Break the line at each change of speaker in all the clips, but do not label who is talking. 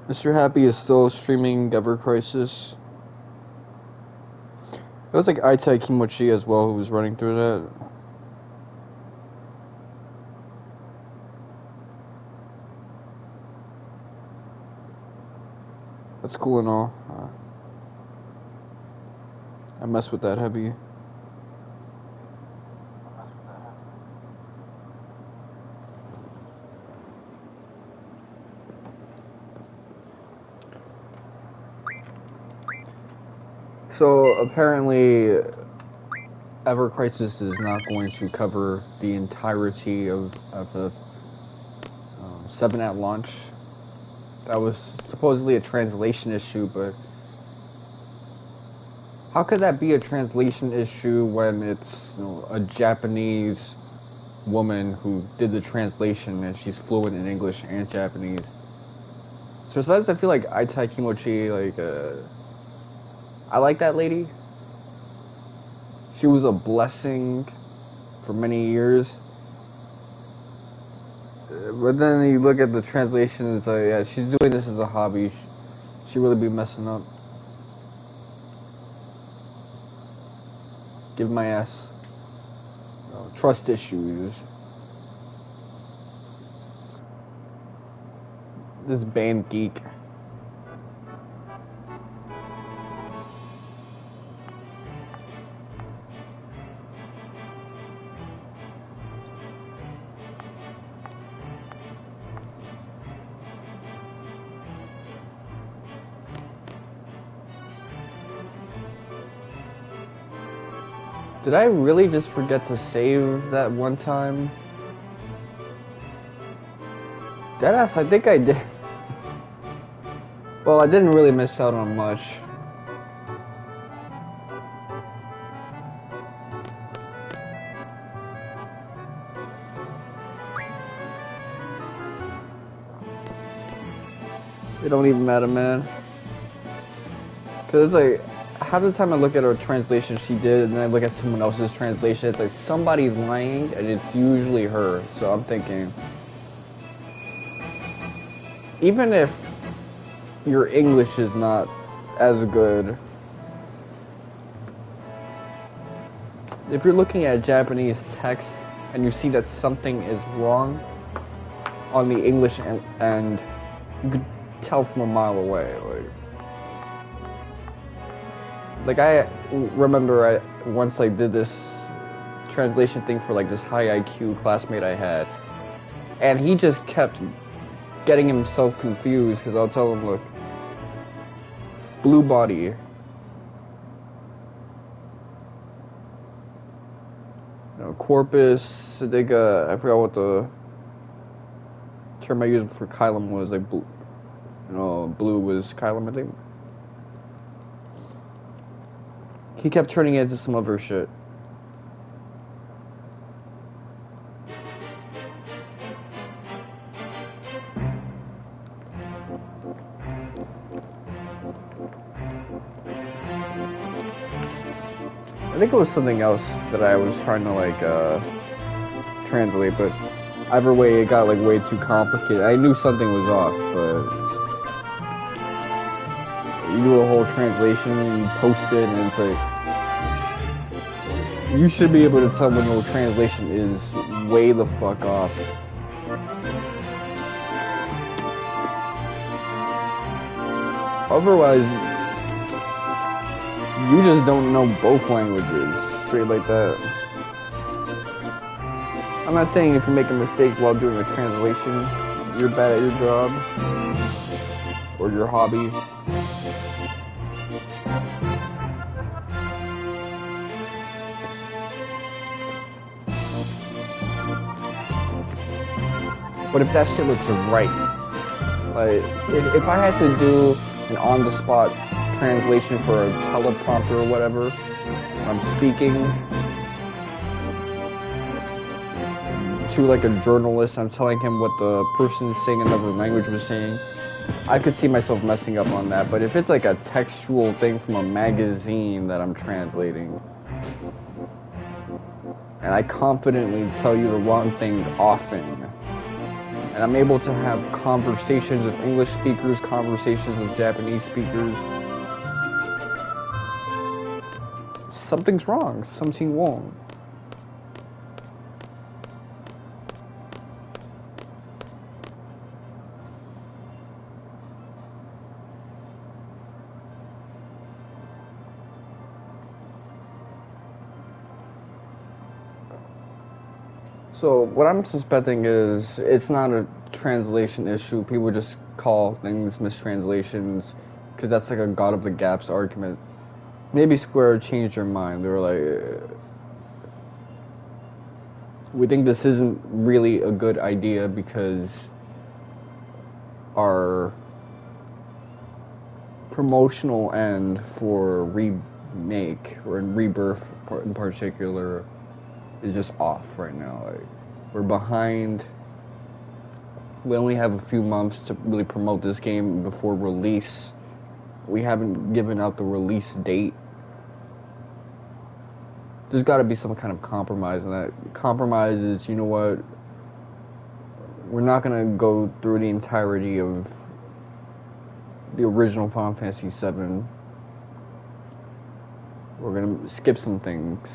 Mr. Happy is still streaming Ever Crisis. It was like Itai Kimochi as well who was running through that. That's cool and all. I mess with that heavy. So apparently, Ever Crisis is not going to cover the entirety of the 7 at launch. That was supposedly a translation issue, but how could that be a translation issue when it's, you know, a Japanese woman who did the translation and she's fluent in English and Japanese? So sometimes I feel like Itai Kimochi, like, I like that lady. She was a blessing for many years. But then you look at the translation and it's like, yeah, she's doing this as a hobby. She really be messing up. Give my ass trust issues. This band geek. Did I really just forget to save that one time? Deadass, I think I did. Well, I didn't really miss out on much. It don't even matter, man. Cause it's like, half the time I look at her translation she did, and then I look at someone else's translation, it's like somebody's lying, and it's usually her. So I'm thinking, even if your English is not as good, if you're looking at Japanese text and you see that something is wrong on the English and you could tell from a mile away. Like I remember once I did this translation thing for like this high IQ classmate I had, and he just kept getting himself confused because I'll tell him, look, blue body, you know, corpus, I think, I forgot what the term I used for Kylum was, like, blue, you know, blue was Kylum, I think. He kept turning it into some other shit. I think it was something else that I was trying to like translate, but either way it got like way too complicated. I knew something was off, but you do a whole translation and you post it and it's like, you should be able to tell when your translation is way the fuck off. Otherwise, you just don't know both languages straight like that. I'm not saying if you make a mistake while doing a translation, you're bad at your job or your hobby. But if that shit looks right, like if I had to do an on-the-spot translation for a teleprompter or whatever, I'm speaking to like a journalist, I'm telling him what the person saying in another language was saying, I could see myself messing up on that, but if it's like a textual thing from a magazine that I'm translating, and I confidently tell you the wrong thing often, and I'm able to have conversations with English speakers, conversations with Japanese speakers, something's wrong, something wrong. So what I'm suspecting is it's not a translation issue. People just call things mistranslations because that's like a God of the Gaps argument. Maybe Square changed their mind. They were like, we think this isn't really a good idea because our promotional end for remake or rebirth in particular is just off right now. Like, we're behind. We only have a few months to really promote this game before release. We haven't given out the release date. There's got to be some kind of compromise in that. Compromise is, you know what? We're not gonna go through the entirety of the original Final Fantasy VII. We're gonna skip some things.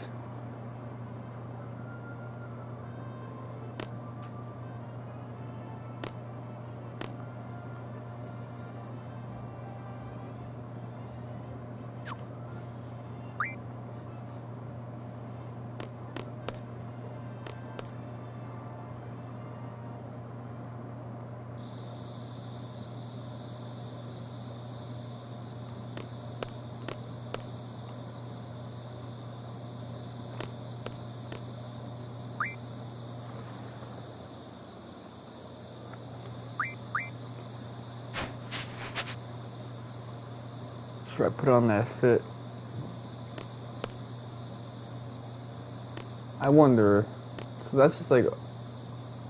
Should I put on that fit? I wonder, so that's just like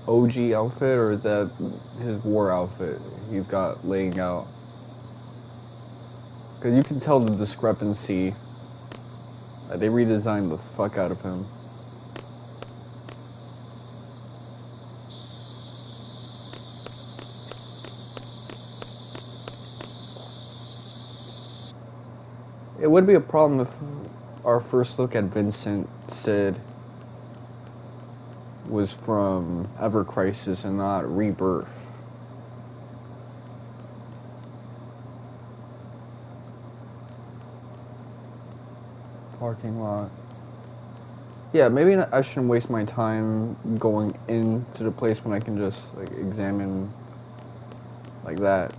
OG outfit, or is that his war outfit he's got laying out? Because you can tell the discrepancy. They redesigned the fuck out of him. It would be a problem if our first look at Vincent Sid was from Ever Crisis and not Rebirth. Parking lot. Yeah, maybe I shouldn't waste my time going into the place when I can just like examine like that.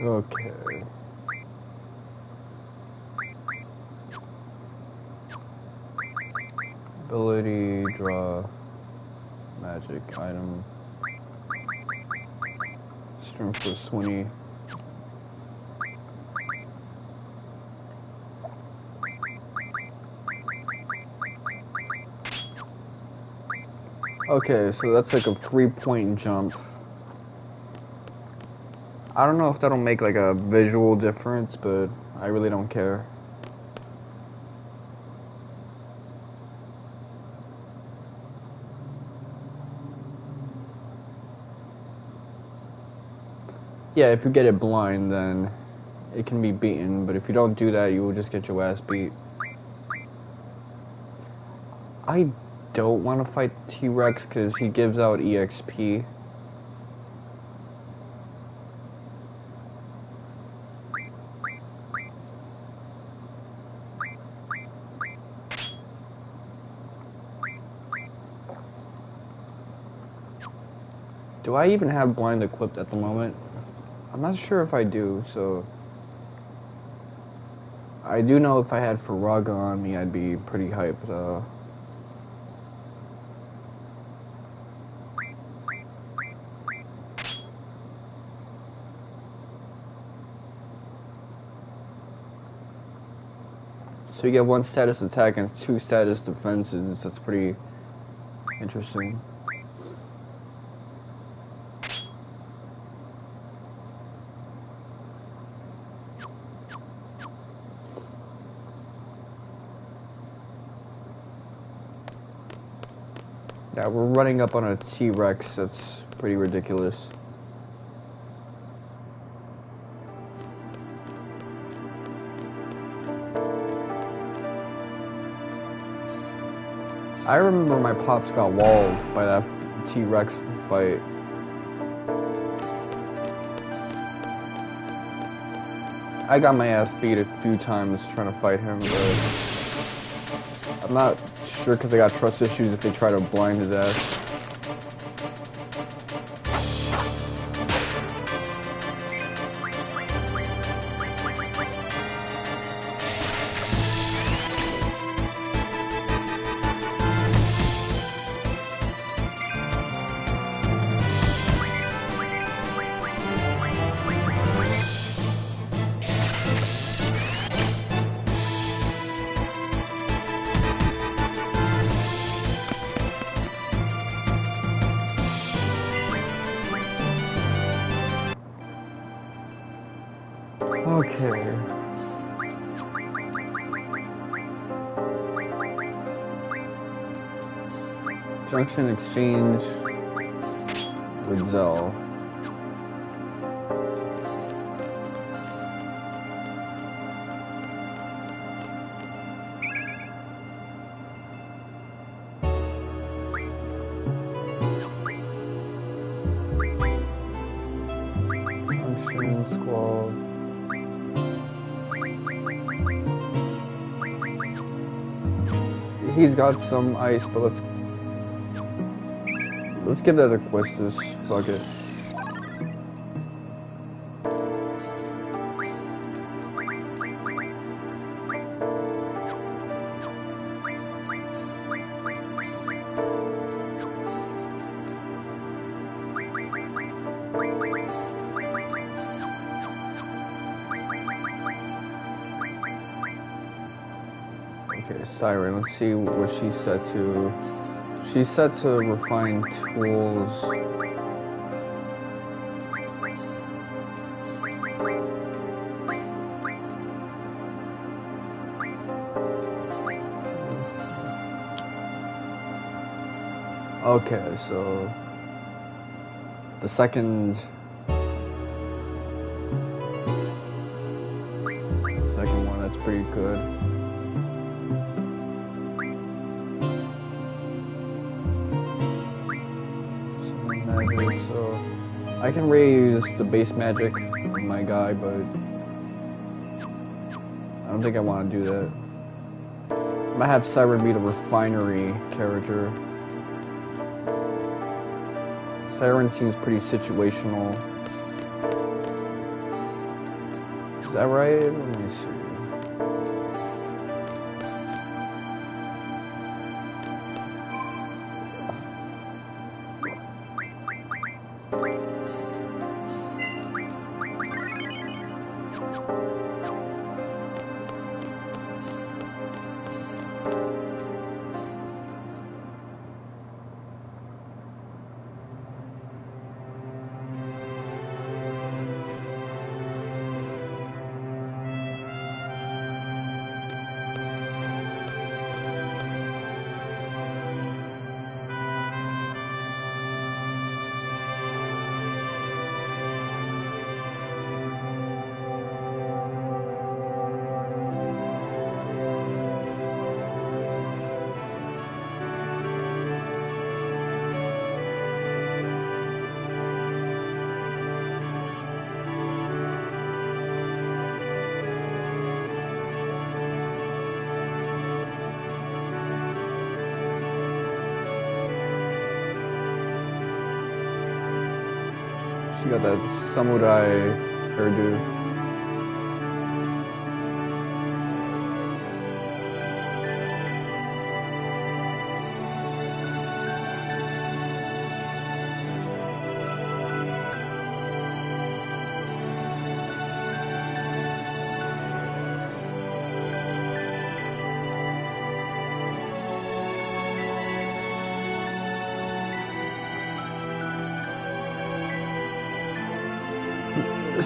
Okay. Ability, draw, magic, item, strength plus 20. Okay, so that's like a 3-point jump. I don't know if that'll make like a visual difference, but I really don't care. Yeah, if you get it blind, then it can be beaten, but if you don't do that, you will just get your ass beat. I don't want to fight T-Rex because he gives out EXP. Do I even have blind equipped at the moment? I'm not sure if I do, so... I do know if I had Faraga on me, I'd be pretty hyped. So you get 1 status attack and 2 status defenses. That's pretty interesting. Yeah, we're running up on a T-Rex. That's pretty ridiculous. I remember my pops got walled by that T-Rex fight. I got my ass beat a few times trying to fight him, but I'm not sure because I got trust issues if they try to blind his ass. Okay. Junction exchange with Zell. Junction, Squall. He's got some ice, but let's give that a Quistis. Fuck it. Okay, Siren, let's see what she's set to. She's set to refine tools. Okay, so the second one, that's pretty good. So I can raise the base magic on my guy, but I don't think I want to do that. I might have Siren be the refinery character. Siren seems pretty situational. Is that right? Let me see. She got that samurai hairdo.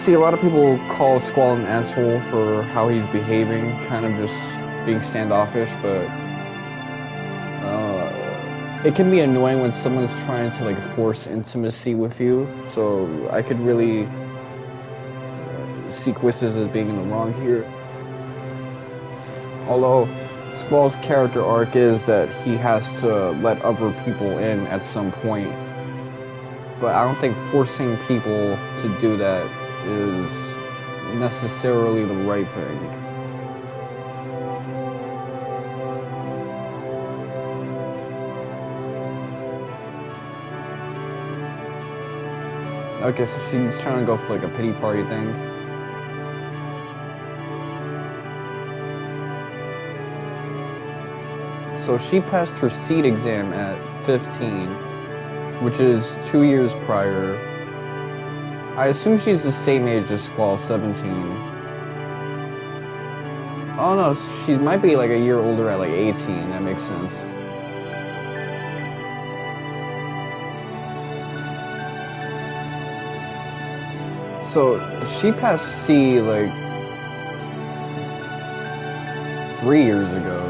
See, a lot of people call Squall an asshole for how he's behaving, kind of just being standoffish, but it can be annoying when someone's trying to like force intimacy with you, so I could really see Quistis as being in the wrong here. Although Squall's character arc is that he has to let other people in at some point, but I don't think forcing people to do that is necessarily the right thing. Okay, so she's trying to go for like a pity party thing. So she passed her seed exam at 15, which is 2 years prior. I assume she's the same age as Squall, 17. Oh no, she might be like a year older at like 18, that makes sense. So, she passed C like 3 years ago.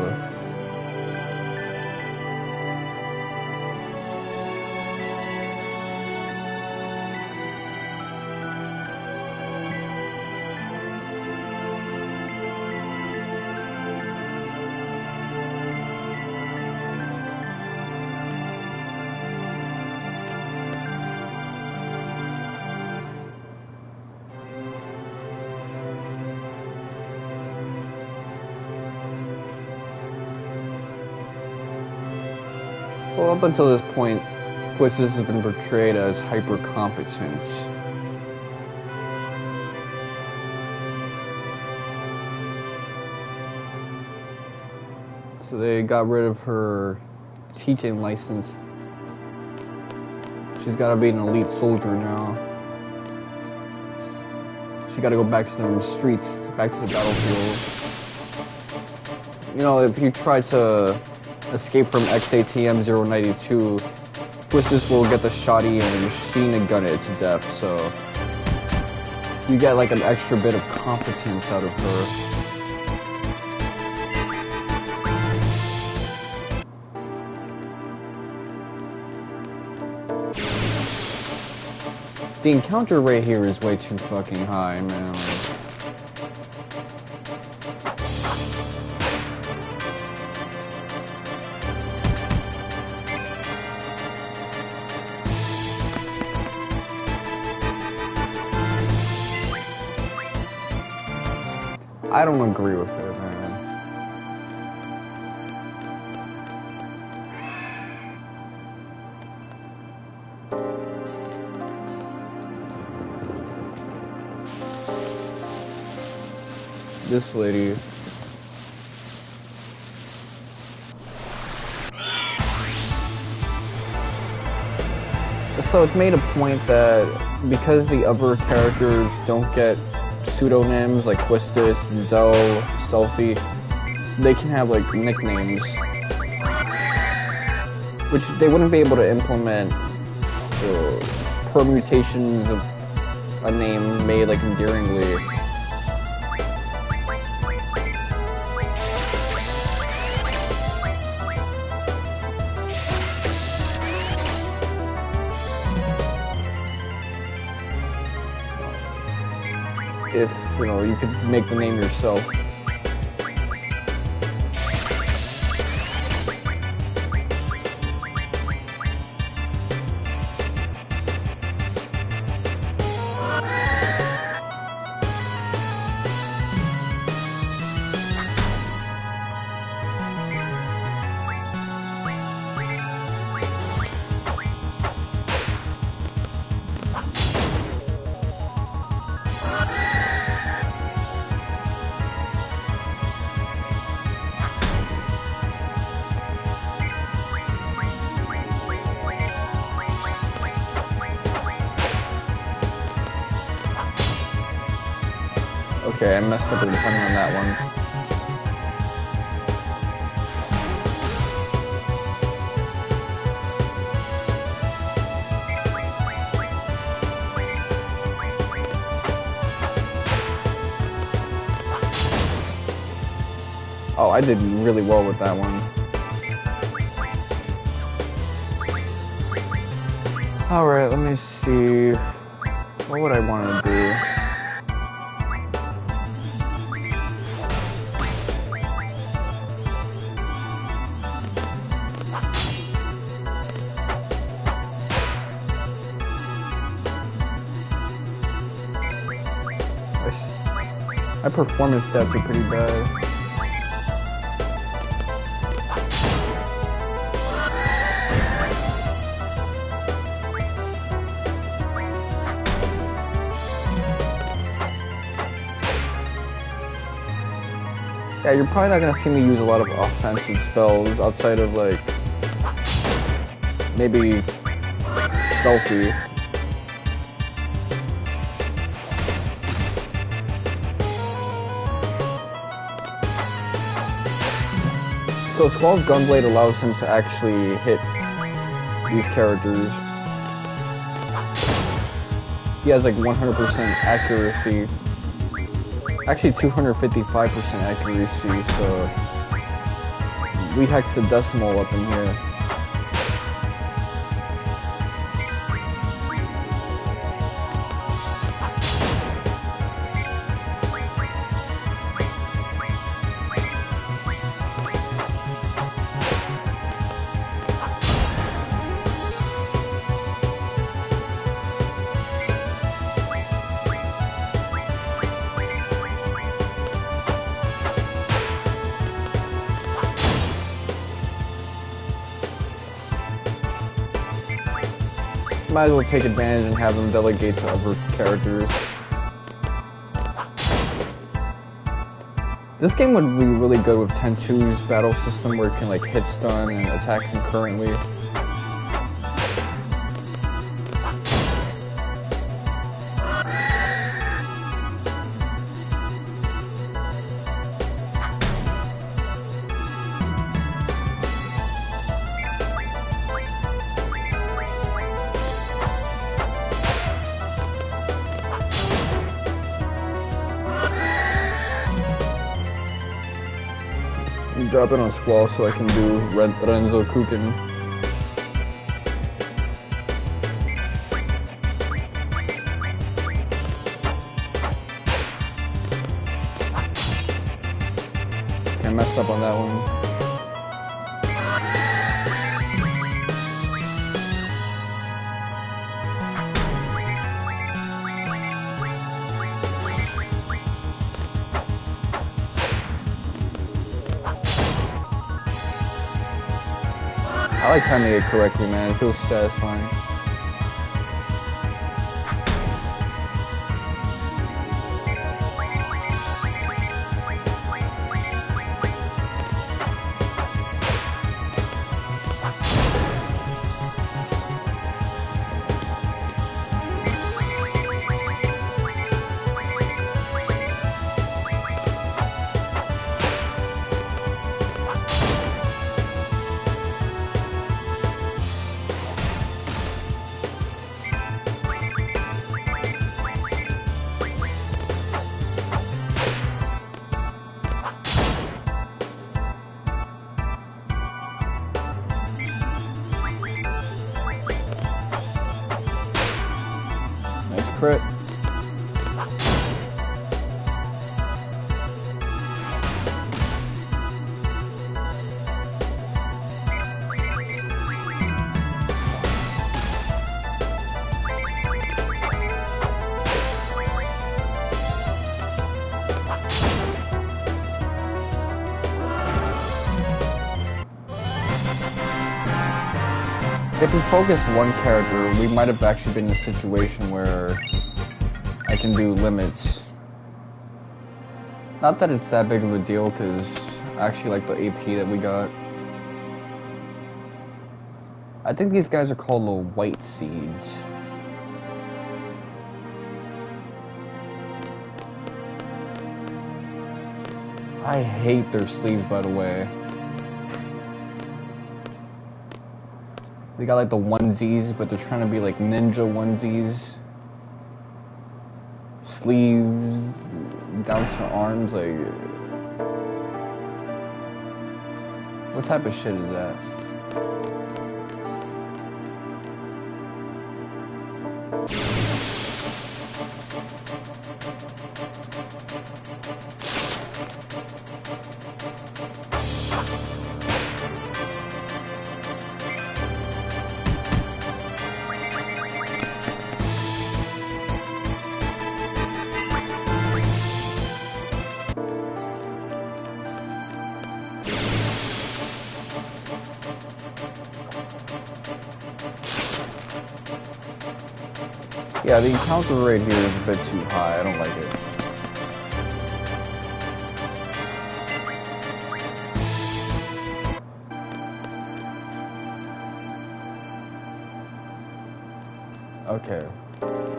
Well, up until this point, Quistis has been portrayed as hyper-competent. So they got rid of her teaching license. She's gotta be an elite soldier now. She gotta go back to the streets, back to the battlefield. You know, if you try to escape from XATM 092, Quistis will get the shotty and machine gun it to death, so you get like an extra bit of competence out of her. The encounter rate here is way too fucking high, man. I don't agree with it, man. This lady. So it's made a point that because the other characters don't get pseudonyms like Quistis, Zell, Selfie, they can have like nicknames, which they wouldn't be able to implement permutations of a name made like endearingly. If, you know, you could make the name yourself. Okay, I messed up the timing on that one. Oh, I did really well with that one. Alright, let me see. What would I want to do? My performance stats are pretty bad. Yeah, you're probably not gonna see me use a lot of offensive spells outside of like maybe Selfie. So Squall's Gunblade allows him to actually hit these characters. He has like 100% accuracy. Actually 255% accuracy, so we hexadecimal up in here. Might as well take advantage and have them delegate to other characters. This game would be really good with 10-2's battle system where it can like hit stun and attack concurrently. Drop it on Squall so I can do Renzo Kukin. Okay, I messed up on that one. I like timing it correctly, man. It feels satisfying. Crit. If we focus one character, we might have actually been in a situation where I can do limits. Not that it's that big of a deal, because I actually like the AP that we got. I think these guys are called the White Seeds. I hate their sleeves, by the way. They got like the onesies, but they're trying to be like ninja onesies. Sleeves down to arms, like What type of shit is that? Yeah, the encounter rate here is a bit too high. I don't like it. Okay.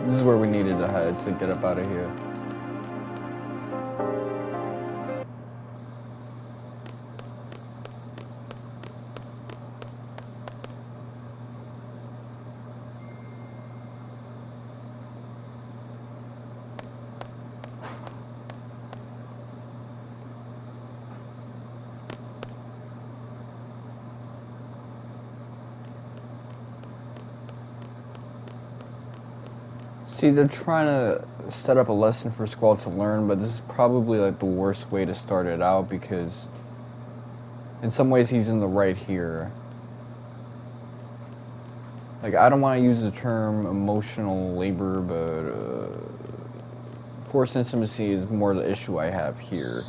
This is where we needed to head to get up out of here. See, they're trying to set up a lesson for Squall to learn, but this is probably like the worst way to start it out because in some ways he's in the right here. Like, I don't want to use the term emotional labor, but forced intimacy is more the issue I have here.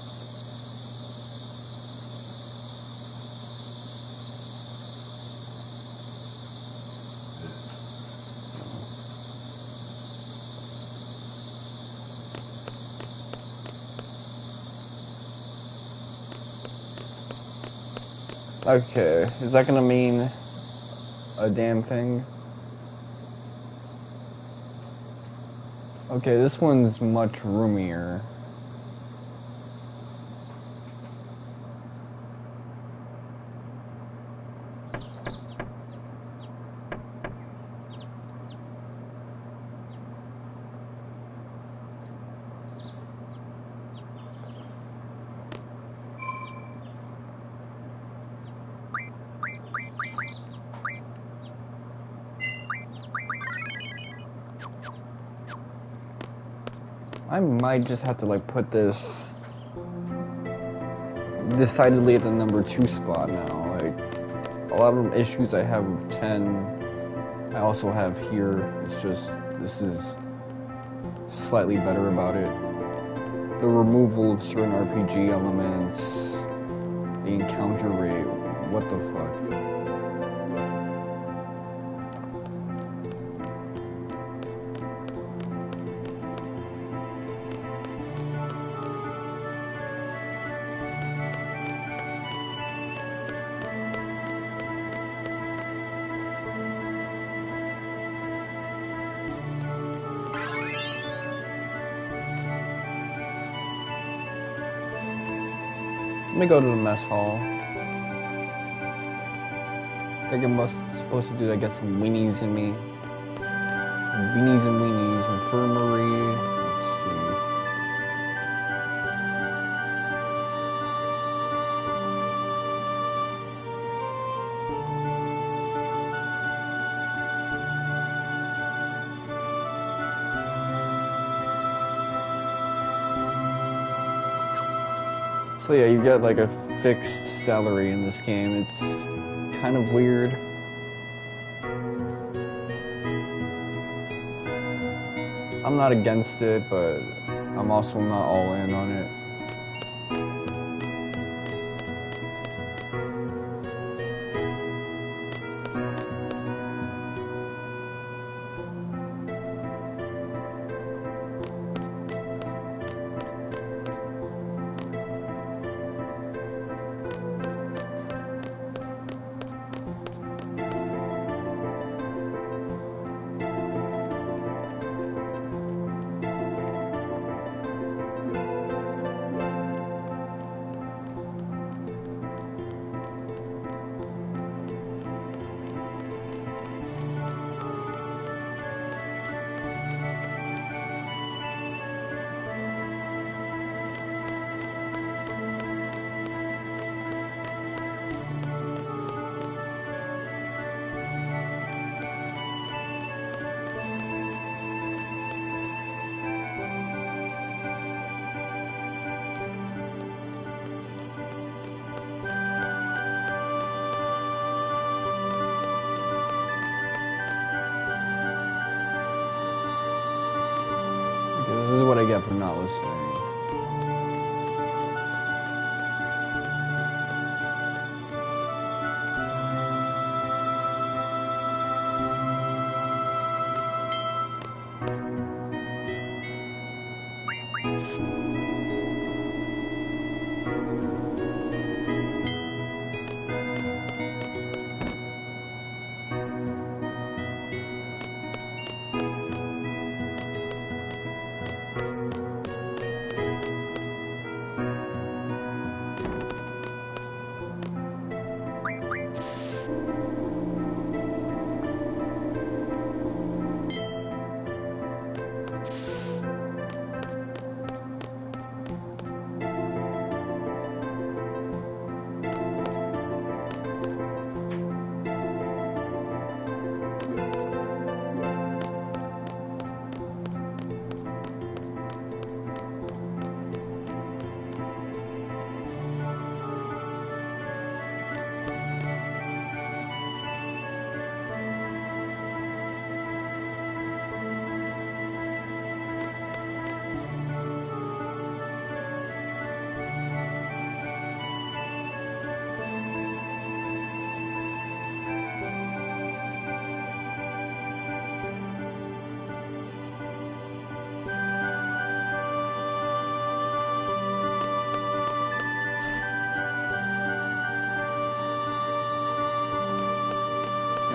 Okay, is that gonna mean a damn thing? Okay, this one's much roomier. I might just have to like put this decidedly at the number 2 spot now. Like, a lot of the issues I have with 10, I also have here. It's just, this is slightly better about it. The removal of certain RPG elements, the encounter rate, what the fuck. Let me go to the mess hall. I think I'm supposed to do that, get some weenies in me. Beanies and weenies, infirmary. Let's see. So yeah, you get like a fixed salary in this game. It's kind of weird. I'm not against it, but I'm also not all in on it. Yeah, but not listening.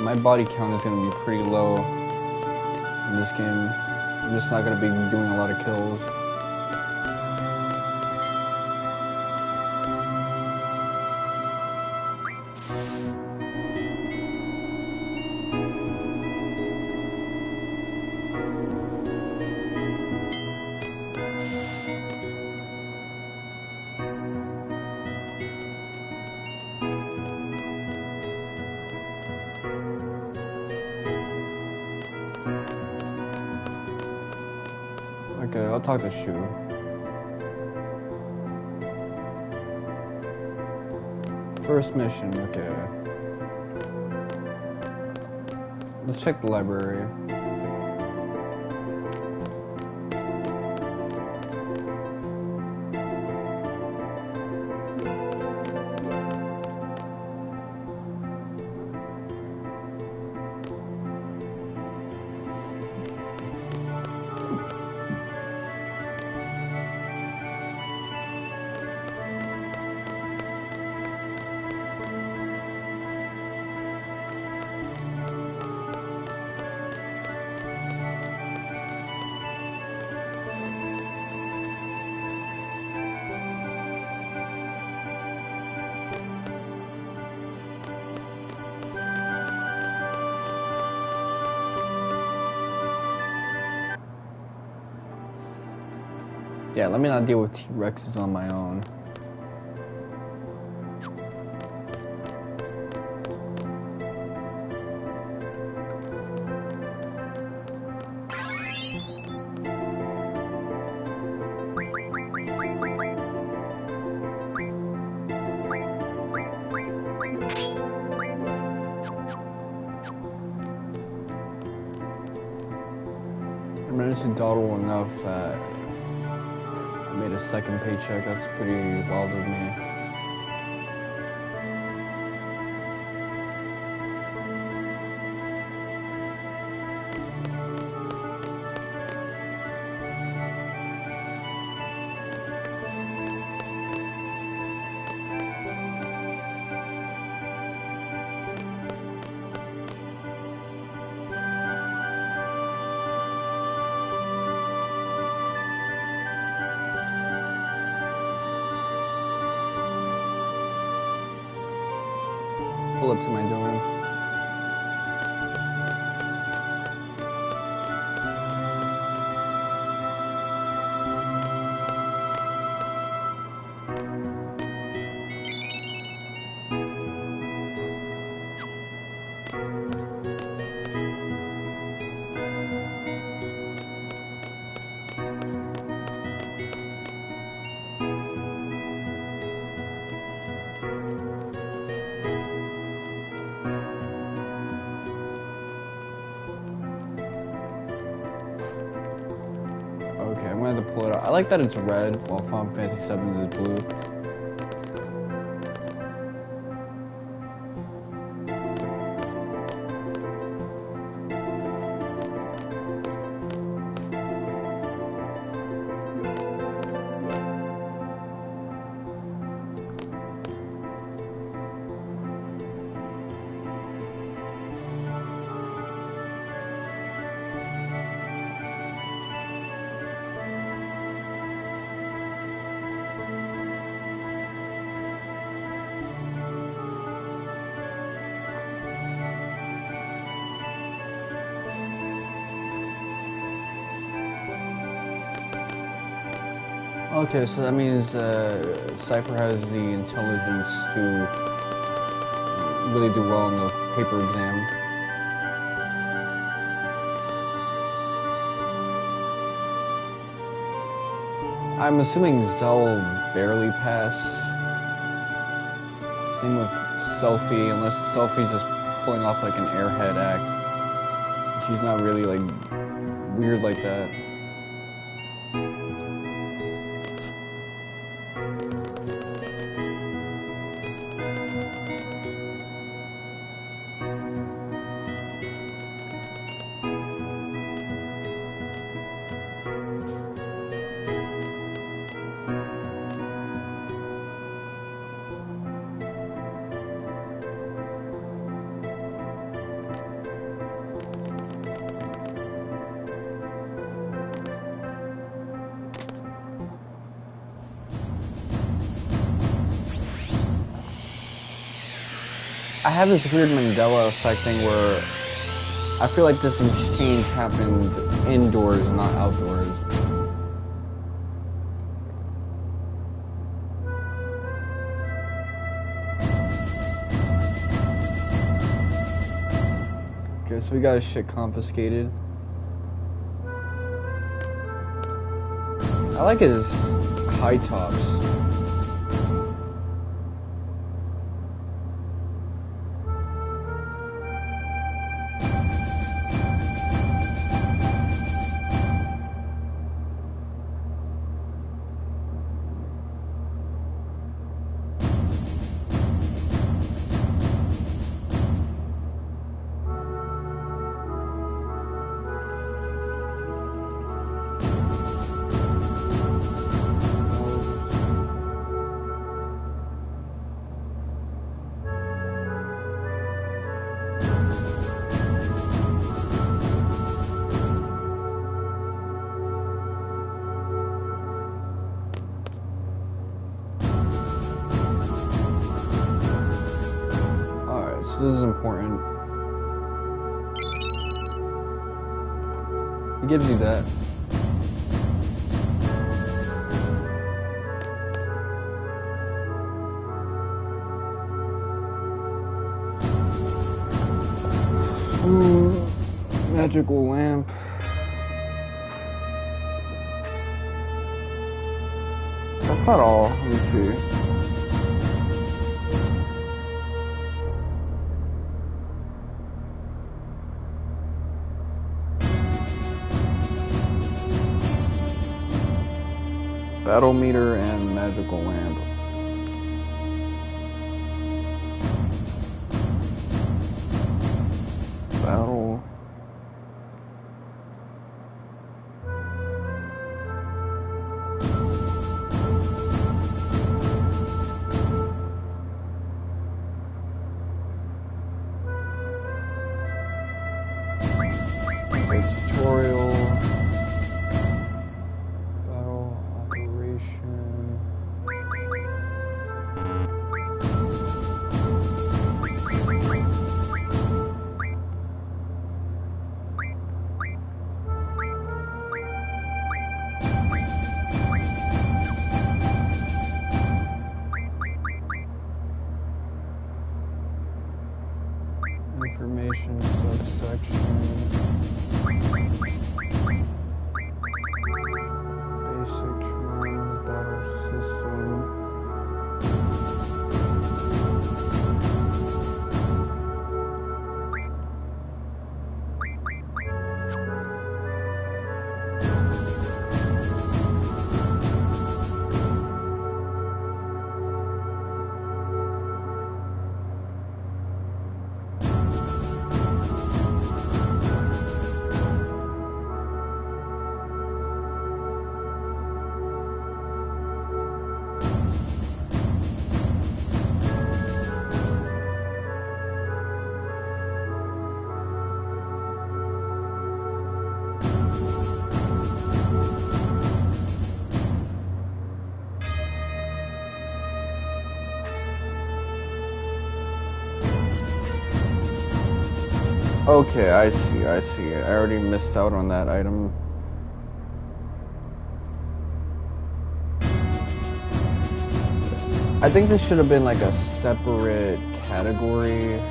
My body count is going to be pretty low in this game. I'm just not going to be doing a lot of kills. Okay, I'll talk to Shu. First mission, okay. Let's check the library. Yeah, let me not deal with T-Rexes on my own. I managed to dawdle enough that I made a second paycheck. That's pretty wild of me. Pull up to my dorm. pull it out. I like that it's red, while Final Fantasy VII is blue. Okay, so that means Seifer has the intelligence to really do well in the paper exam. I'm assuming Zell barely passed. Same with Selfie, unless Selfie's just pulling off like an airhead act. She's not really like weird like that. I have this weird Mandela effect thing where I feel like this exchange happened indoors, not outdoors. Okay, so we got his shit confiscated. I like his high tops. This is important. It gives you that. Ooh, magical lamp. That's not all. Let me see. Battle meter and magical lamp. Battle. Tutorial. Information subsection. Basic terms, battle system. Okay, I see, I see. I already missed out on that item. I think this should have been like a separate category.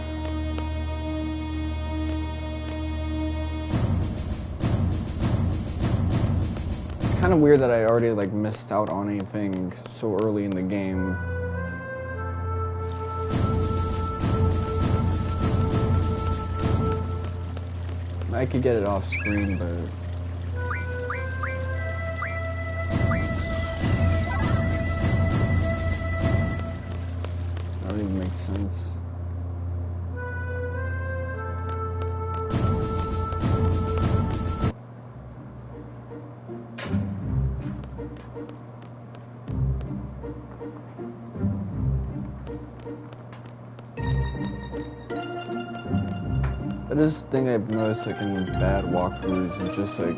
It's kind of weird that I already like missed out on anything so early in the game. I could get it off screen, but that don't even make sense. That is the thing I've noticed like in bad walkthroughs, is just like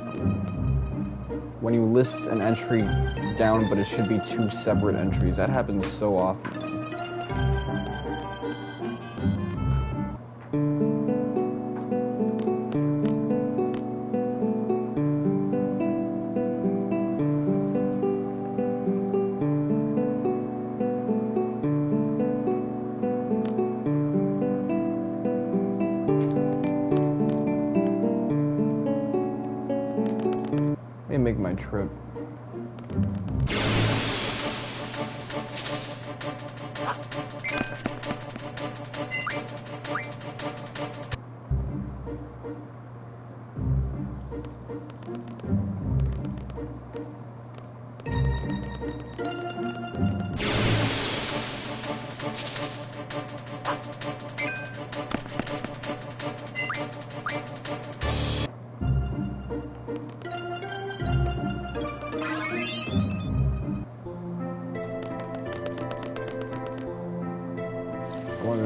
when you list an entry down but it should be two separate entries. That happens so often. Make my trip.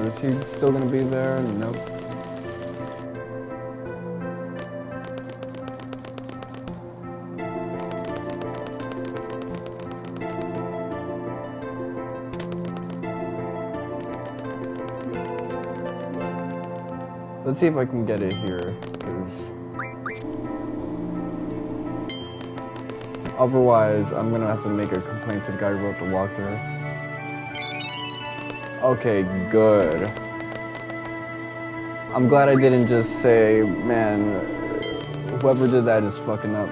Is he still gonna be there? Nope. Let's see if I can get it here, because otherwise I'm gonna have to make a complaint to the guy who wrote the walkthrough. Okay, good. I'm glad I didn't just say, man, whoever did that is fucking up.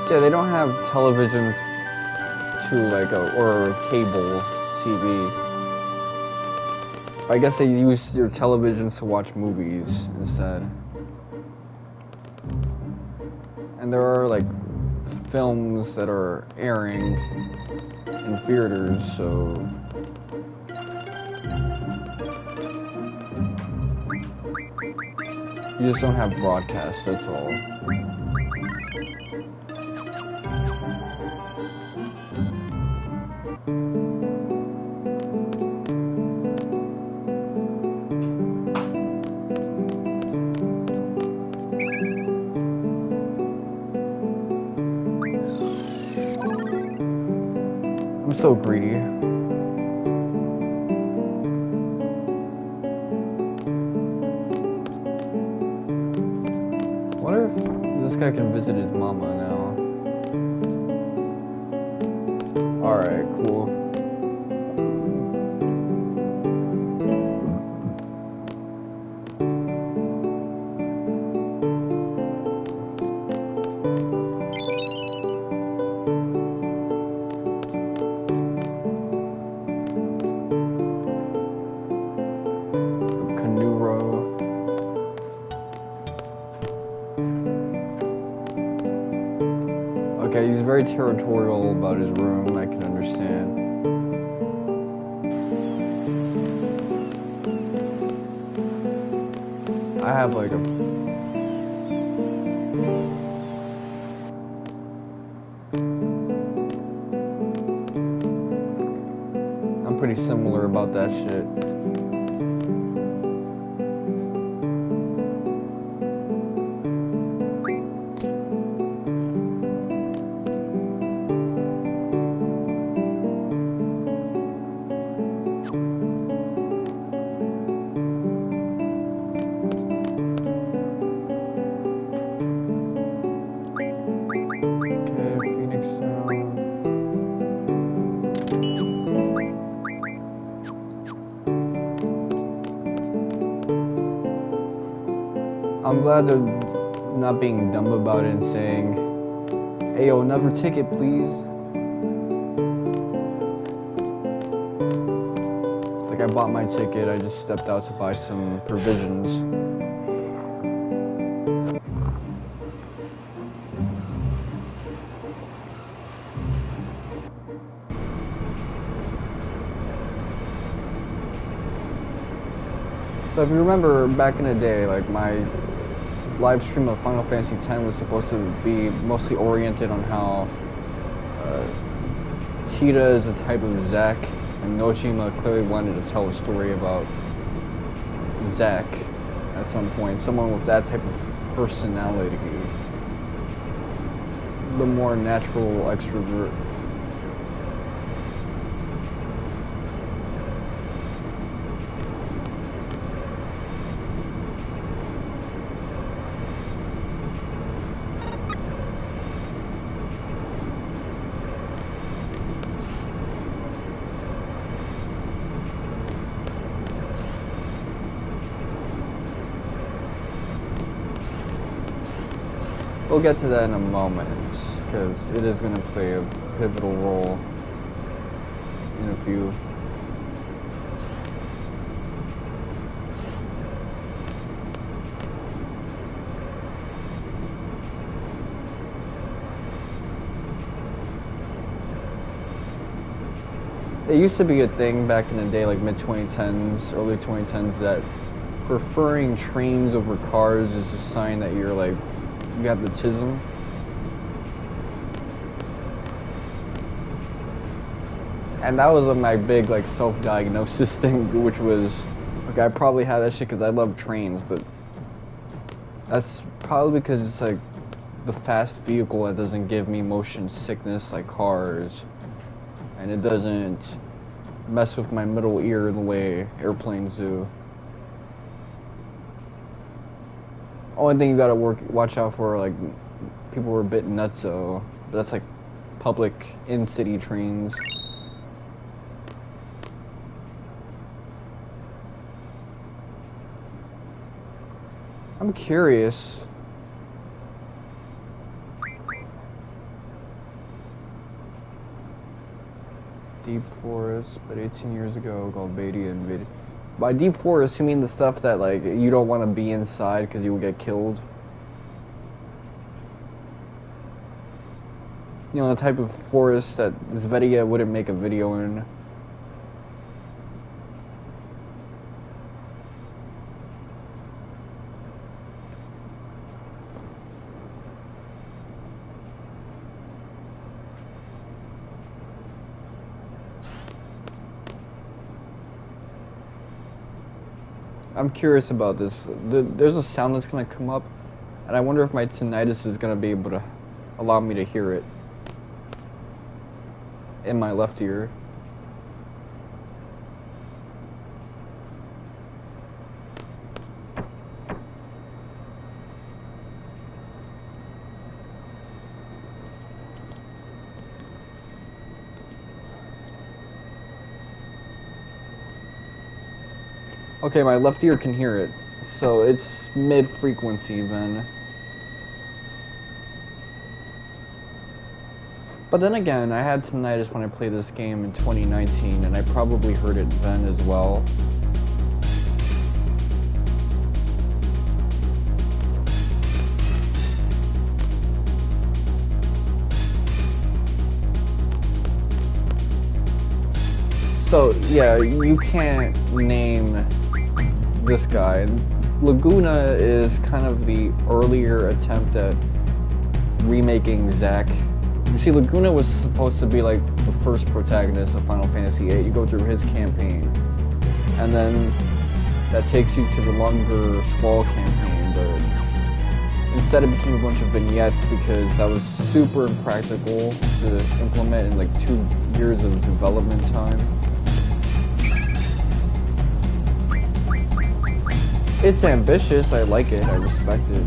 So yeah, they don't have televisions to like or cable TV. I guess they use your televisions to watch movies instead. And there are like films that are airing in theaters, so you just don't have broadcast, that's all. So greedy. What if this guy can visit his mama now? Alright, cool. Okay, he's very territorial about his room, I can understand. I have like I'm pretty similar about that shit. I'm glad they're not being dumb about it and saying, hey, yo, another ticket, please. It's like I bought my ticket, I just stepped out to buy some provisions. So if you remember back in the day, like my live stream of Final Fantasy X was supposed to be mostly oriented on how Tita is a type of Zack, and Nojima clearly wanted to tell a story about Zack at some point, someone with that type of personality, the more natural extrovert. We'll get to that in a moment, because it is going to play a pivotal role in a few. It used to be a thing back in the day, like mid-2010s, early 2010s, that preferring trains over cars is a sign that you're like, you got the tism. And that was my big like self-diagnosis thing, which was, like, I probably had that shit because I love trains, but that's probably because it's like the fast vehicle that doesn't give me motion sickness like cars, and it doesn't mess with my middle ear the way airplanes do. Only thing you gotta watch out for, like, people were a bit nutso, but that's like public in-city trains. I'm curious. Deep forest, but 18 years ago, Galbadia invaded. By deep forest, you mean the stuff that, like, you don't want to be inside because you will get killed? You know, the type of forest that Zvedia wouldn't make a video in. I'm curious about this. There's a sound that's gonna come up, and I wonder if my tinnitus is gonna be able to allow me to hear it in my left ear. Okay, my left ear can hear it, so it's mid-frequency then. But then again, I had tinnitus when I played this game in 2019, and I probably heard it then as well. So, yeah, you can't name this guy. Laguna is kind of the earlier attempt at remaking Zack. You see, Laguna was supposed to be like the first protagonist of Final Fantasy VIII. You go through his campaign, and then that takes you to the longer Squall campaign, but instead it became a bunch of vignettes because that was super impractical to implement in like 2 years of development time. It's ambitious, I like it, I respect it.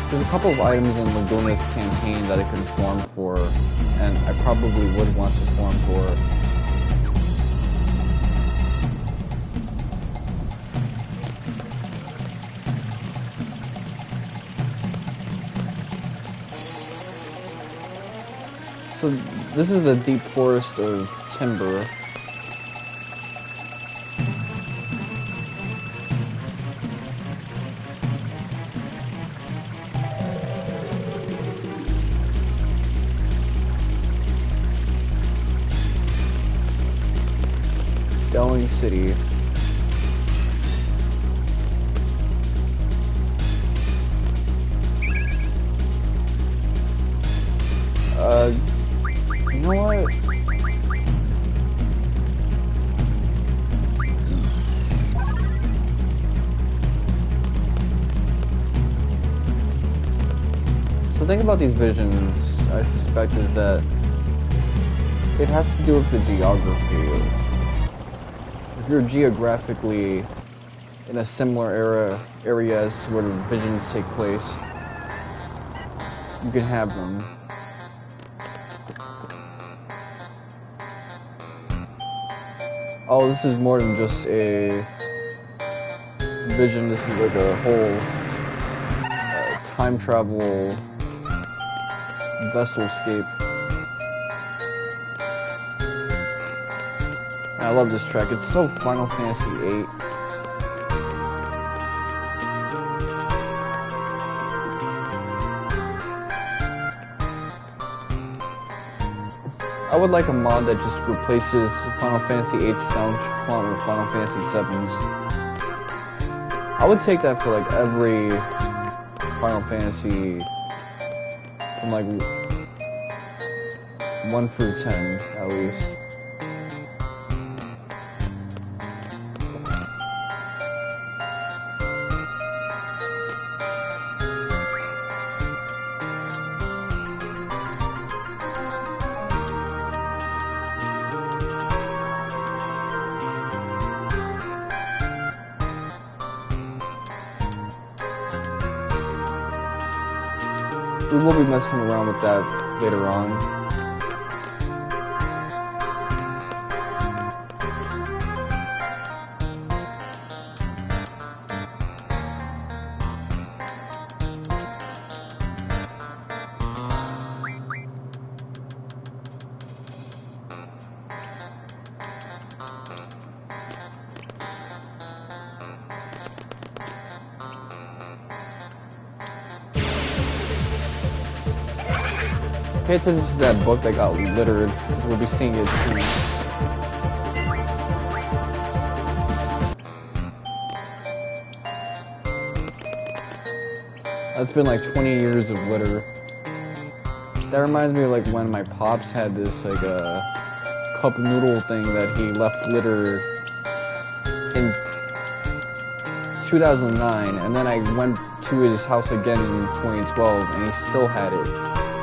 There's a couple of items in Laguna's campaign that I can farm for, and I probably would want to farm for. So this is the deep forest of timber. Deling City. You know what? So the thing about these visions, I suspect, is that it has to do with the geography. If you're geographically in a similar area as to where the visions take place, you can have them. Oh, this is more than just a vision. This is like a whole time travel vessel escape. I love this track. It's so Final Fantasy VIII. I would like a mod that just replaces Final Fantasy VIII's sound font with Final Fantasy VII's. I would take that for like every Final Fantasy from like 1 through 10 at least. We will be messing around with that later on. Pay attention to that book that got littered, because we'll be seeing it soon. That's been like 20 years of litter. That reminds me of like when my pops had this like cup noodle thing that he left litter in 2009, and then I went to his house again in 2012 and he still had it.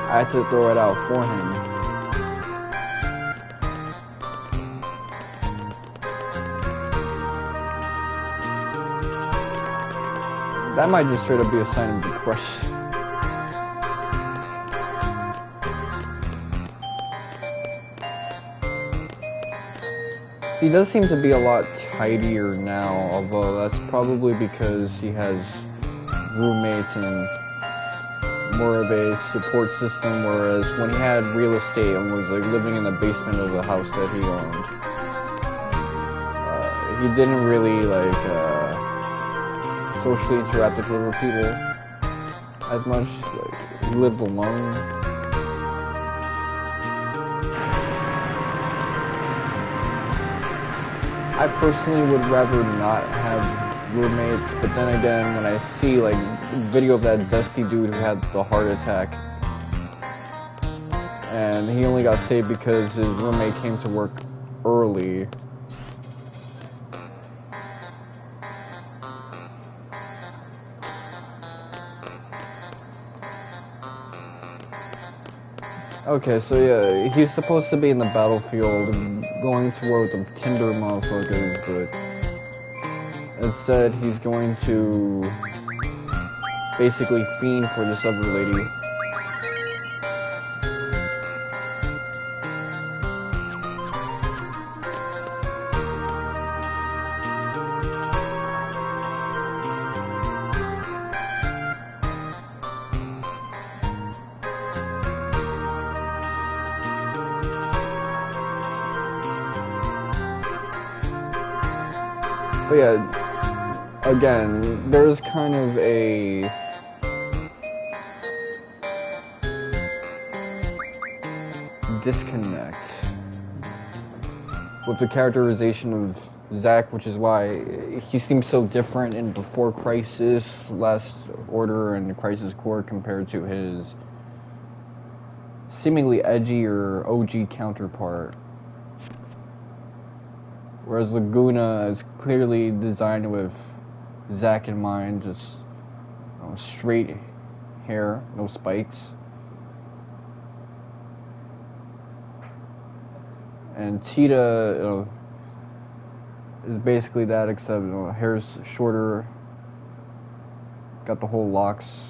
I had to throw it out for him. That might just straight up be a sign of depression. He does seem to be a lot tidier now, although that's probably because he has roommates and more of a support system, whereas when he had real estate and was like living in the basement of the house that he owned, he didn't really like socially interact with other people as much. Like, he lived alone. I personally would rather not have roommates, but then again, when I see like video of that zesty dude who had the heart attack and he only got saved because his roommate came to work early. Okay, so yeah, he's supposed to be in the battlefield going to war with the Tinder motherfuckers, but instead he's going to basically fiend for this other lady. But yeah, again, there's kind of a disconnect with the characterization of Zack, which is why he seems so different in Before Crisis, Last Order, and Crisis Core compared to his seemingly edgier OG counterpart. Whereas Laguna is clearly designed with Zack in mind, just straight hair, no spikes. And Tita is basically that, except hair's shorter, got the whole locks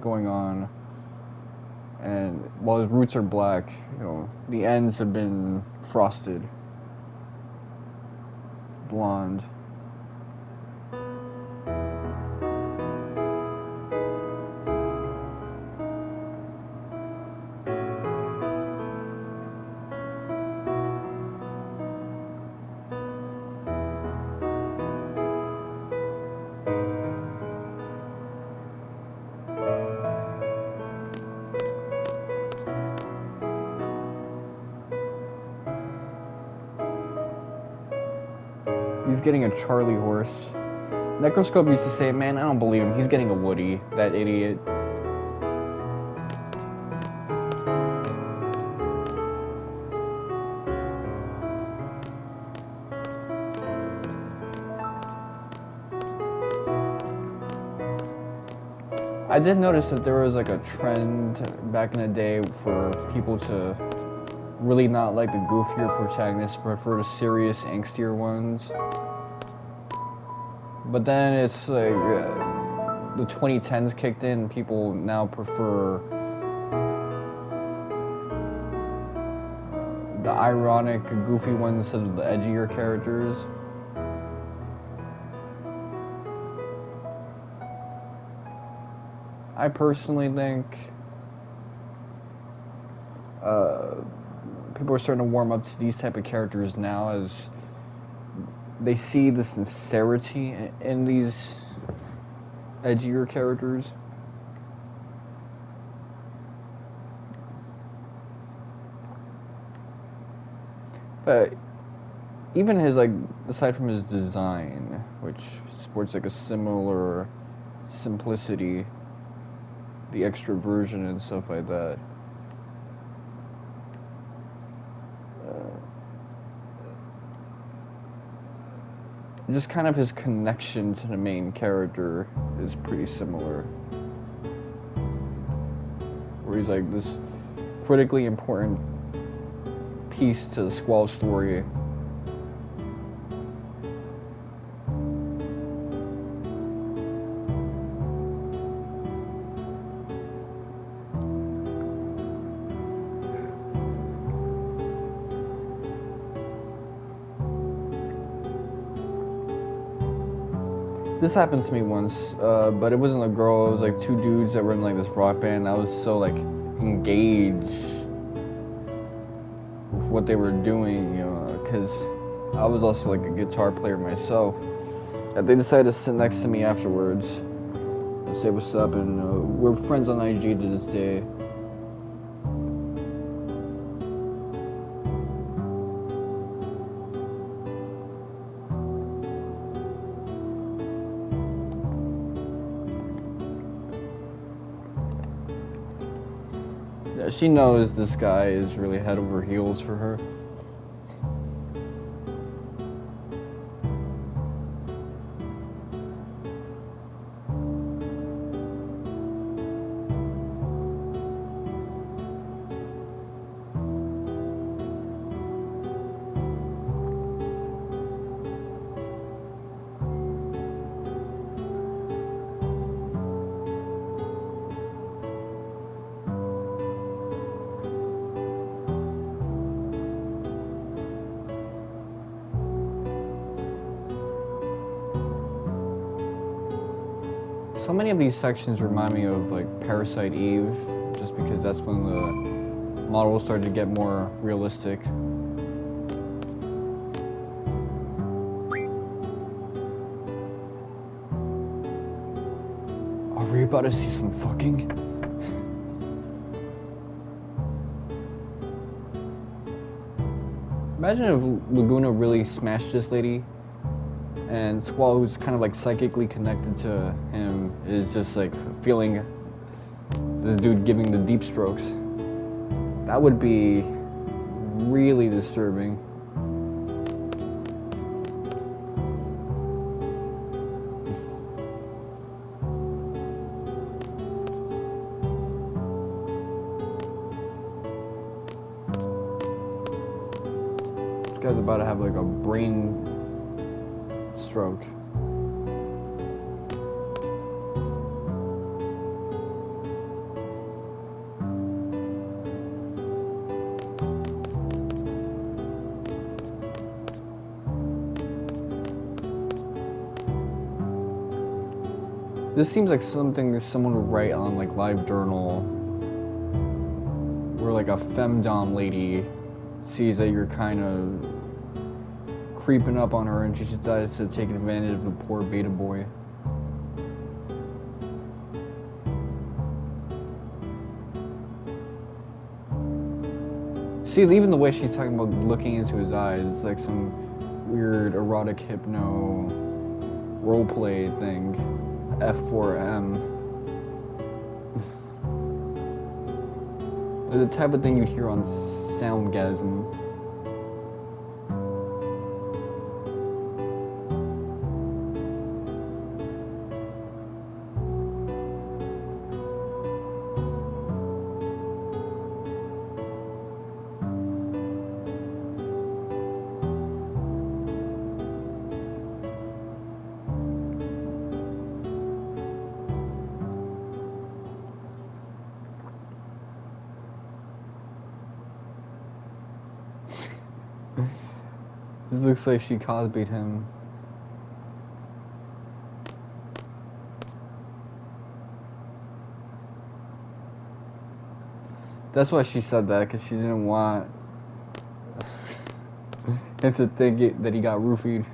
going on, and while his roots are black, the ends have been frosted blonde. He's getting a Charlie horse. Necroscope used to say, man, I don't believe him. He's getting a Woody, that idiot. I did notice that there was like a trend back in the day for people to really not like the goofier protagonists, prefer the serious, angstier ones. But then it's like the 2010s kicked in, and people now prefer the ironic, goofy ones instead of the edgier characters. I personally think people are starting to warm up to these type of characters now, as they see the sincerity in these edgier characters. But even his, like, aside from his design, which sports like a similar simplicity, the extroversion and stuff like that, just kind of his connection to the main character is pretty similar, where he's like this critically important piece to the Squall story. This happened to me once, but it wasn't a girl, it was like two dudes that were in like this rock band. I was so like engaged with what they were doing, because I was also like a guitar player myself. And they decided to sit next to me afterwards and say what's up, and we're friends on IG to this day. She knows this guy is really head over heels for her. So many of these sections remind me of like Parasite Eve, just because that's when the models started to get more realistic. Are we about to see some fucking? Imagine if Laguna really smashed this lady, and Squall, who's kind of like psychically connected to him, is just like feeling this dude giving the deep strokes. That would be really disturbing. This guy's about to have like a brain stroke. This seems like something someone would write on like LiveJournal, where like a femdom lady sees that you're kind of creeping up on her and she decides to take advantage of the poor beta boy. See, even the way she's talking about looking into his eyes, like some weird erotic hypno roleplay thing. F4M. The type of thing you'd hear on Soundgasm. This looks like she Cosby'd him. That's why she said that, because she didn't want him to think that he got roofied.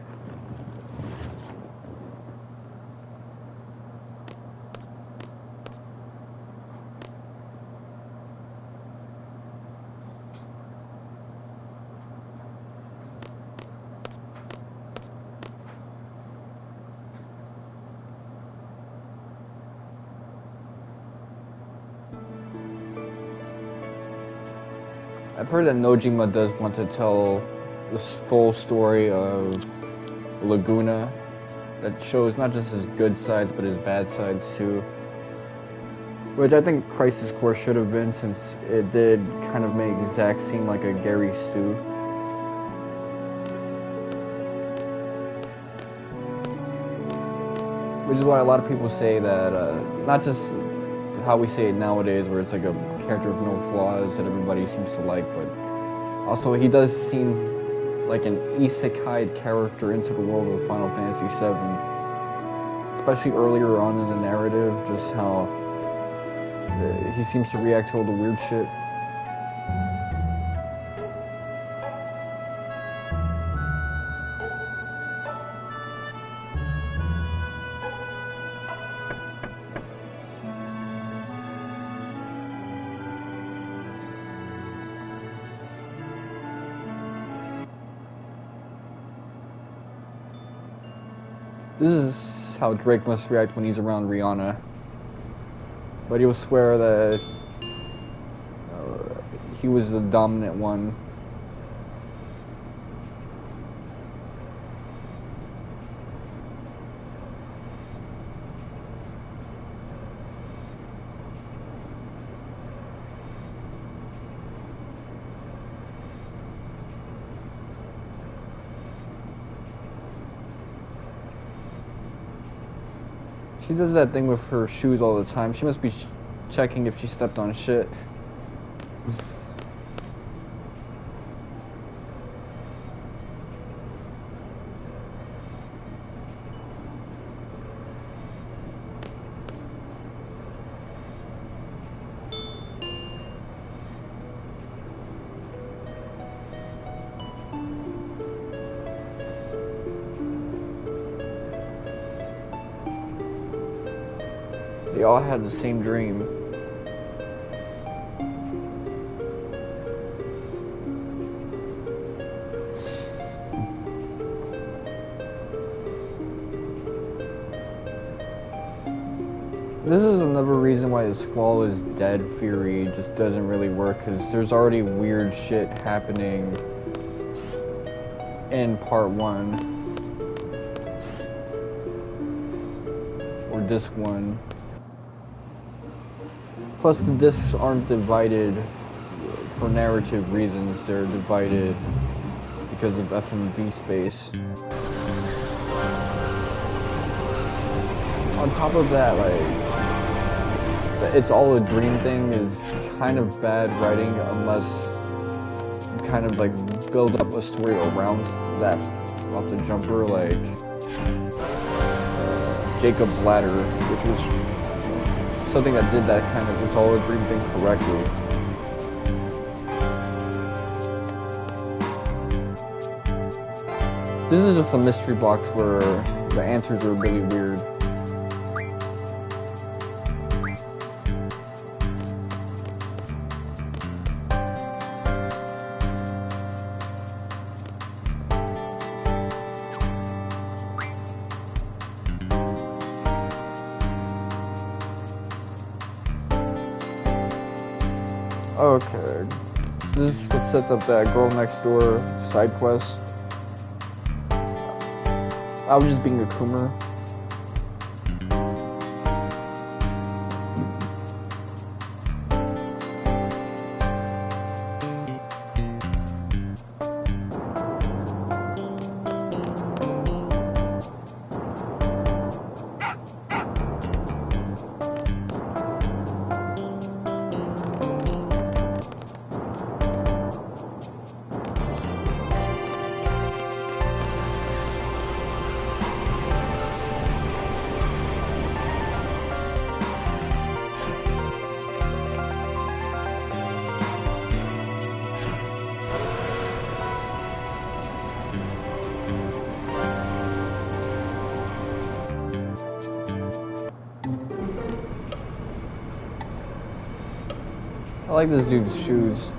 I've heard that Nojima does want to tell this full story of Laguna that shows not just his good sides but his bad sides too. Which I think Crisis Core should have been, since it did kind of make Zack seem like a Gary Stu. Which is why a lot of people say that, not just how we say it nowadays, where it's like a character with no flaws that everybody seems to like, but also he does seem like an isekai character into the world of Final Fantasy VII, especially earlier on in the narrative, just how he seems to react to all the weird shit. This is how Drake must react when he's around Rihanna. But he'll swear that he was the dominant one. She does that thing with her shoes all the time. She must be checking if she stepped on shit. They all had the same dream. This is another reason why the Squall is dead theory just doesn't really work, because there's already weird shit happening in part 1 or disc 1. Plus the discs aren't divided for narrative reasons, they're divided because of FMV space. On top of that, like, it's all a dream thing is kind of bad writing unless you kind of like build up a story around that off the jumper, like Jacob's Ladder, which was something that did that kind of it's all a dream thing correctly. This is just a mystery box where the answers are really weird. Okay, this is what sets up that girl next door side quest. I was just being a coomer. I like this dude's shoes.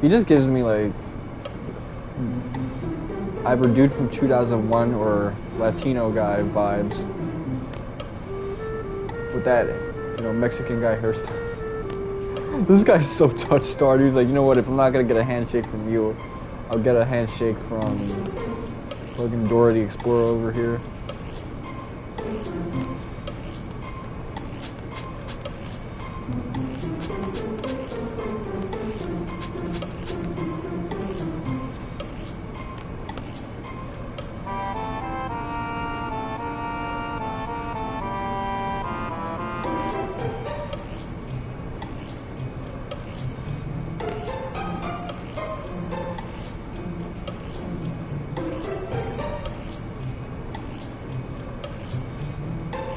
He just gives me like either dude from 2001 or Latino guy vibes with that, you know, Mexican guy hairstyle. This guy's so touch-starved. He's like, you know what? If I'm not gonna get a handshake from you, I'll get a handshake from fucking Dora the Explorer over here.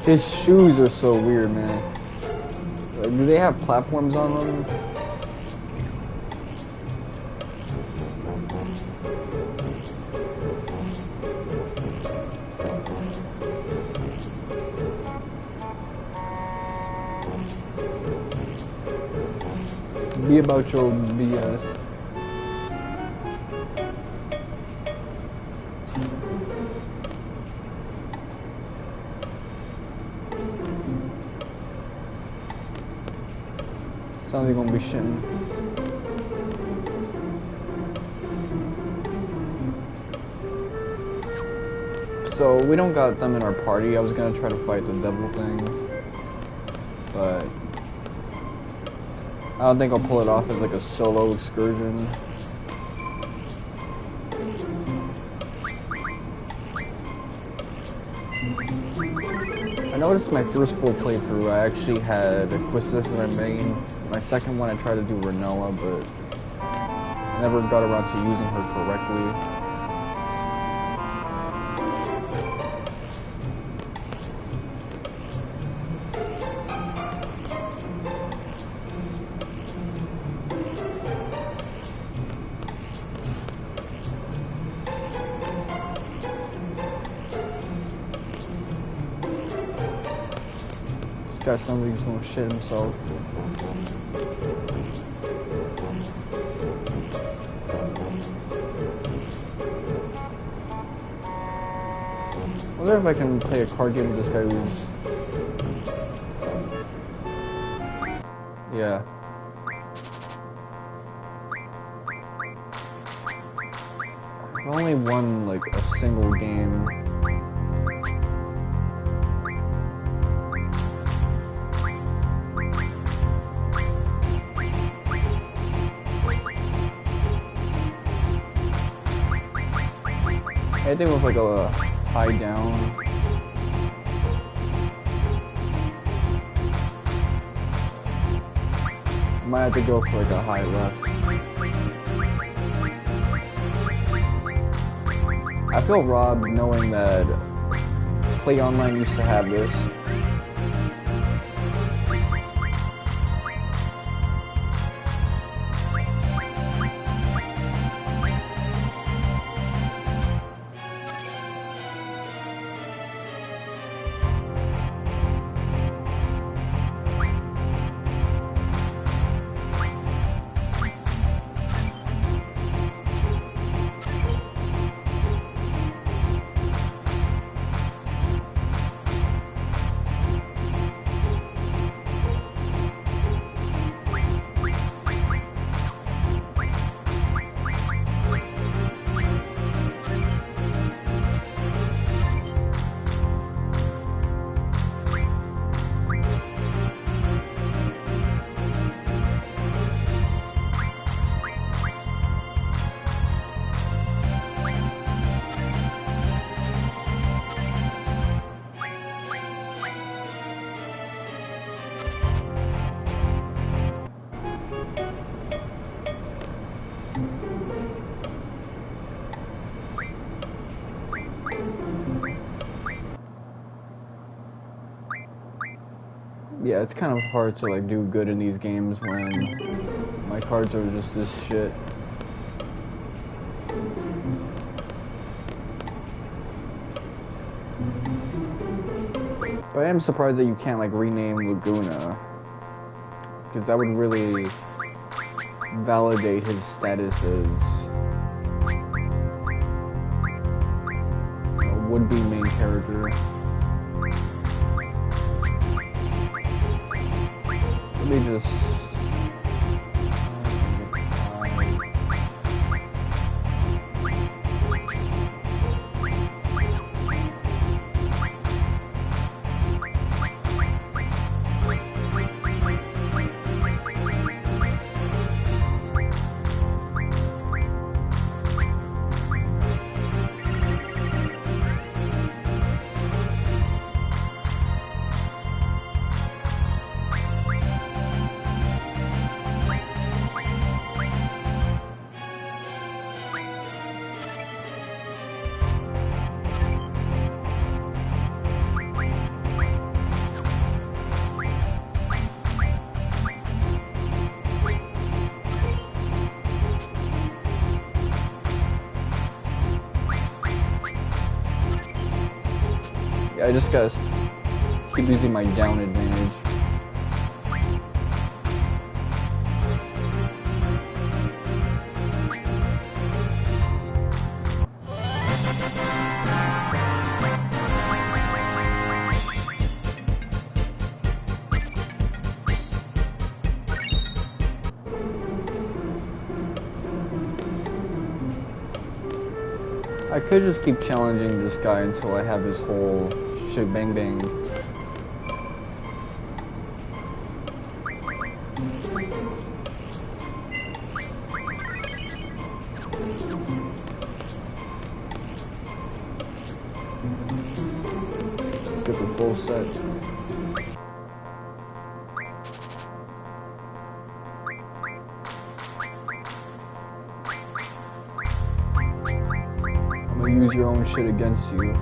His shoes are so weird, man. Like, do they have platforms on them? Be about your BS. Sounds like gonna be shitting. So we don't got them in our party. I was gonna try to fight the devil thing, but I don't think I'll pull it off as like a solo excursion. I noticed my first full playthrough I actually had Quistis in my main. My second one I tried to do Renoa, but never got around to using her correctly. guy sounds like he's gonna shit himself. I wonder if I can play a card game with this guy who's... Yeah. I've only won like a single game. I think with like a high down. Might have to go for like a high left. I feel robbed knowing that Play Online used to have this. Yeah, it's kind of hard to like do good in these games when my cards are just this shit. But I am surprised that you can't like rename Laguna, because that would really validate his status as a would-be main character. Let me just... I just gotta keep using my down advantage. I could just keep challenging this guy until I have his whole shit bang bang. Let's get the full set. I'm gonna use your own shit against you.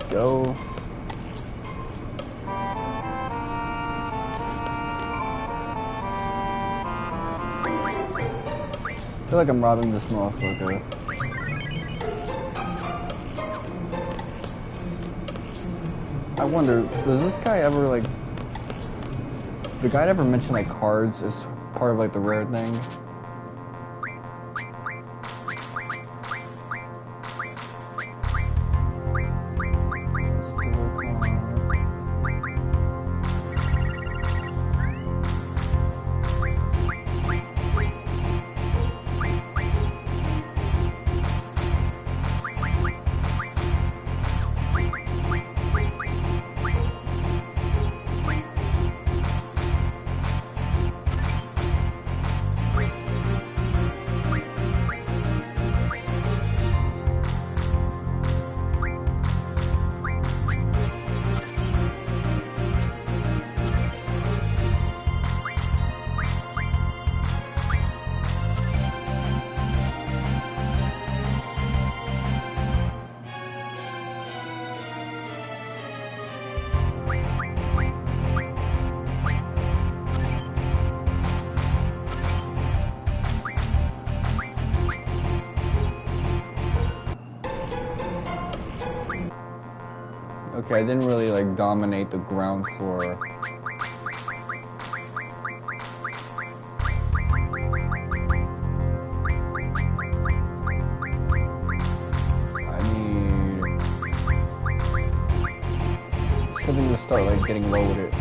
go. I feel like I'm robbing this motherfucker. I wonder, does this guy ever, like... The guy ever mention, like, cards as part of, like, the rare thing? Okay, I didn't really like dominate the ground floor. I need something to start like getting low with it.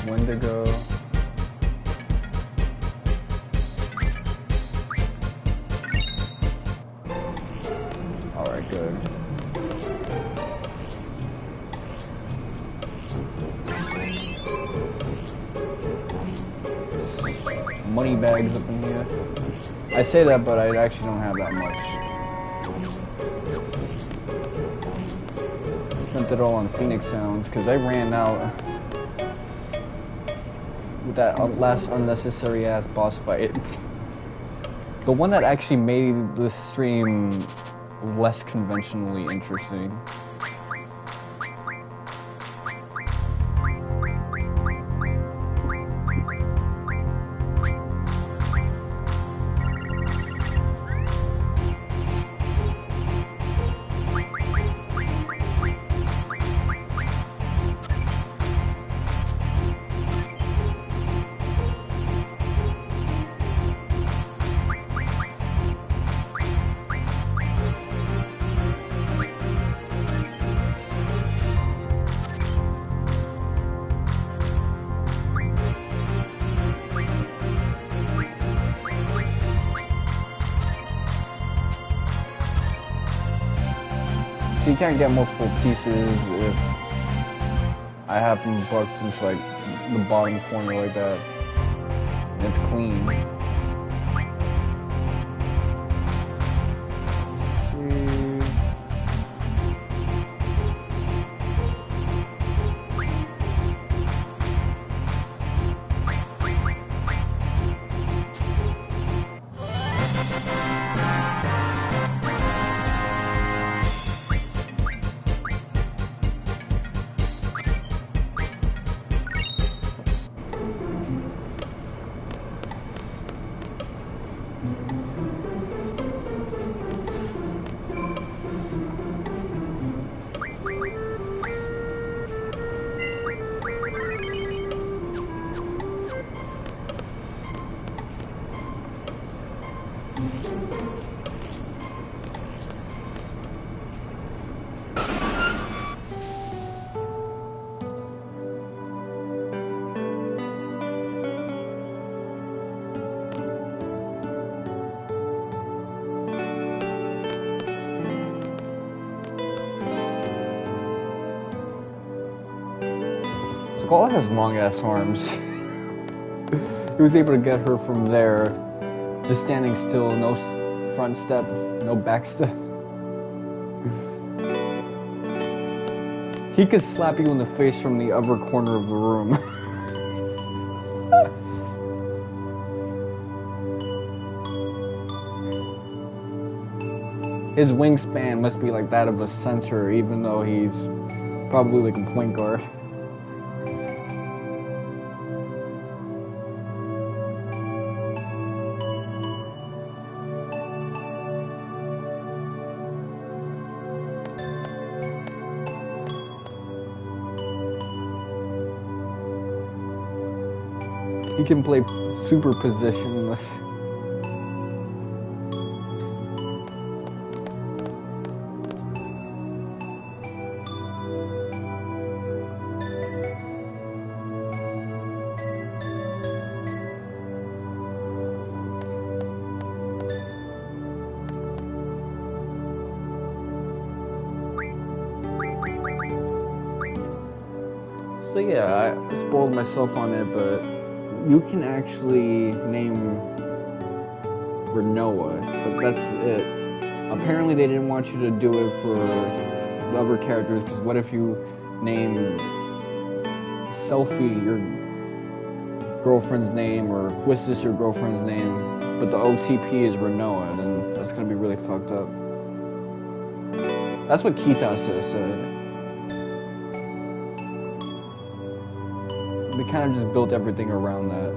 Wendigo. Alright, good. Money bags up in here. I say that, but I actually don't have that much. Spent it all on Phoenix Sounds because I ran out with that last unnecessary ass boss fight. The one that actually made the stream less conventionally interesting. You can't get multiple pieces if I have them bucked into like the bottom corner like that, and it's clean. Squall has long ass arms. He was able to get her from there, just standing still, no front step, no back step. He could slap you in the face from the other corner of the room. His wingspan must be like that of a center, even though he's probably like a point guard. He can play super positionless. So yeah, I spoiled myself on it, but you can actually name Renoa, but that's it. Apparently they didn't want you to do it for the other characters, because what if you name Selfie your girlfriend's name, or Twistis your girlfriend's name, but the OTP is Renoa, then that's gonna be really fucked up. That's what Kitase said. We kind of just built everything around that.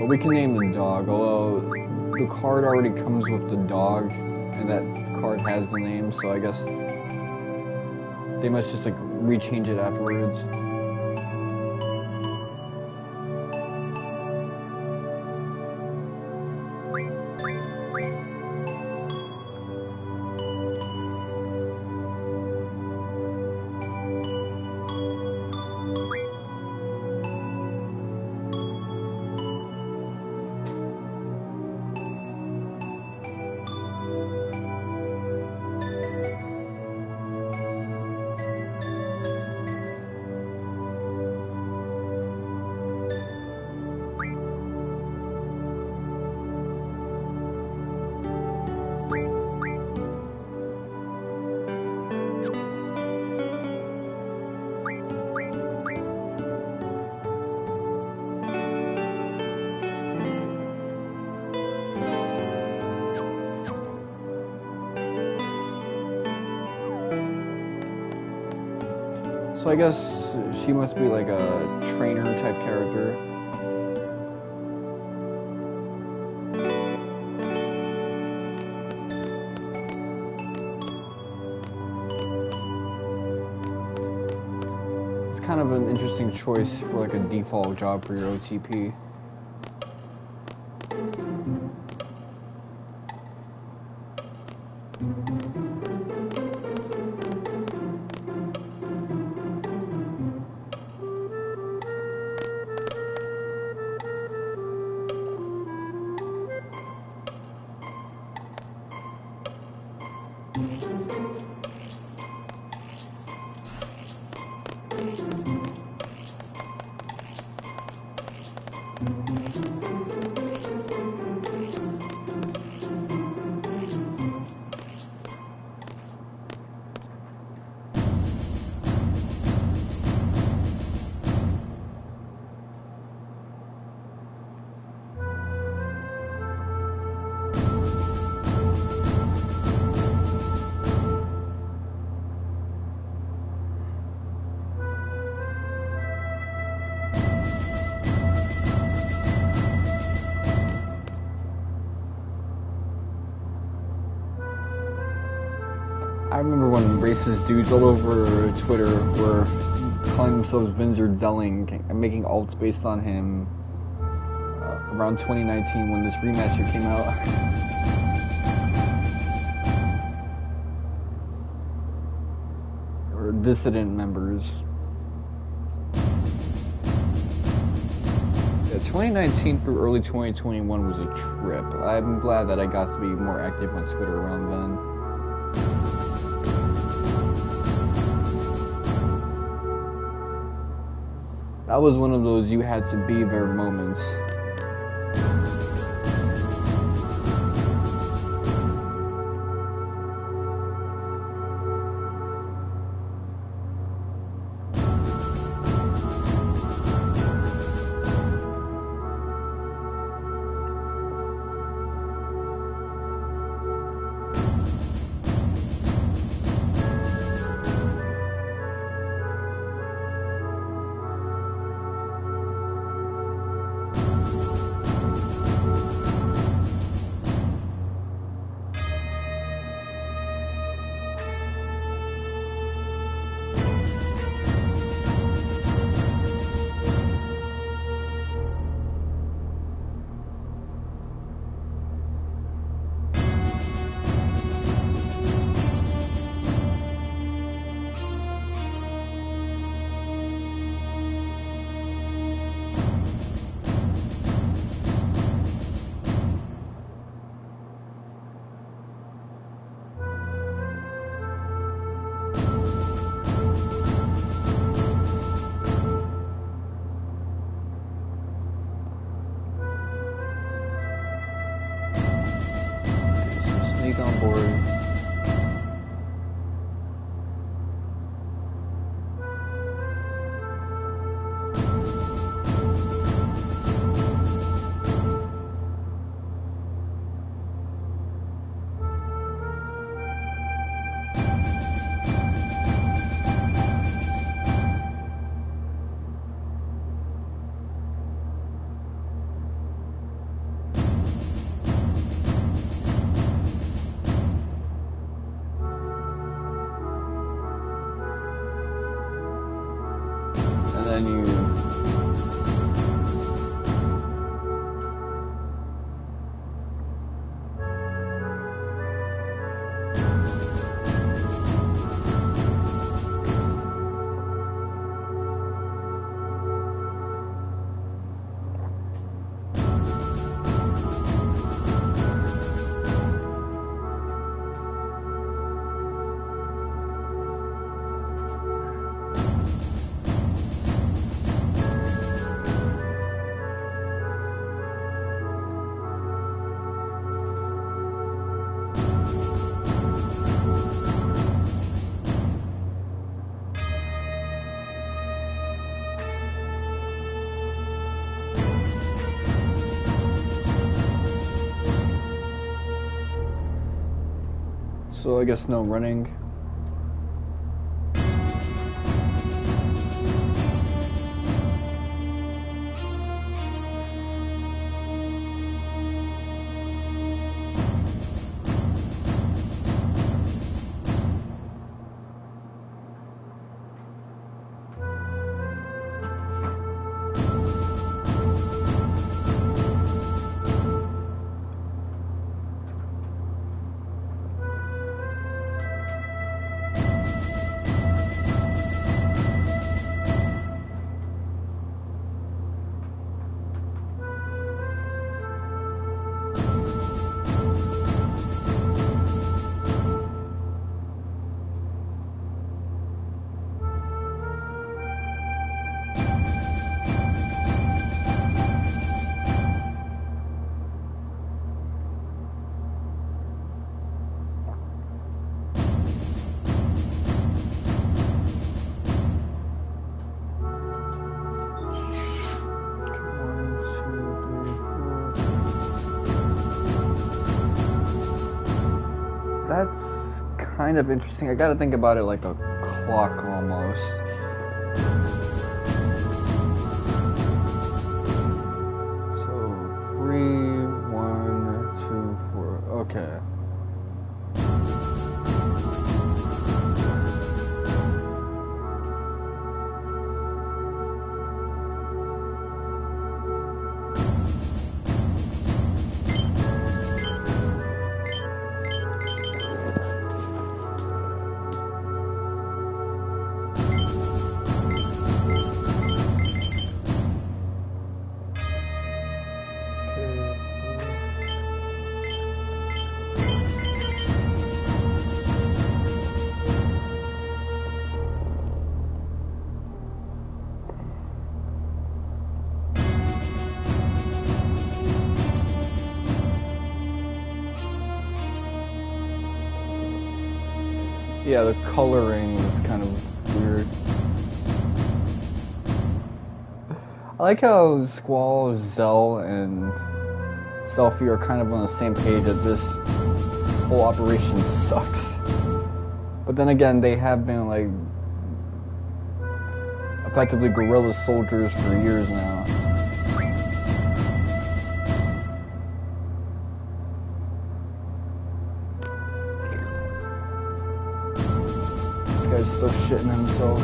But we can name the dog, although the card already comes with the dog, and that card has the name, so I guess they must just like rechange it afterwards. So I guess she must be like a trainer type character. It's kind of an interesting choice for like a default job for your OTP. I remember when racist dudes all over Twitter were calling themselves Vinzer Deling and making alts based on him around 2019 when this remaster came out. Or dissident members. Yeah, 2019 through early 2021 was a trip. I'm glad that I got to be more active on Twitter around then. That was one of those you had to be there moments. On board. So I guess no running. That's kind of interesting. I gotta think about it like a clock almost. So 3, 1, 2, 4. Okay. Yeah, the coloring is kind of weird. I like how Squall, Zell, and Seifer are kind of on the same page that this whole operation sucks. But then again, they have been like effectively guerrilla soldiers for years now. This guy's still shitting himself.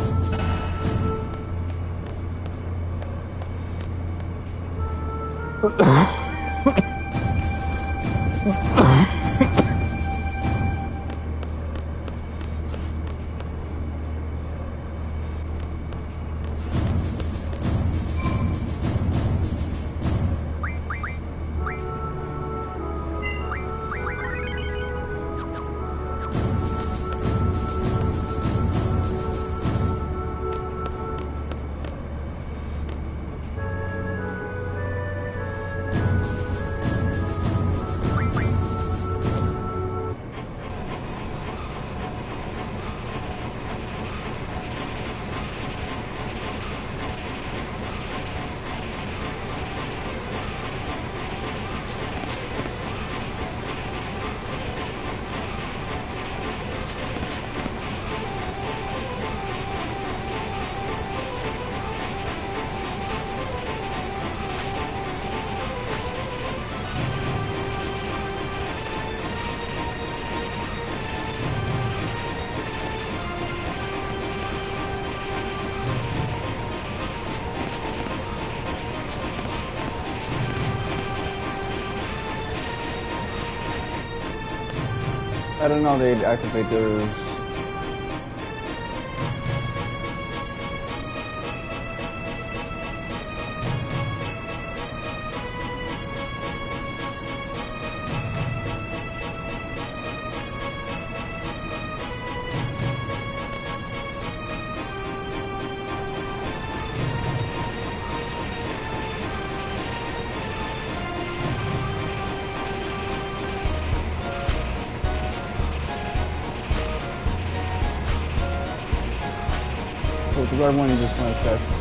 I don't know, they'd activate those. Because everyone just wants to test.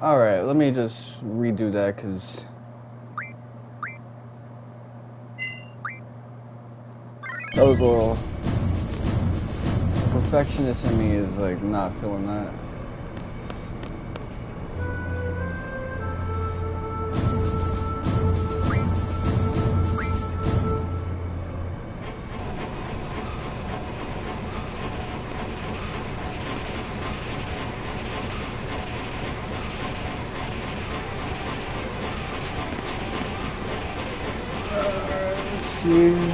Alright, let me just redo that because that was a little... The perfectionist in me is like not feeling that. see.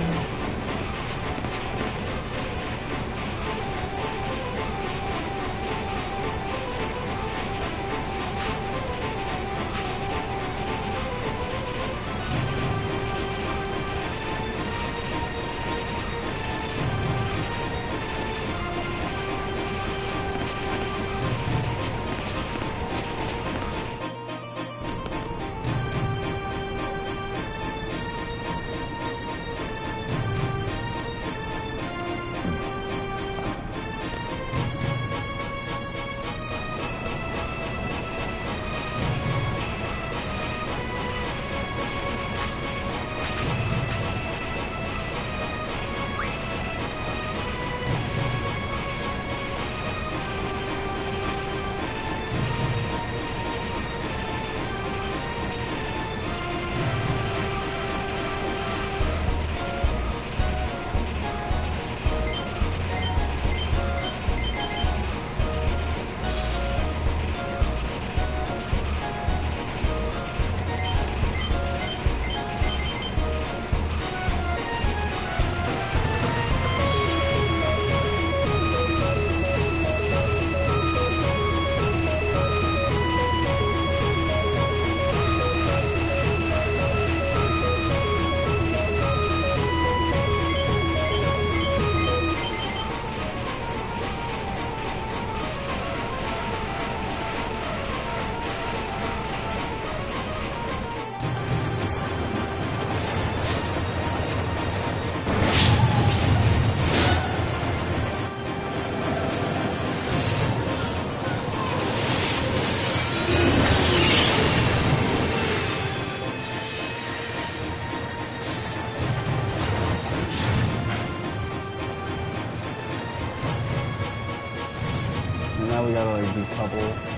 Now we gotta like decouple.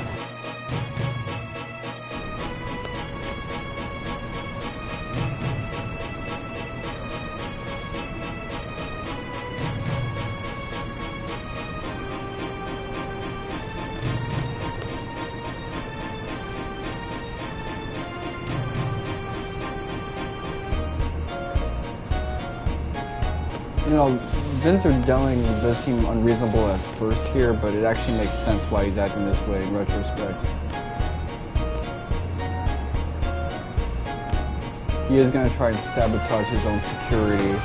You know, Vinzer Deling does seem unreasonable at first here, but it actually makes sense why he's acting this way in retrospect. He is going to try and sabotage his own security.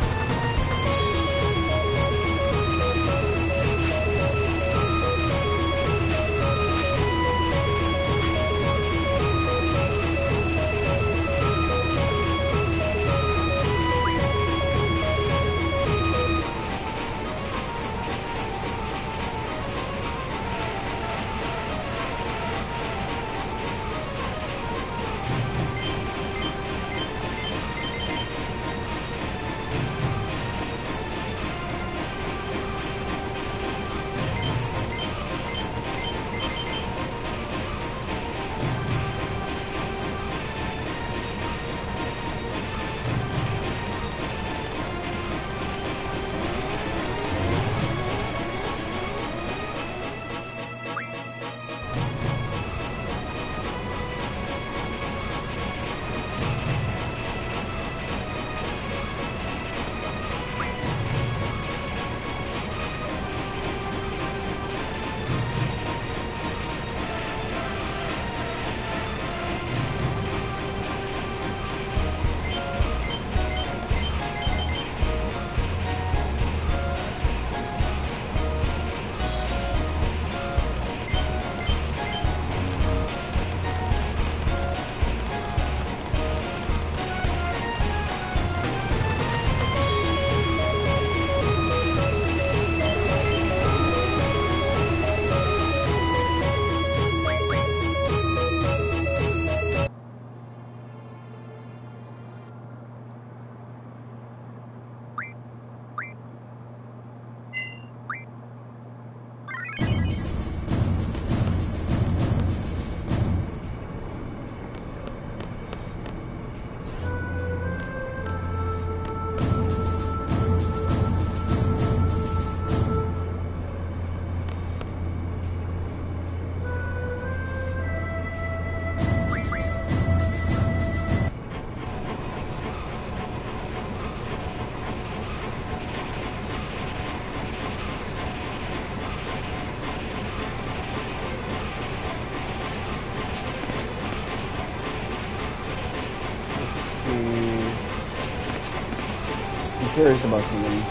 I'm curious about something.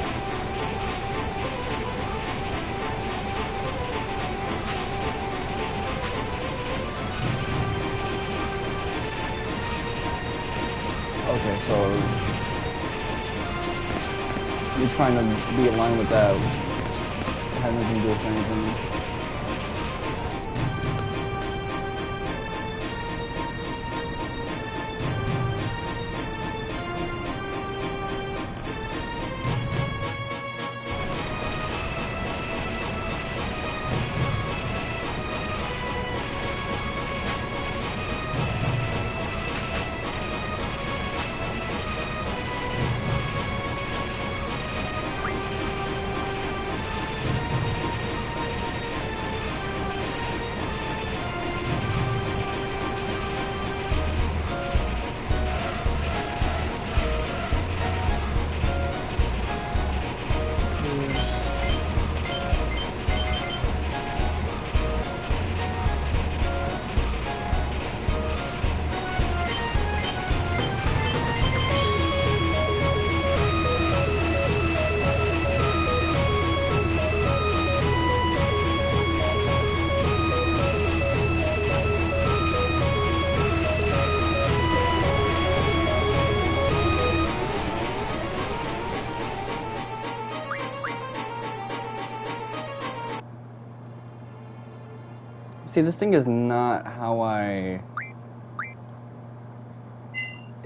Okay, so you're trying to be aligned with that. It had nothing to do with anything. See, this thing is not how I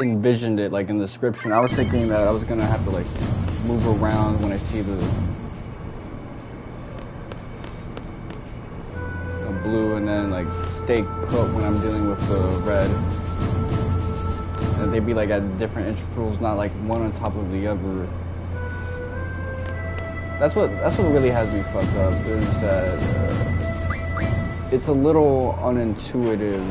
envisioned it, like in the description. I was thinking that I was gonna have to like move around when I see the blue, and then like stay put when I'm dealing with the red. And they'd be like at different intervals, not like one on top of the other. That's what really has me fucked up, is that it's a little unintuitive.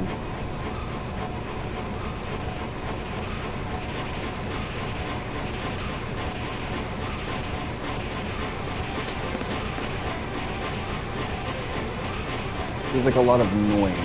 There's like a lot of noise.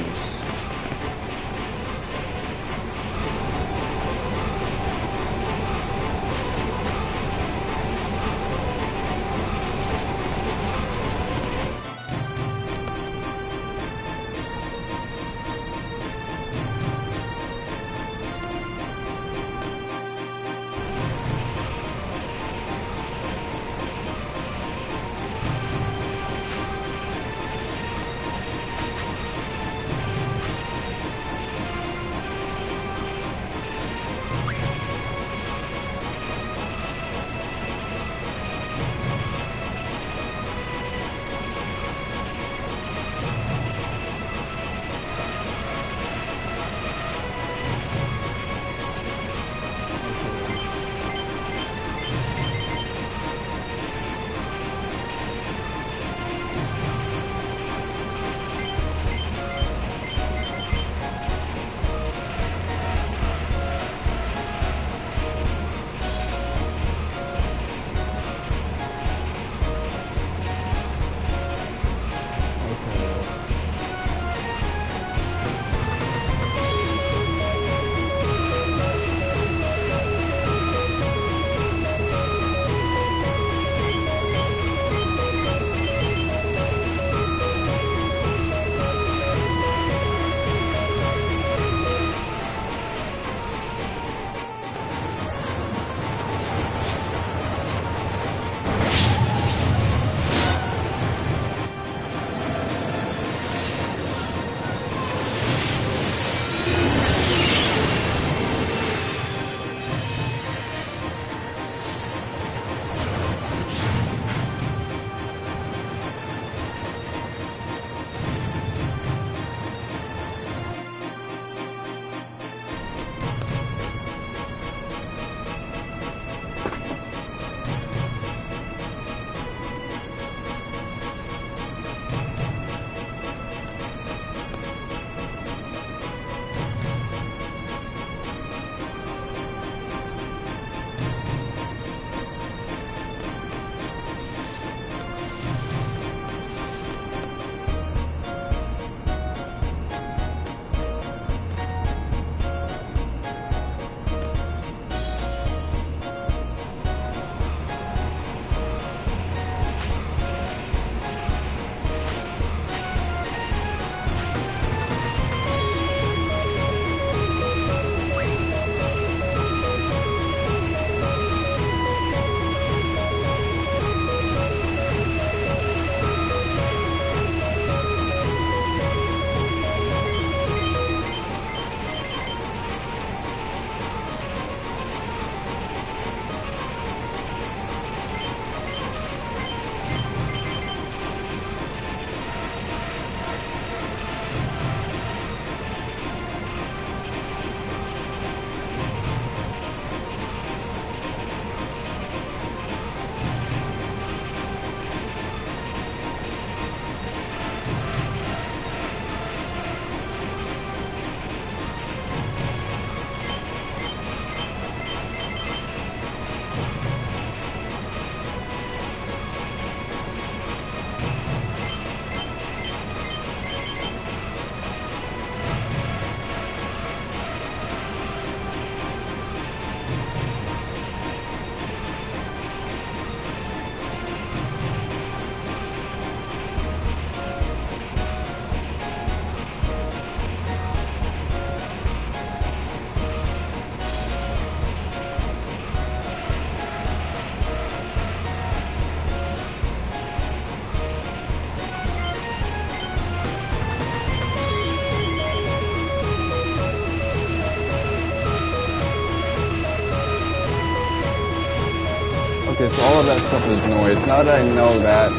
Okay, so all of that stuff is noise. Now that I know that,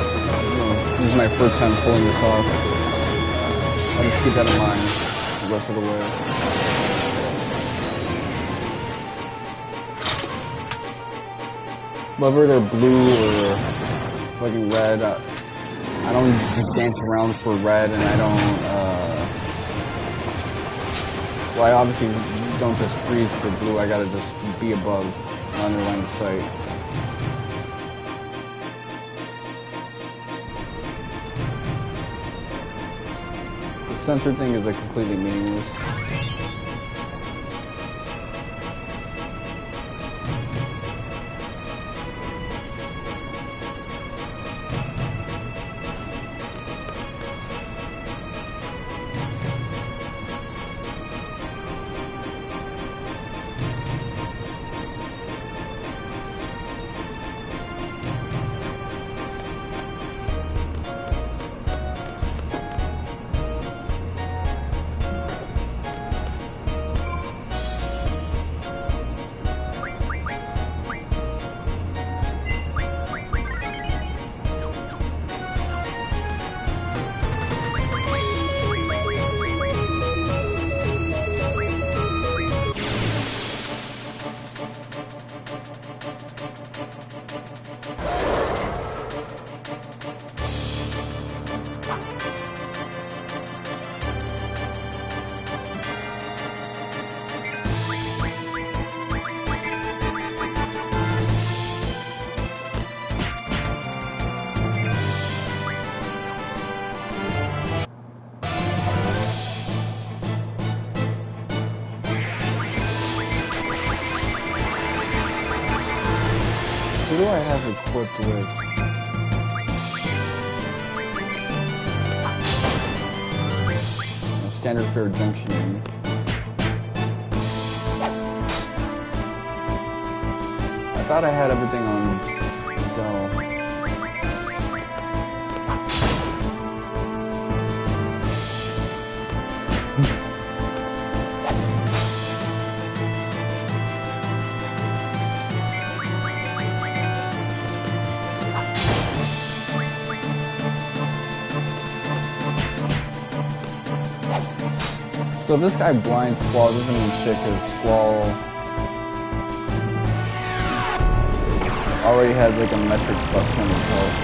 this is my first time pulling this off. I'll just keep that in mind the rest of the way. Whether they're blue or fucking red, I don't just dance around for red, and I don't, well, I obviously don't just freeze for blue. I gotta just be above on their line of sight. The sensor thing is like completely meaningless. Who do I have equipped with? Standard fare junctioning. I thought I had everything on Zell. So if this guy blinds Squall, doesn't mean shit because Squall already has like a metric buff on his health.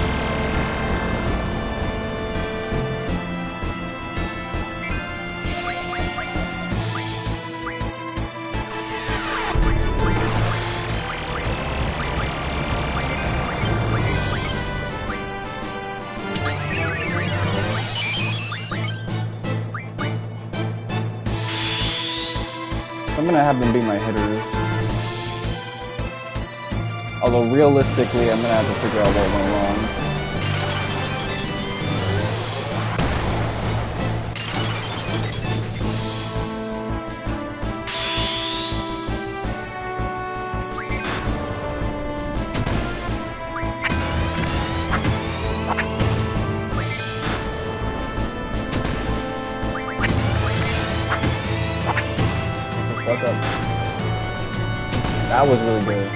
I'm gonna have them be my hitters. Although realistically, I'm gonna have to figure out what went wrong. Fuck up. That was really good.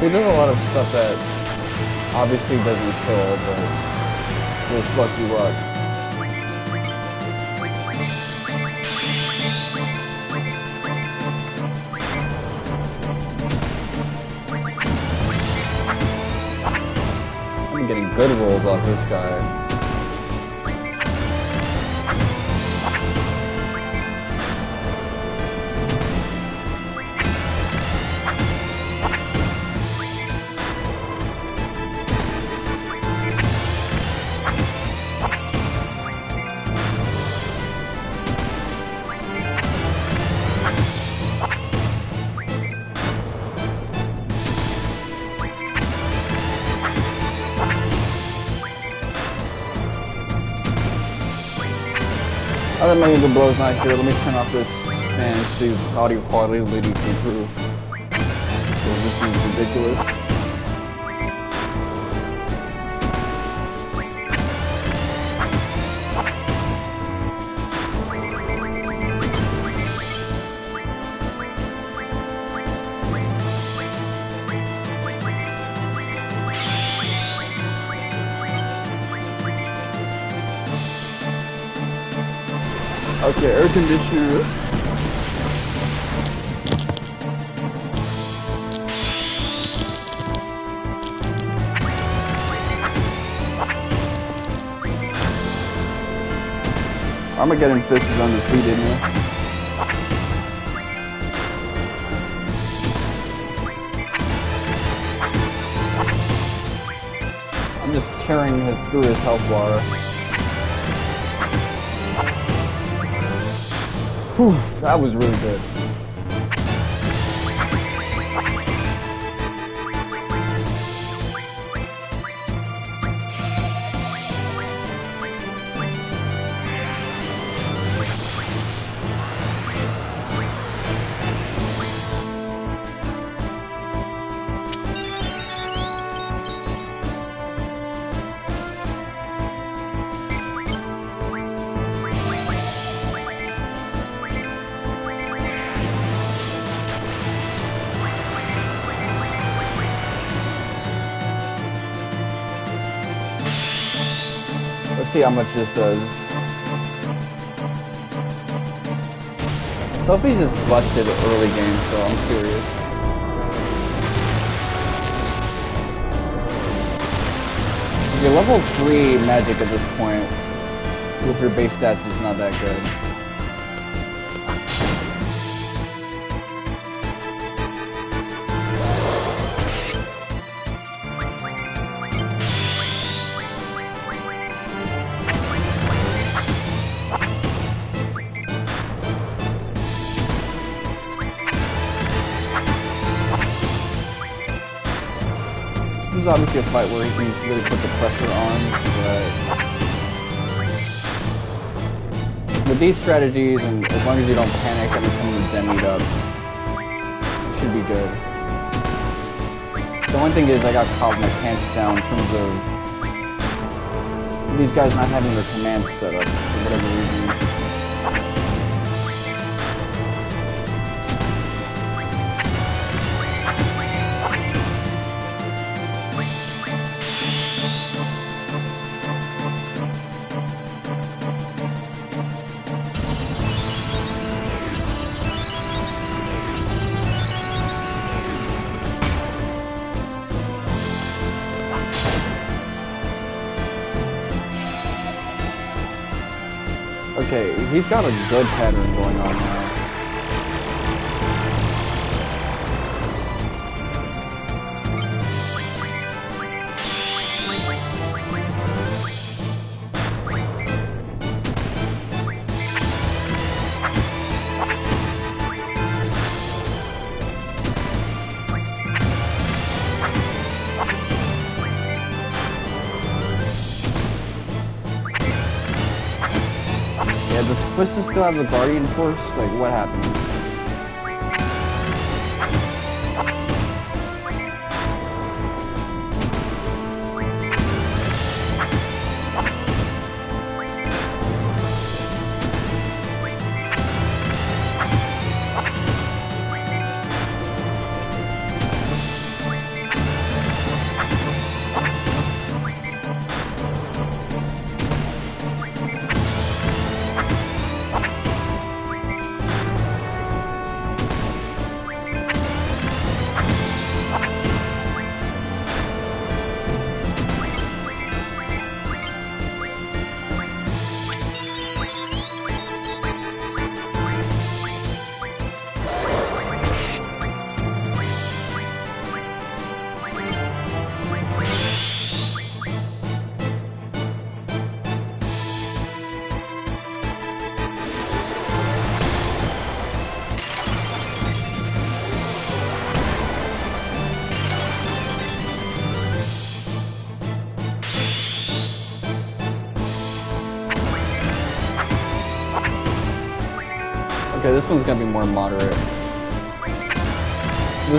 He does a lot of stuff that obviously doesn't kill, but will fuck you up. good rolls off this guy. Other than the blow's not here, let me turn off this fan and see if audio quality will lead to improve. This is ridiculous. Okay, air conditioner. Armageddon Fist is undefeated now. I'm just tearing through his health bar. Whew, that was really good. Let's see how much this does. Sophie just busted early game, so I'm curious. Okay, level 3 magic at this point with your base stats is not that good. This is obviously a fight where he can really put the pressure on, but with these strategies, and as long as you don't panic every time you demied up, it should be good. The one thing is I got caught with my pants down in terms of these guys not having their commands set up for whatever reason. Okay, he's got a good pattern going on now. Yeah, does Twisted still have the Guardian Force? Like, what happened? Okay, this one's gonna be more moderate. This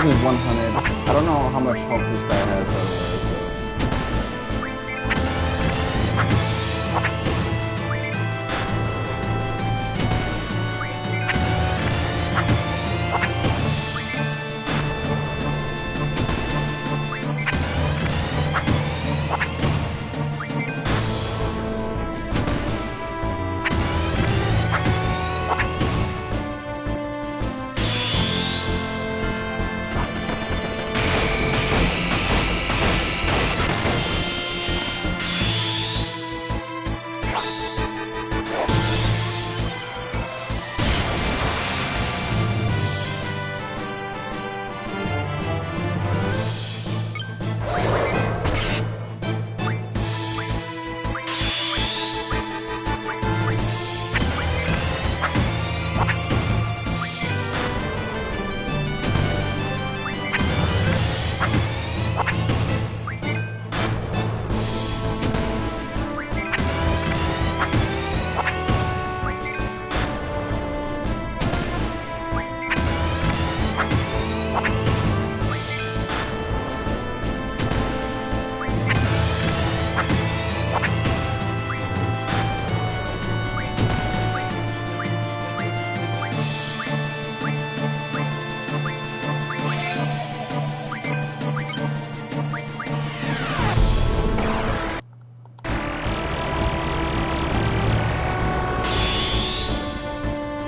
is 100. I don't know how much health this guy has, by the way, so.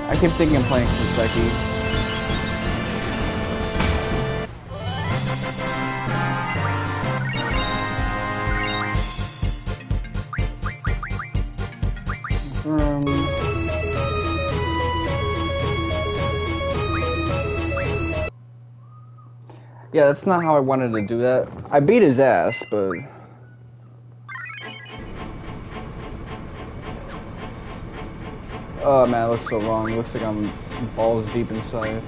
I keep thinking I'm playing Kentucky. Yeah, that's not how I wanted to do that. I beat his ass, but... Oh man, it looks so wrong. It looks like I'm balls deep inside.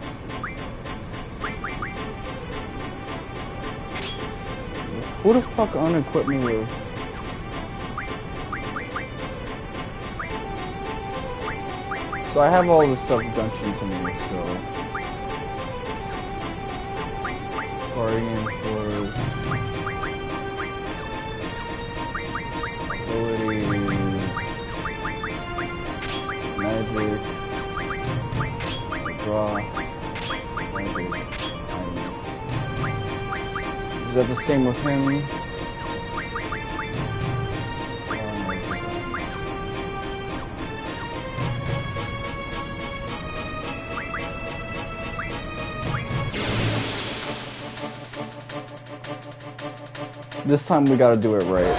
Who the fuck unequipped me with? So I have all this stuff junction to me, so... Guardian Force... Ability... Magic... Draw... Magic... Is that the same with him? This time we gotta do it right.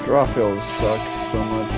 Draw fields suck so much.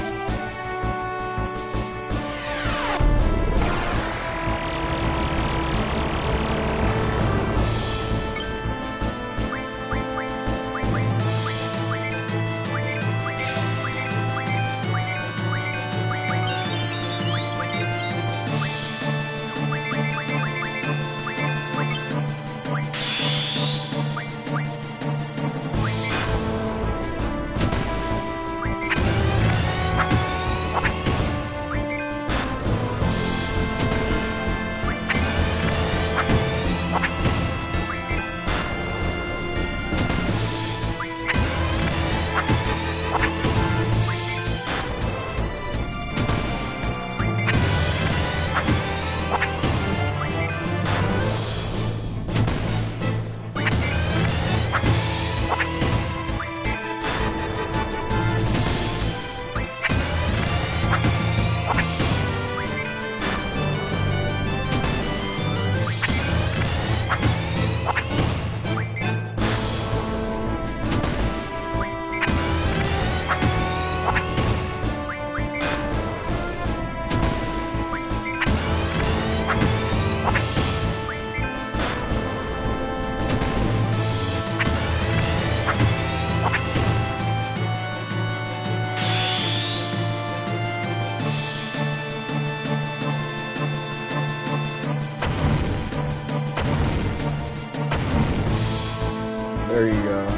There you go.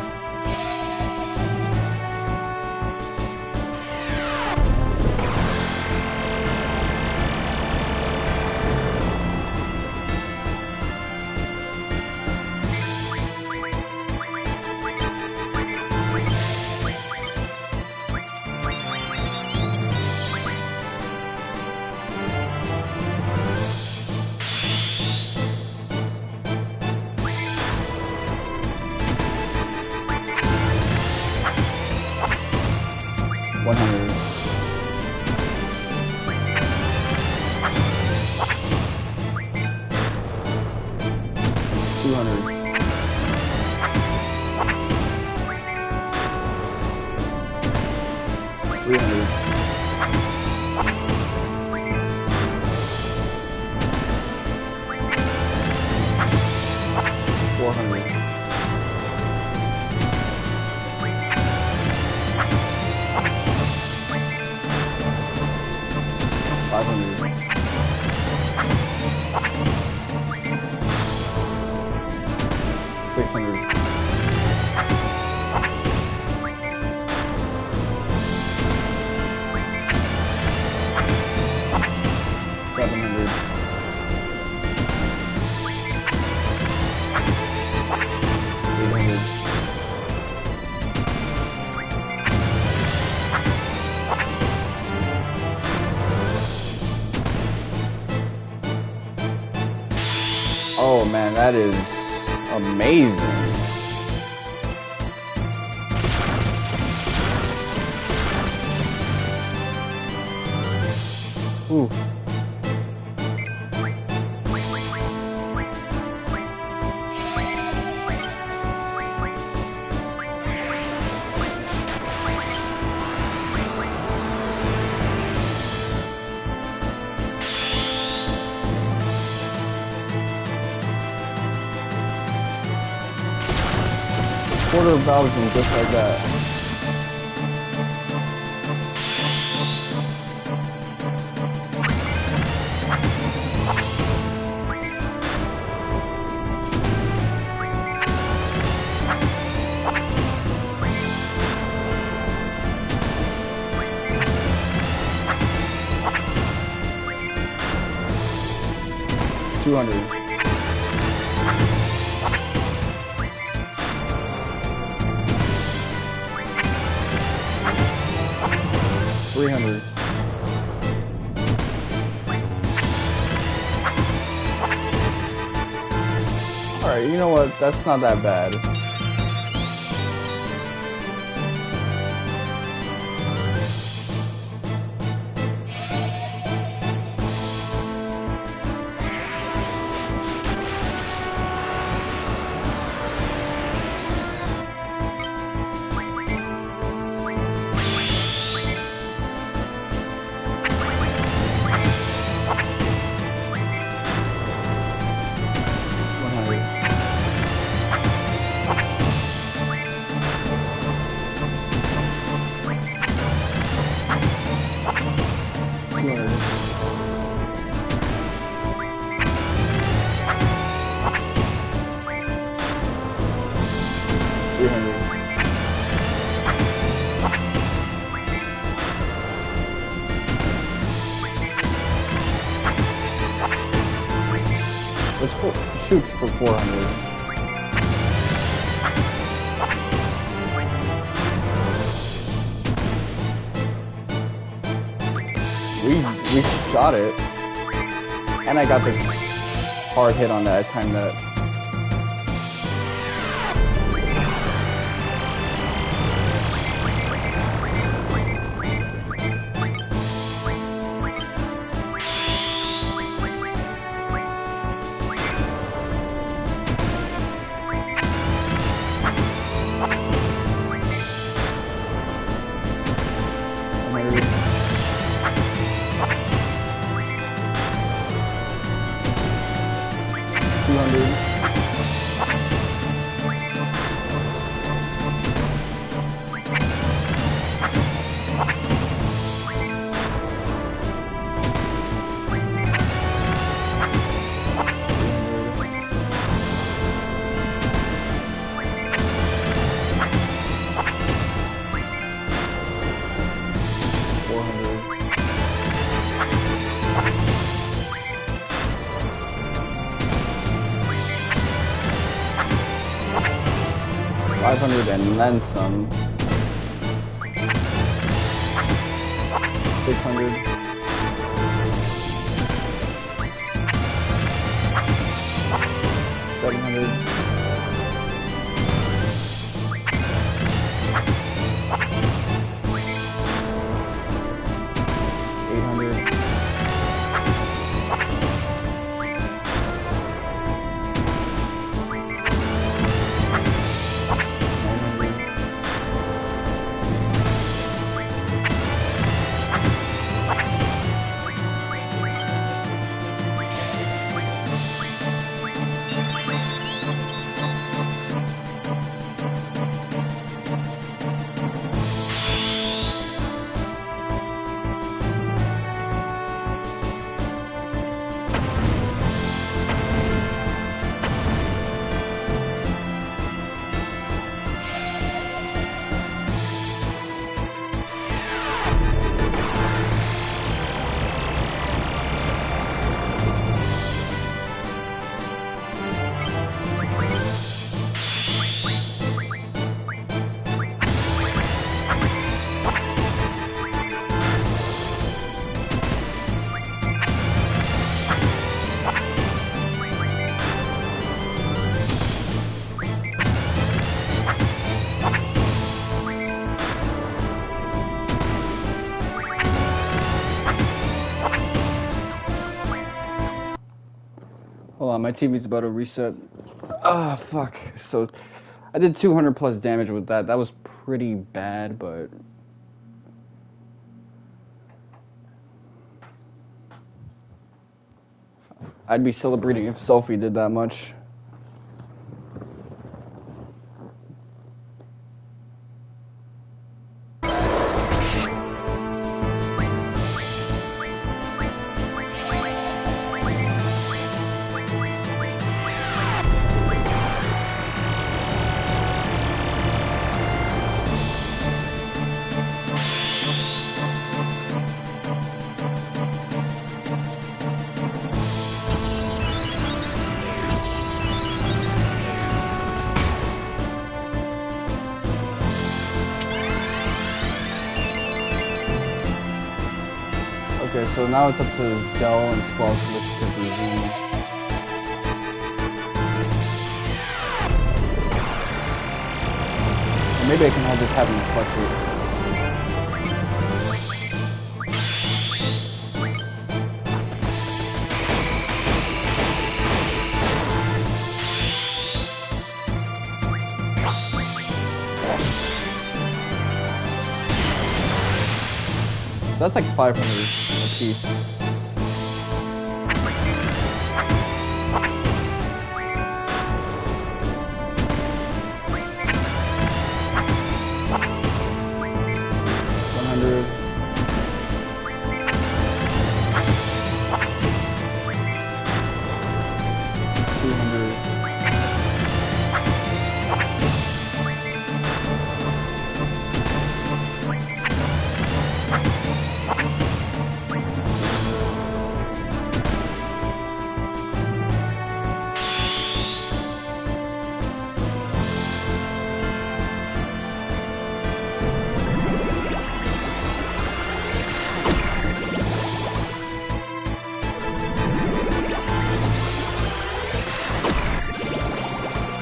Oh man, that is amazing. Ooh. Quarter Belgium, just like that. $200. 300. Alright, you know what? That's not that bad. Let's shoot for 400. We shot it, and I got this hard hit on that. I timed that. $200. 500 and then some. 600. 700. 800. 'Hold on, my TV's about to reset. Ah, fuck. So, I did 200 plus damage with that. That was pretty bad, but... I'd be celebrating if Sophie did that much. Okay, so now it's up to Zell and Squall to look at the zoom. Or maybe I can all just have them fluctuate. That's like 500 a piece.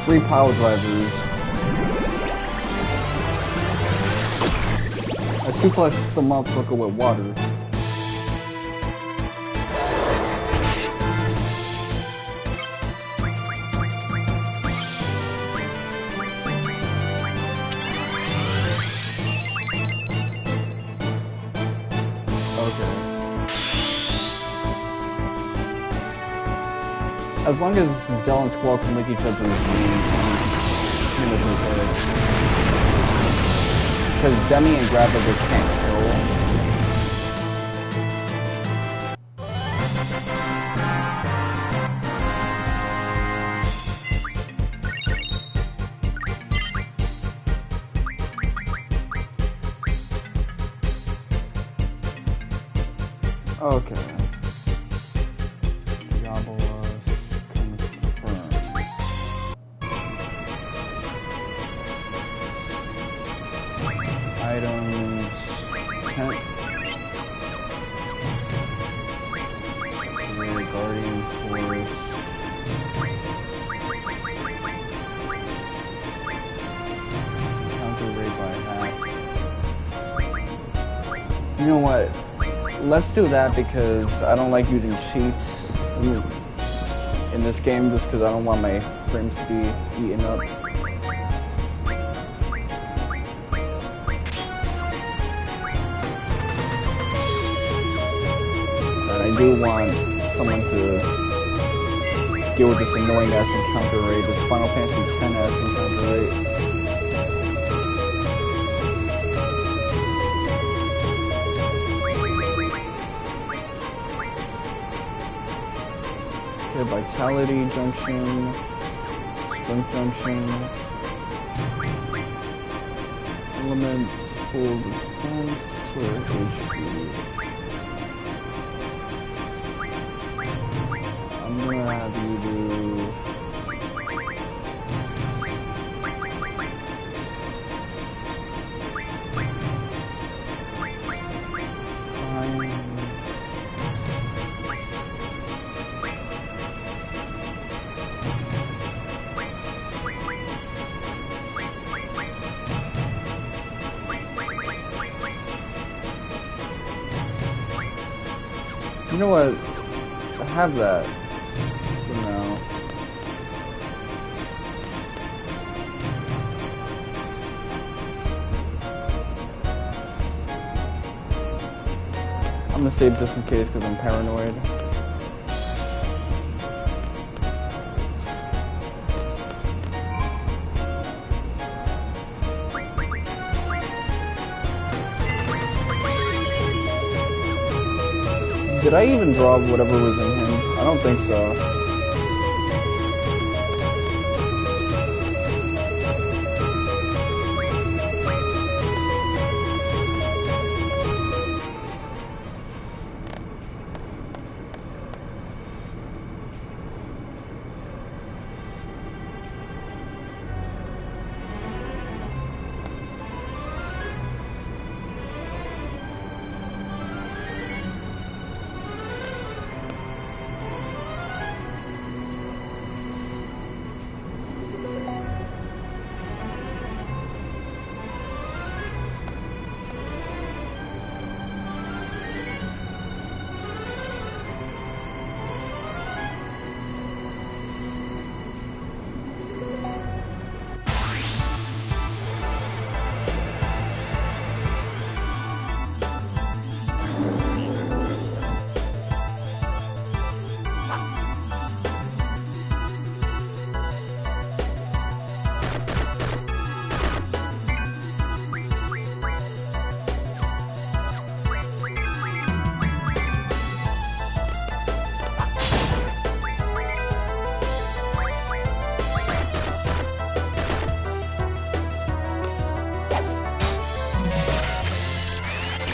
Three pile drivers. A suplex the motherfucker with water. As long as Zell and Squall can lick each other's names, pretty much okay. Because Demi and Galbadia can't kill. Okay. items. Tent. Guardian force. Counter rate by half. You know what? Let's do that because I don't like using cheats in this game just because I don't want my frames to be eaten up. And I do want someone to deal with this annoying ass encounter rate, this Final Fantasy X ass encounter rate. Okay, Vitality Junction, Strength Junction, Elements, Full Defense, or HP. I'm gonna have you do You know what? I have that for now. I'm gonna save just in case because I'm paranoid. Did I even draw whatever was in him? I don't think so.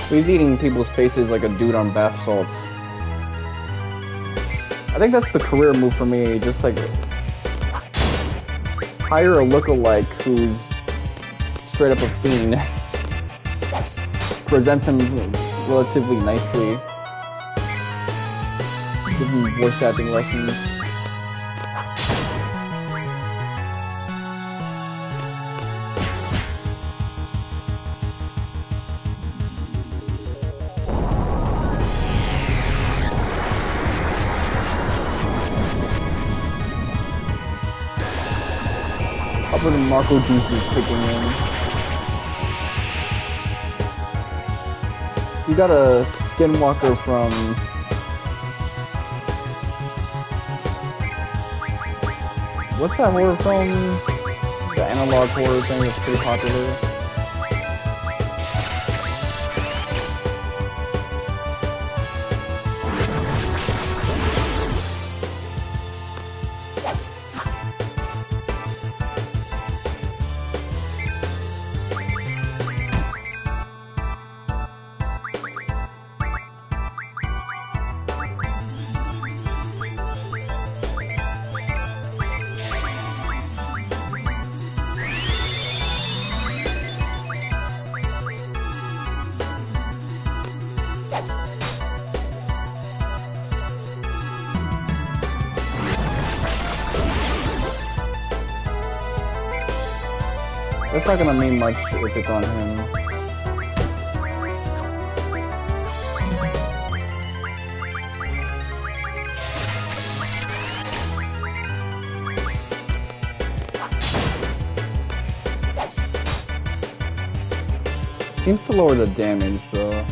He's eating people's faces like a dude on bath salts. I think that's the career move for me, just like hire a lookalike who's straight up a fiend. Present him relatively nicely. Give him voice acting lessons. The Marco juice is kicking in. You got a skinwalker from what's that horror film? The analog horror thing that's pretty popular. That's not gonna mean much if it's on him. Seems to lower the damage though.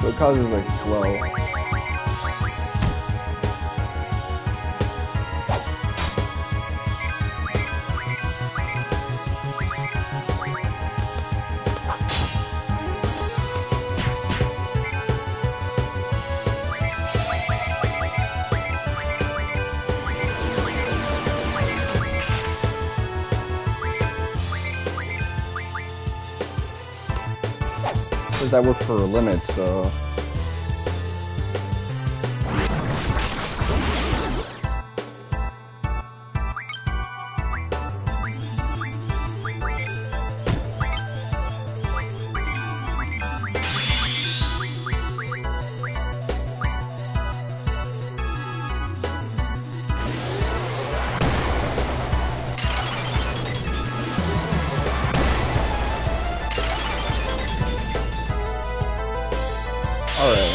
So it causes like slow. Does that work for limits? So. Alright.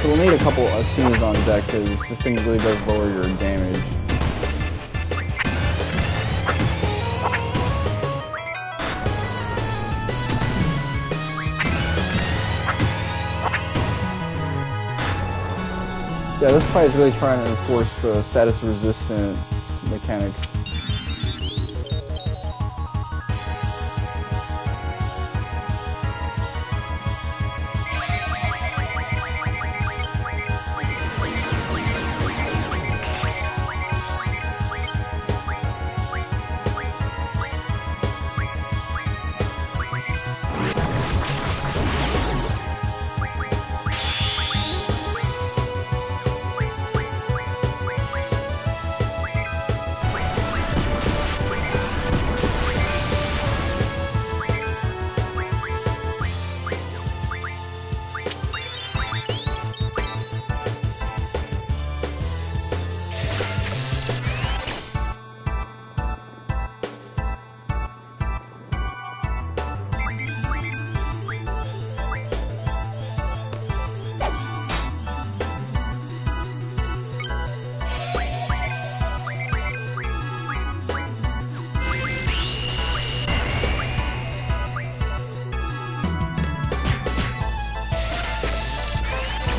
So we'll need a couple Asunas on deck because this thing really does lower your damage. Yeah, this fight is really trying to enforce the status resistant mechanics.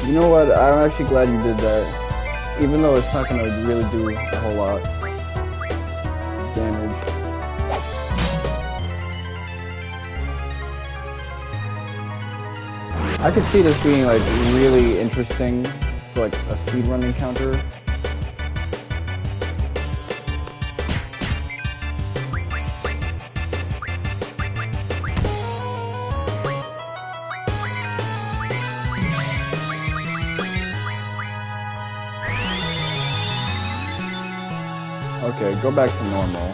You know what, I'm actually glad you did that, even though it's not going to really do a whole lot of damage. I could see this being like really interesting for like a speedrun encounter. Okay, go back to normal.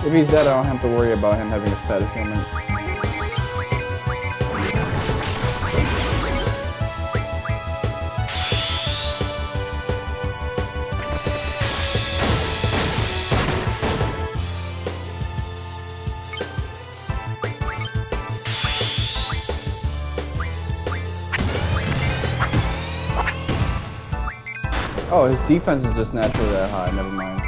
If he's dead, I don't have to worry about him having a status ailment. Oh, his defense is just naturally that high. Never mind.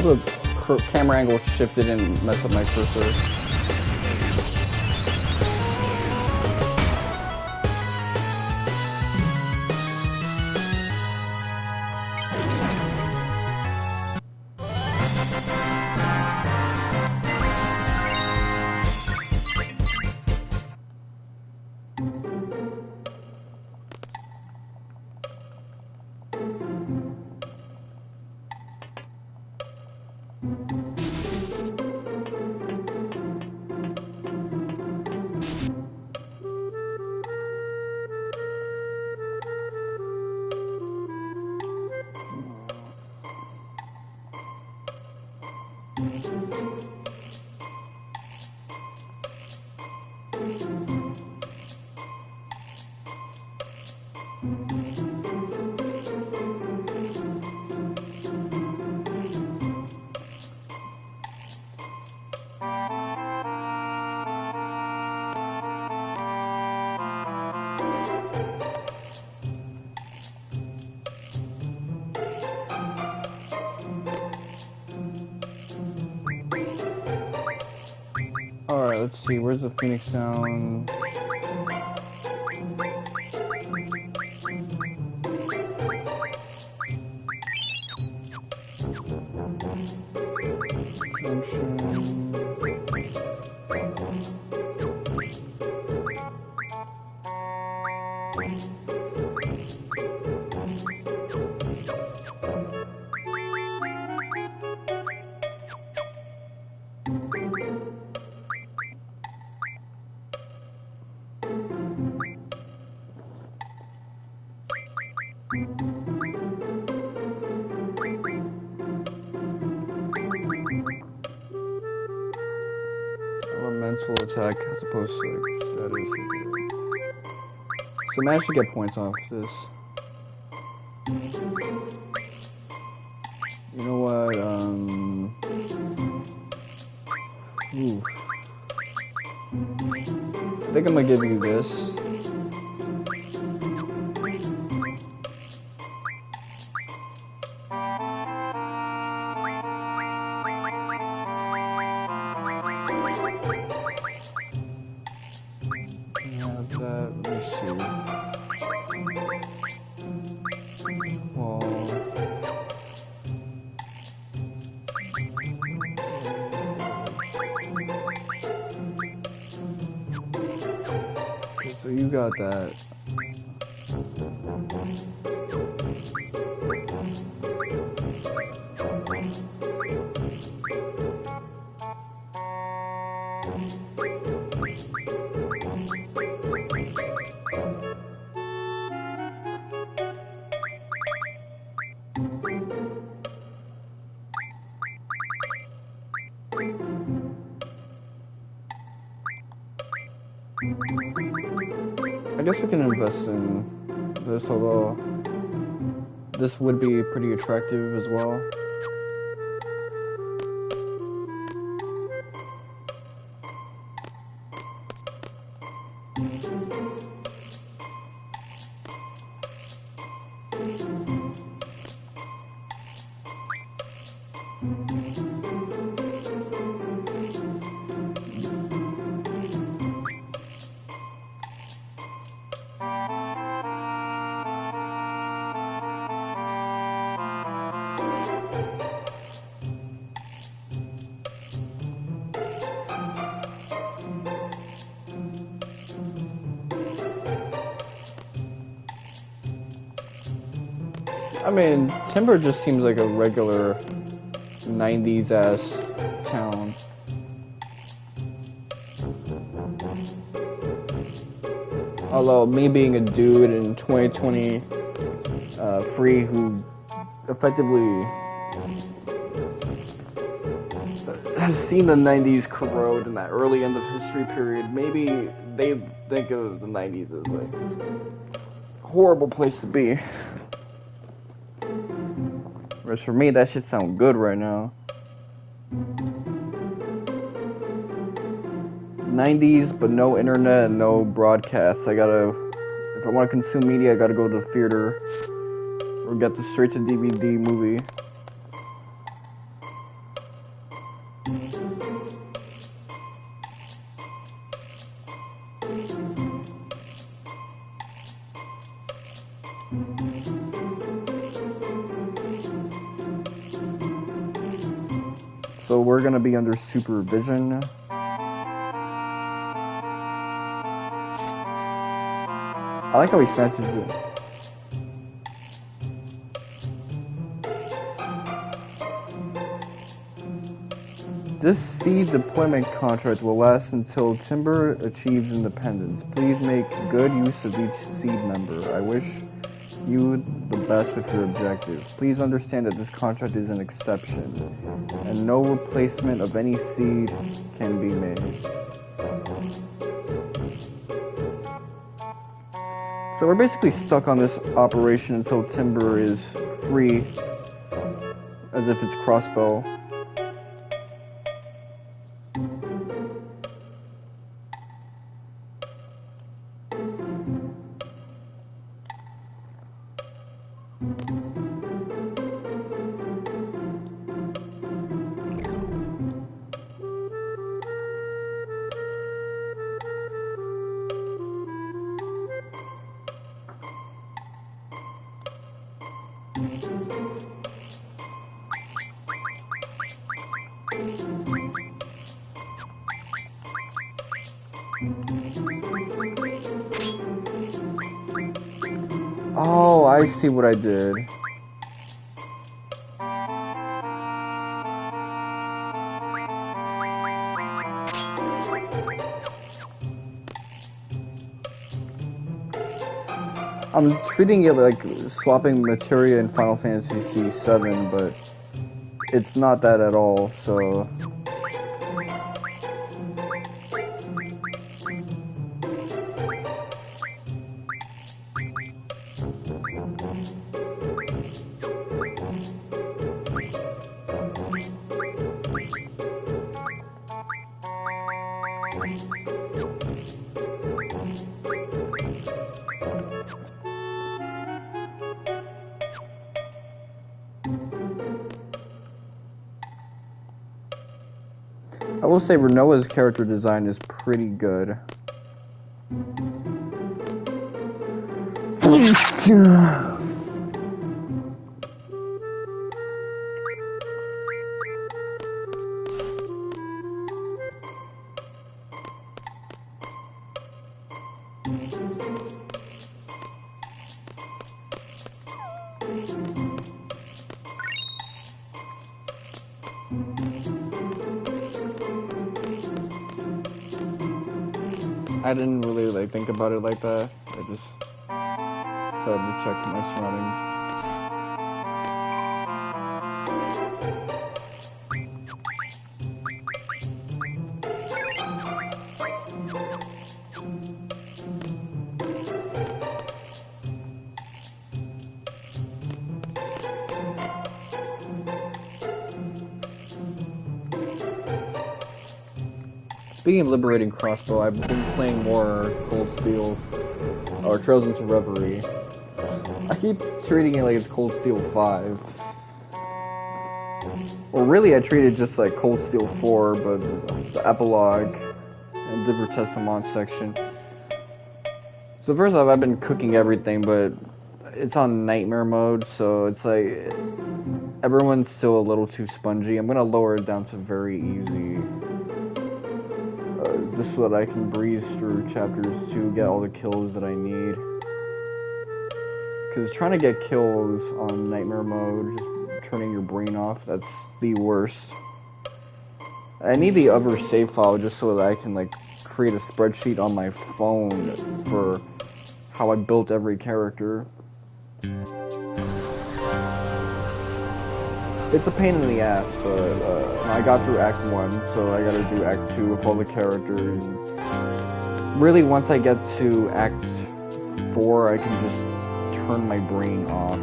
The camera angle shifted and messed up my cursor. Alright, let's see, where's the Phoenix sound? Elemental attack as opposed to like status. So managed to get points off this. You know what? Ooh. I think I'm gonna give you this. So you got that. I guess we can invest in this, although this would be pretty attractive as well. I mean, Timber just seems like a regular 90s ass town. Although me being a dude in 2020, free who effectively has seen the 90s corrode in that early end of history period, maybe they think of the 90s as like a horrible place to be. Whereas for me, that shit sound good right now. 90s, but no internet and no broadcasts. If I want to consume media, I gotta go to the theater or get the straight to DVD movie. So we're gonna be under supervision. I like how he snatches it. This seed deployment contract will last until Timber achieves independence. Please make good use of each seed member. I wish you the best with your objectives. Please understand that this contract is an exception, and no replacement of any seed can be made. So we're basically stuck on this operation until Timber is free, as if it's crossbow. Oh, I see what I did. I'm treating it like swapping materia in Final Fantasy VII, but it's not that at all, so... I will say Renoa's character design is pretty good. I didn't really think about it like that. I just decided to check my surroundings. Speaking of liberating crossbow, I've been playing more Cold Steel, or Trails into Reverie. I keep treating it like it's Cold Steel 5. Or really I treat it just like Cold Steel 4, but the epilogue and divertissement section. So first off, I've been cooking everything, but it's on nightmare mode, so it's like everyone's still a little too spongy. I'm gonna lower it down to very easy. Just so that I can breeze through chapters 2, get all the kills that I need. Because trying to get kills on nightmare mode, just turning your brain off, that's the worst. I need the other save file just so that I can create a spreadsheet on my phone for how I built every character. It's a pain in the ass, but I got through Act 1, so I gotta do Act 2 with all the characters. Really, once I get to Act 4, I can just turn my brain off.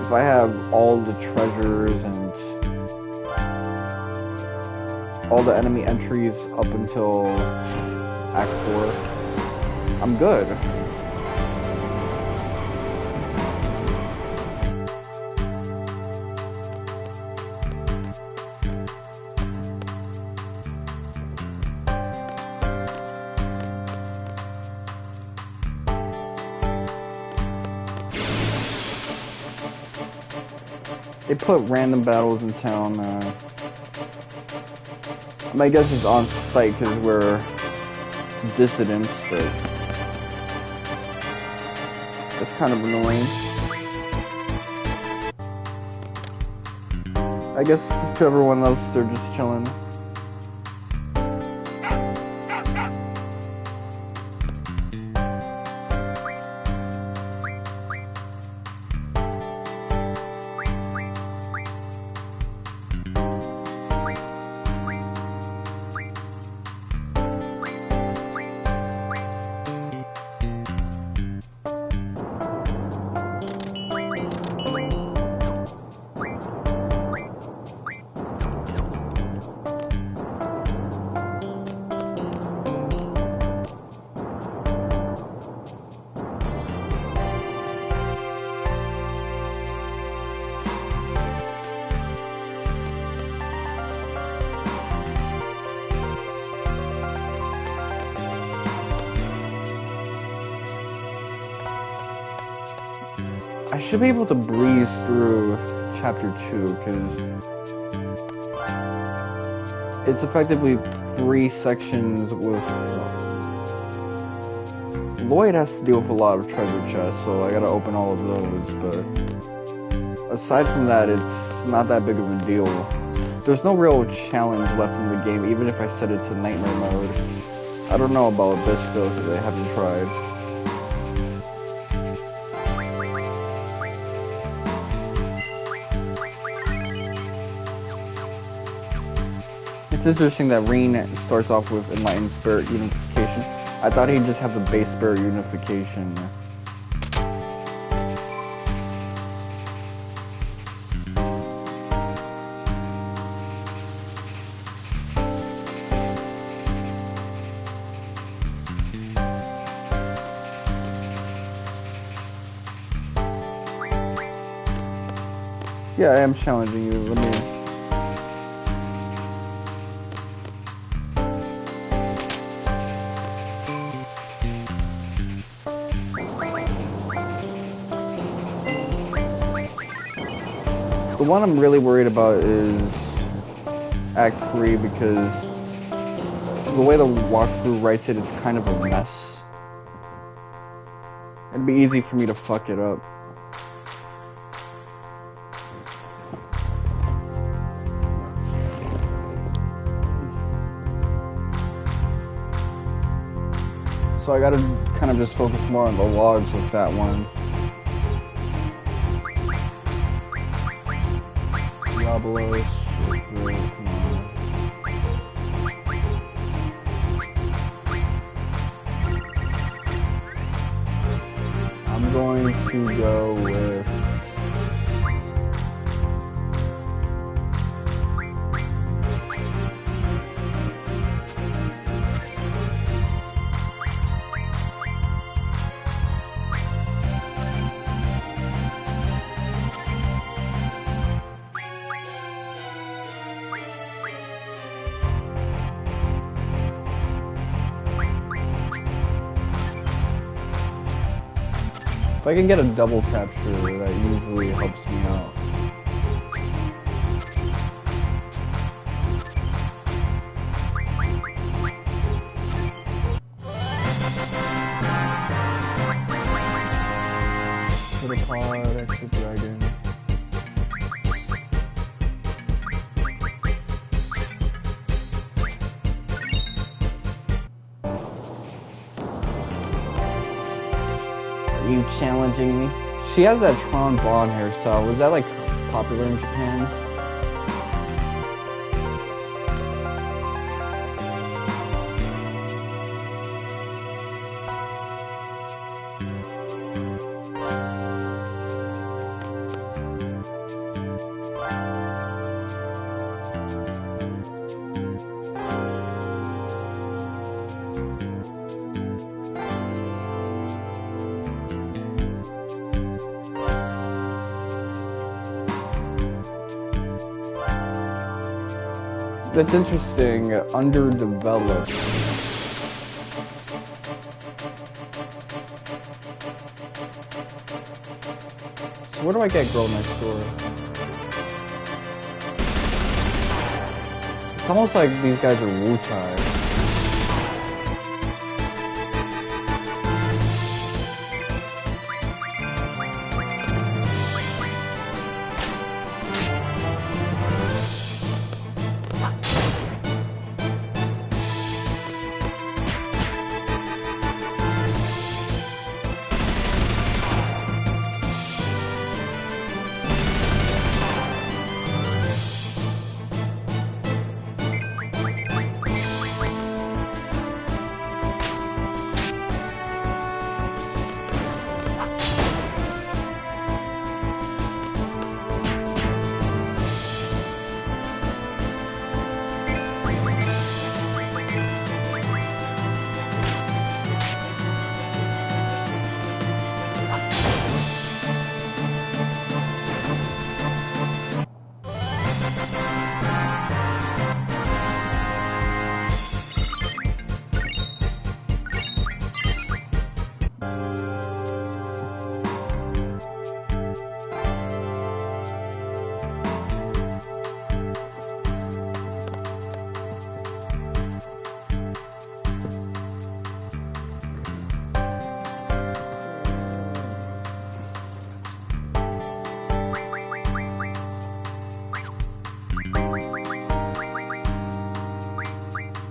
If I have all the treasures and all the enemy entries up until Act 4, I'm good. They put random battles in town. My guess is on site because we're dissidents, but that's kind of annoying. I guess to everyone else, they're just chilling. I should be able to breeze through Chapter 2, because it's effectively 3 sections with... Lloyd has to deal with a lot of treasure chests, so I gotta open all of those, but aside from that, it's not that big of a deal. There's no real challenge left in the game, even if I set it to Nightmare mode. I don't know about Abyss though, because I haven't tried. It's interesting that Reen starts off with Enlightened Spirit Unification. I thought he'd just have the base Spirit Unification. Yeah, I am challenging you. Let me... The one I'm really worried about is Act 3, because the way the walkthrough writes it, it's kind of a mess. It'd be easy for me to fuck it up. So I gotta kind of just focus more on the logs with that one. Diablos, come on. I'm going to go with... If I can get a double capture, that usually helps me out. Pteropod, extra dragon. you challenging me? She has that Tron blonde hairstyle. Was that like popular in Japan? That's interesting. Underdeveloped. So where do I get girl next door? It's almost like these guys are Wu-Chai.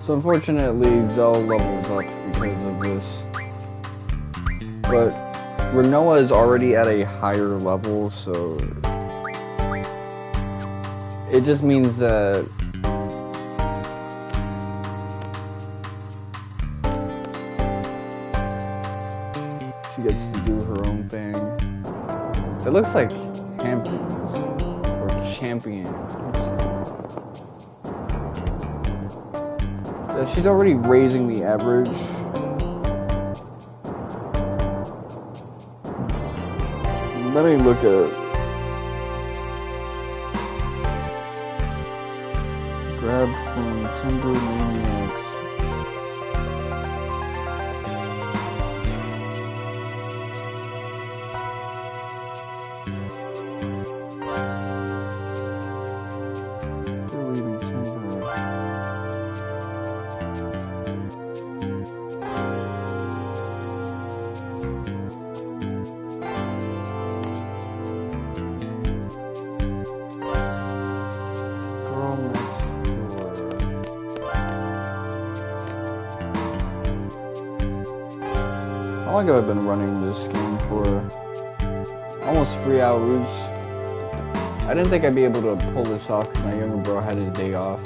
So unfortunately, Zell levels up because of this. But Renoa is already at a higher level, so it just means that she gets to do her own thing. It looks like champions or champions. She's already raising the average. Let me look at grab from Timber Maniacs. They're leaving Timber. How long have I been running this game for? Almost 3 hours. I didn't think I'd be able to pull this off because my younger bro had his day off.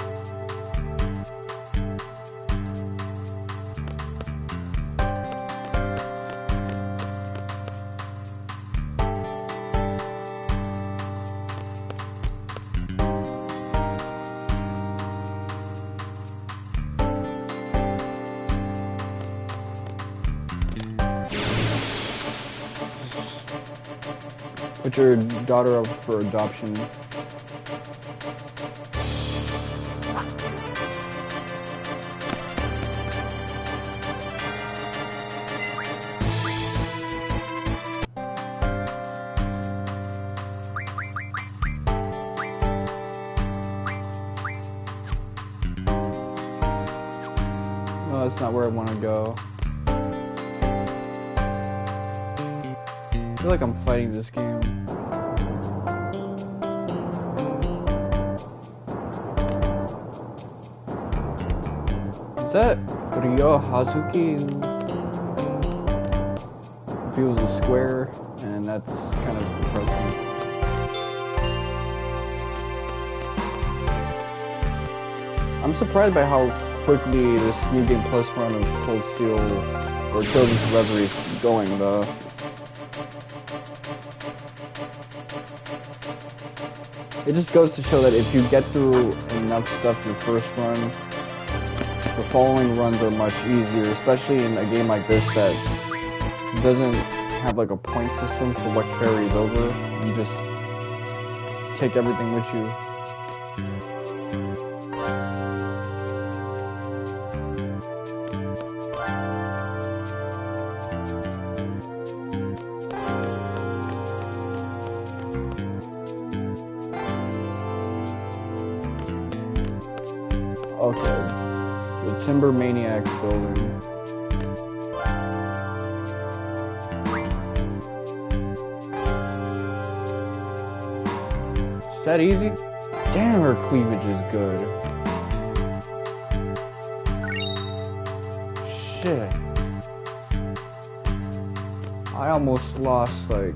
Put your daughter up for adoption. No, that's not where I want to go. I feel like I'm fighting this game. Is that Ryo Hazuki? feels a square, and that's kind of depressing. I'm surprised by how quickly this New Game Plus run of Cold Steel or Children's Reverie is going, though. It just goes to show that if you get through enough stuff in the first run, the following runs are much easier, especially in a game like this that doesn't have like a point system for what carries over. You just take everything with you. Okay, the Timber Maniacs building. Is that easy? Damn, her cleavage is good. Shit. I almost lost like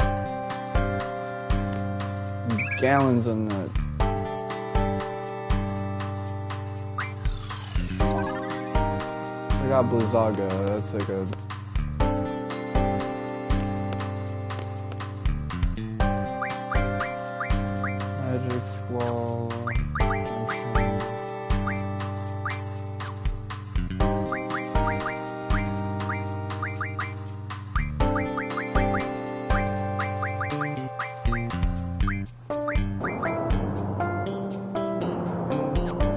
gallons on that. I got Blizzaga, that's like a... Magic, Squall...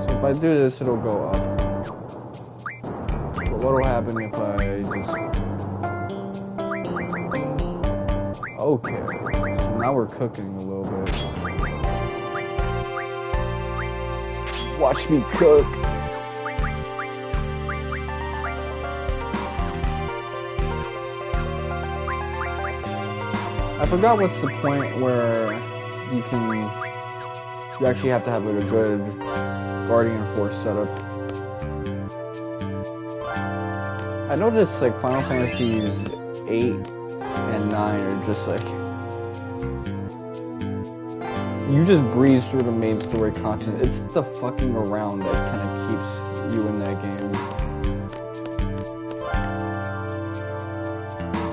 So if I do this, it'll go up. What'll happen if I just... Okay, so now we're cooking a little bit. Watch me cook! I forgot what's the point where you actually have to have like a good Guardian Force setup. I noticed like Final Fantasies 8 and 9 are just like... You just breeze through the main story content. It's the fucking around that kind of keeps you in that game.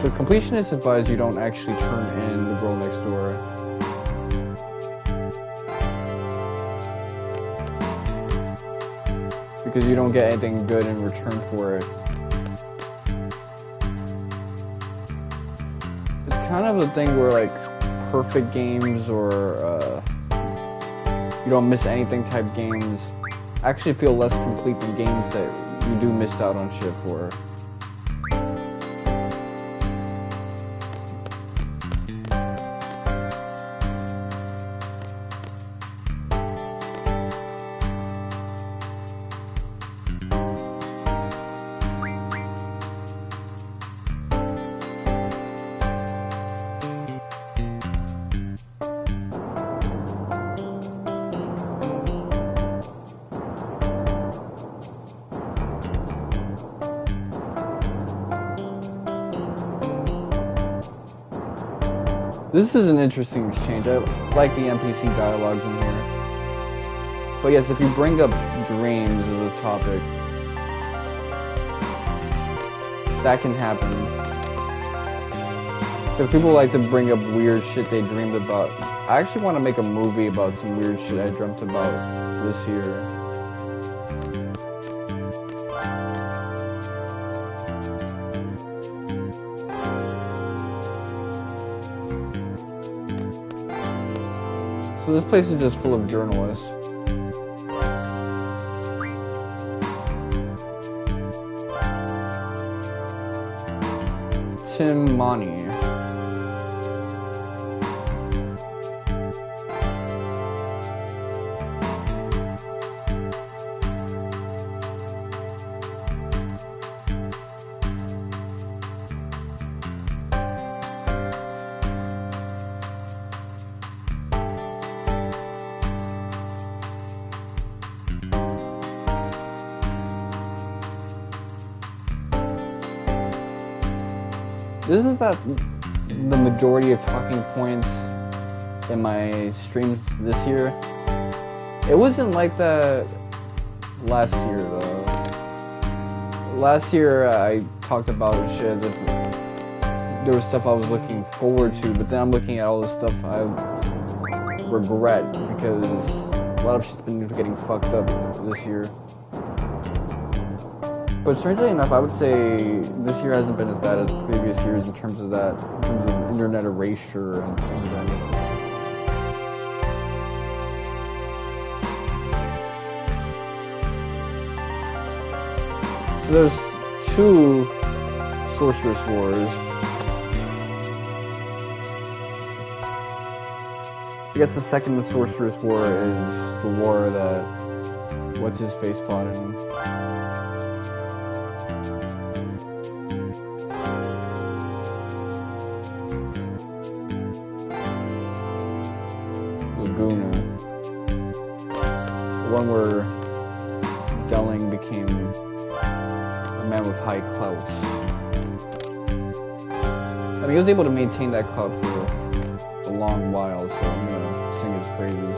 So completionists advise you don't actually turn in the girl next door. Because you don't get anything good in return for it. Kind of the thing where like perfect games or you don't miss anything type games actually feel less complete than games that you do miss out on shit for. This is an interesting exchange. I like the NPC dialogues in here. But yes, if you bring up dreams as a topic, that can happen. Because people like to bring up weird shit they dreamed about. I actually want to make a movie about some weird shit I dreamt about this year. So this place is just full of journalists. Tim Money. Isn't that the majority of talking points in my streams this year. It wasn't like that last year though. Last year I talked about shit as if there was stuff I was looking forward to, but then I'm looking at all the stuff I regret because a lot of shit's been getting fucked up this year. But strangely enough, I would say this year hasn't been as bad as previous years in terms of that, in terms of internet erasure and things like that. So there's 2 sorceress wars. I guess the second sorceress war is the war that what's his face fought in. Laguna. The one where Deling became a man with high clout. I mean, he was able to maintain that clout for a long while, so I'm gonna sing his praises.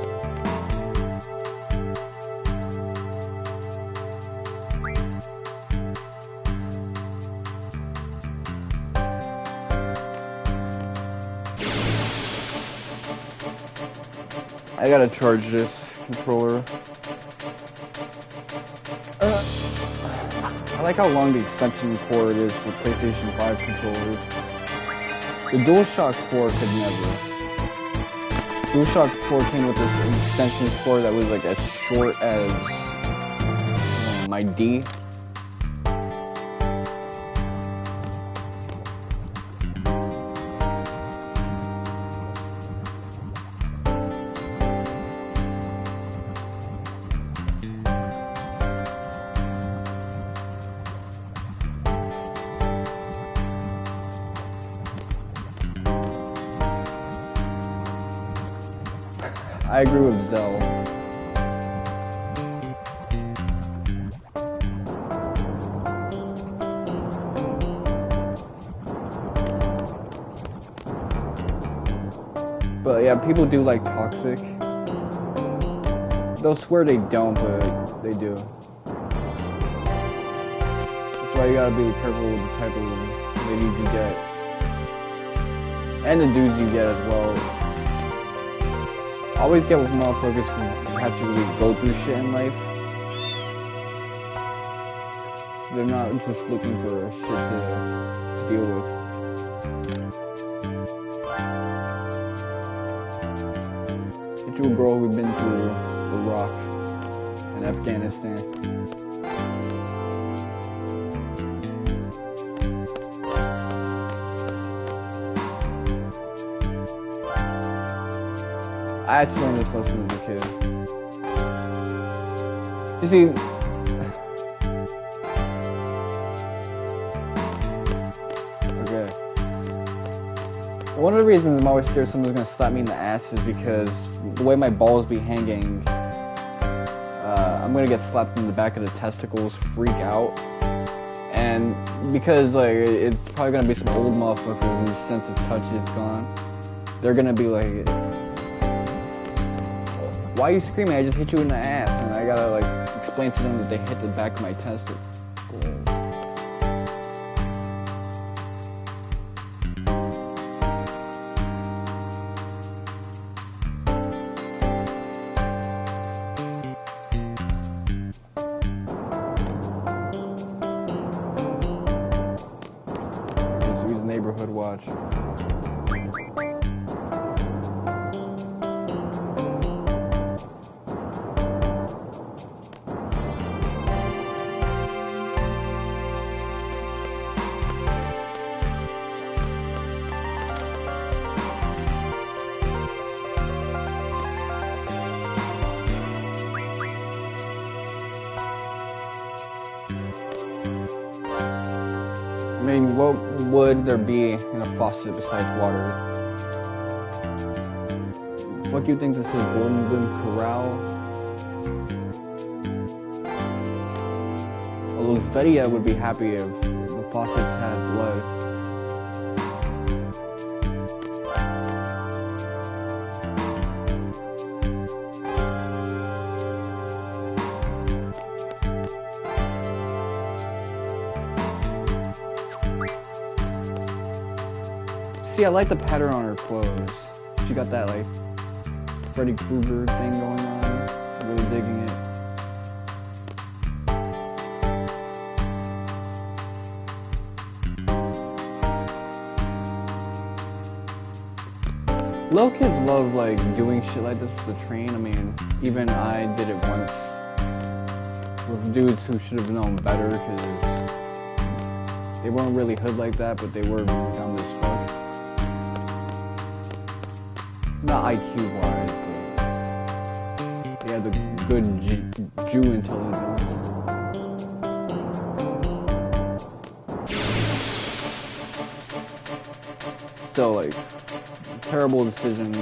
I gotta charge this controller. I like how long the extension cord is for PlayStation 5 controllers. The DualShock 4 could never. DualShock 4 came with this extension cord that was like as short as my D. I agree with Zell. But yeah, people do like toxic. They'll swear they don't, but they do. That's why you gotta be careful with the type of ladies you get. And the dudes you get as well. Always get with motherfuckers who have to really go through shit in life. So they're not just looking for shit to deal with. Get you a girl who's been through Iraq and Afghanistan. I had to learn this lesson as a kid. You see, okay. One of the reasons I'm always scared someone's gonna slap me in the ass is because the way my balls be hanging, I'm gonna get slapped in the back of the testicles, freak out. And because like it's probably gonna be some old motherfucker whose sense of touch is gone, they're gonna be like, why are you screaming? I just hit you in the ass. And I gotta like explain to them that they hit the back of my testicle. This is Neighborhood Watch. I mean, what would there be in a faucet besides water? What do you think this is, Golden Bloom Corral? Although Galbadia would be happy if the faucets had blood. See, I like the pattern on her clothes. She got that, like, Freddy Krueger thing going on. Really digging it. Little kids love, like, doing shit like this with the train. I mean, even I did it once with dudes who should have known better, because they weren't really hood like that, but they were dumb as fuck. Not IQ-wise, but they had the good Jew intelligence. Still, like, terrible decisions.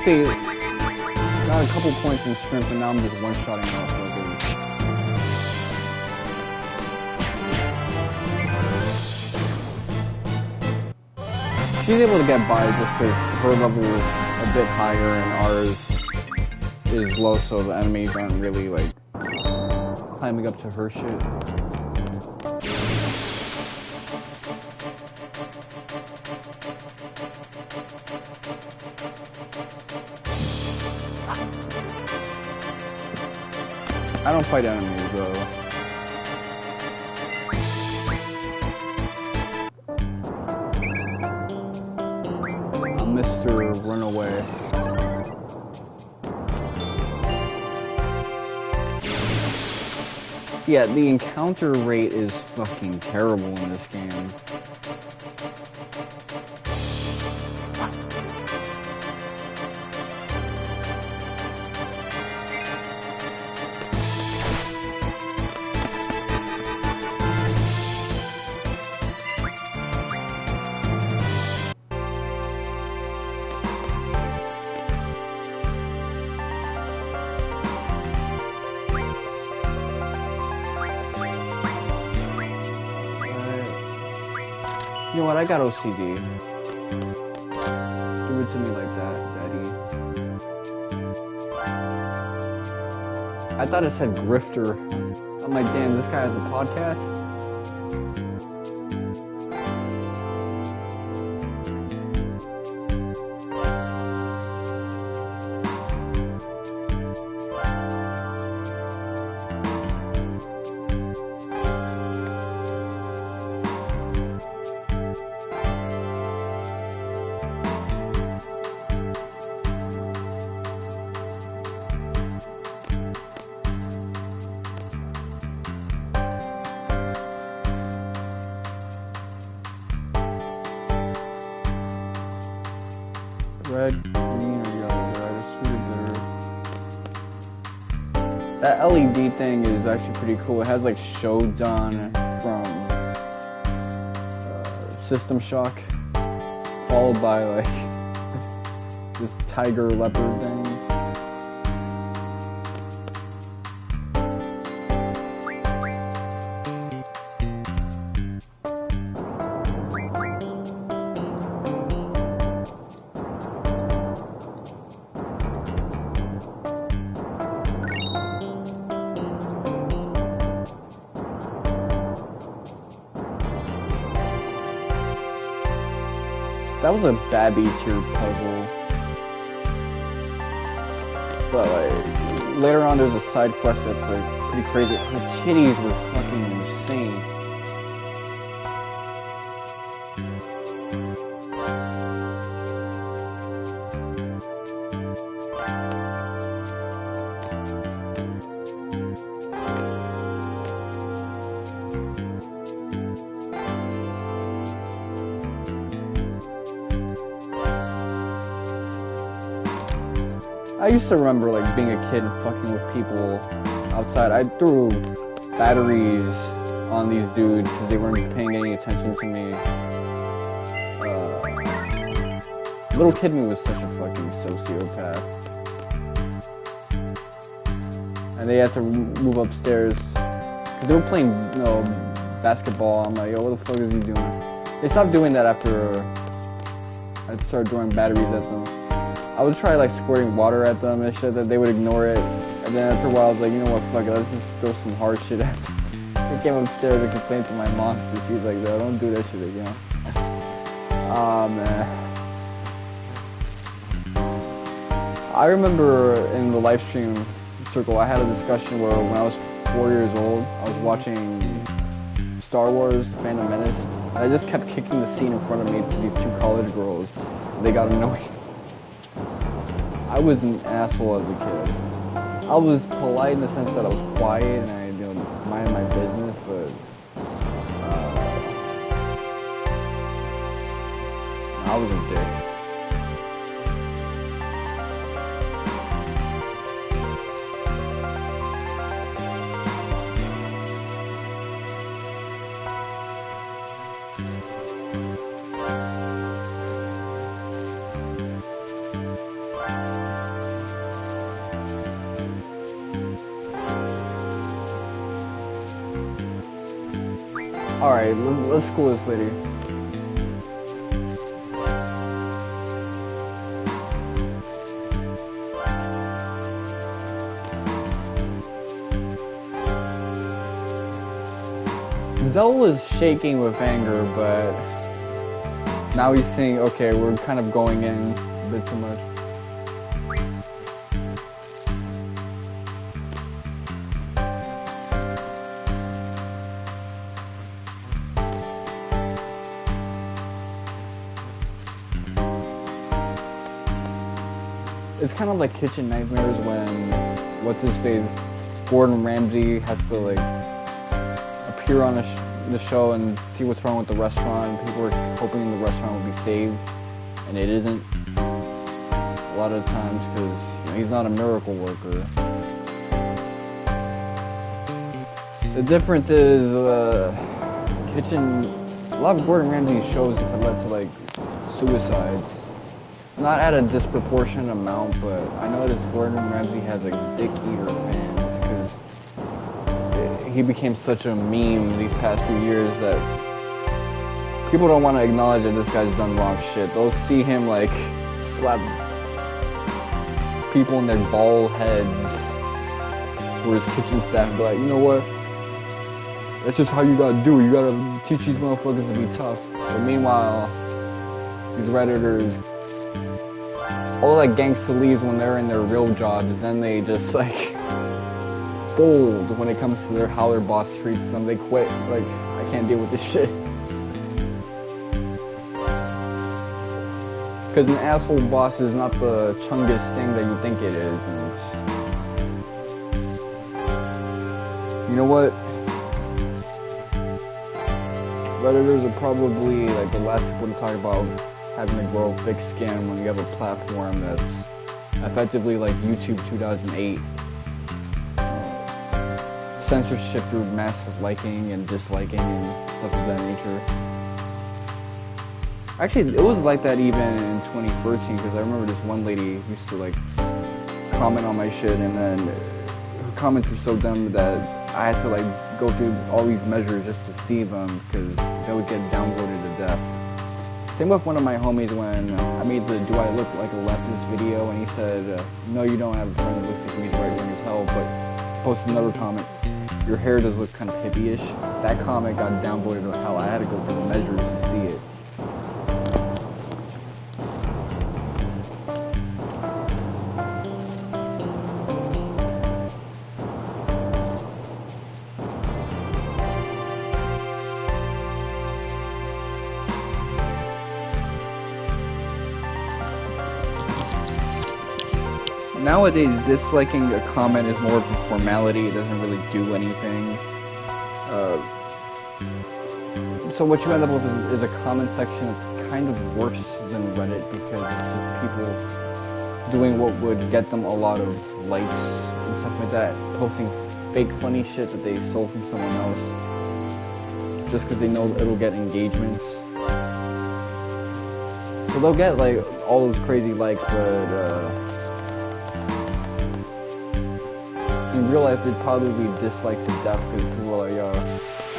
See, got a couple points in strength, and now I'm just one-shotting off like it. She's able to get by just because her level is a bit higher and ours is low, so the enemies aren't really, like, climbing up to her shit. I don't fight enemies, though. I'm Mr. Runaway. Yeah, the encounter rate is fucking terrible in this game. You know what, I got OCD. Give it to me like that, daddy. I thought it said grifter. I'm like, damn, this guy has a podcast? Red, green, or yellow, red, sweet or bitter. That LED thing is actually pretty cool. It has like Shodan from System Shock, followed by like this tiger leopard thing. That was a Babby tier puzzle. But like later on there's a side quest that's like pretty crazy. Her titties were fucking insane. I used to remember like being a kid and fucking with people outside. I threw batteries on these dudes because they weren't paying any attention to me. Little kid me was such a fucking sociopath. And they had to move upstairs because they were playing, you know, basketball. I'm like, yo, what the fuck is he doing? They stopped doing that after I started throwing batteries at them. I would try like squirting water at them and shit, that they would ignore it. And then after a while, I was like, you know what, fuck it, let's just throw some hard shit at them. I came upstairs and complained to my mom, so she's like, no, don't do that shit again. Oh, man. I remember in the live stream circle, I had a discussion where when I was 4 years old, I was watching Star Wars, The Phantom Menace, and I just kept kicking the scene in front of me to these two college girls. They got annoying. I was an asshole as a kid. I was polite in the sense that I was quiet and I, minded my business, but I was a dick. Alright, let's school this lady. Zell was shaking with anger, but now he's saying, okay, we're kind of going in a bit too much. It's kind of like kitchen nightmares when, what's his face, Gordon Ramsay has to like appear on the show and see what's wrong with the restaurant. People are hoping the restaurant will be saved, and it isn't. A lot of times because he's not a miracle worker. The difference is a lot of Gordon Ramsay shows have led to like suicides. Not at a disproportionate amount, but I noticed Gordon Ramsay has a dick eater fans because he became such a meme these past few years that people don't want to acknowledge that this guy's done wrong shit. They'll see him like slap people in their bald heads for his kitchen staff and be like, you know what? That's just how you gotta do it. You gotta teach these motherfuckers to be tough. But meanwhile, these Redditors, all that gangsta leaves when they're in their real jobs, then they just like fold when it comes to their how their boss treats them. They quit, like, I can't deal with this shit. Because an asshole boss is not the chungus thing that you think it is. And you know what? Redditors are probably like the last people to talk about having to grow thick skin when you have a platform that's effectively like YouTube 2008. Censorship through massive liking and disliking and stuff of that nature. Actually, it was like that even in 2013 because I remember this one lady used to like comment on my shit, and then her comments were so dumb that I had to like go through all these measures just to see them because they would get downvoted to death. Same with one of my homies when I made the "Do I look like a leftist" video, and he said, "No, you don't have a friend that looks like me, he's right wing as hell." But he posted another comment, "Your hair does look kind of hippie-ish." That comment got downvoted to hell. I had to go through the measures to see it. Nowadays, disliking a comment is more of a formality. It doesn't really do anything. So what you end up with is a comment section that's kind of worse than Reddit because it's just people doing what would get them a lot of likes and stuff like that, posting fake funny shit that they stole from someone else just because they know it'll get engagements. So they'll get like all those crazy likes, but in real life, they'd probably be disliked to death because people are like,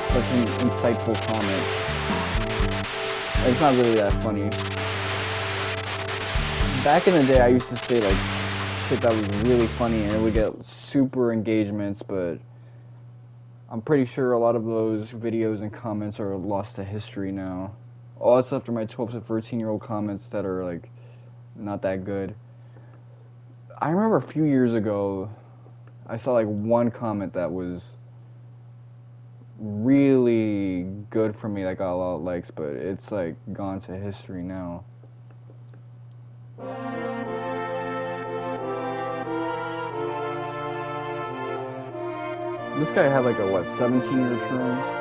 such an insightful comment. It's not really that funny. Back in the day, I used to say like shit that was really funny, and it would get super engagements, but I'm pretty sure a lot of those videos and comments are lost to history now. All that's left are my 12 to 13-year-old comments that are like not that good. I remember a few years ago, I saw like one comment that was really good for me that got a lot of likes, but it's like gone to history now. This guy had like a, what, 17-year term?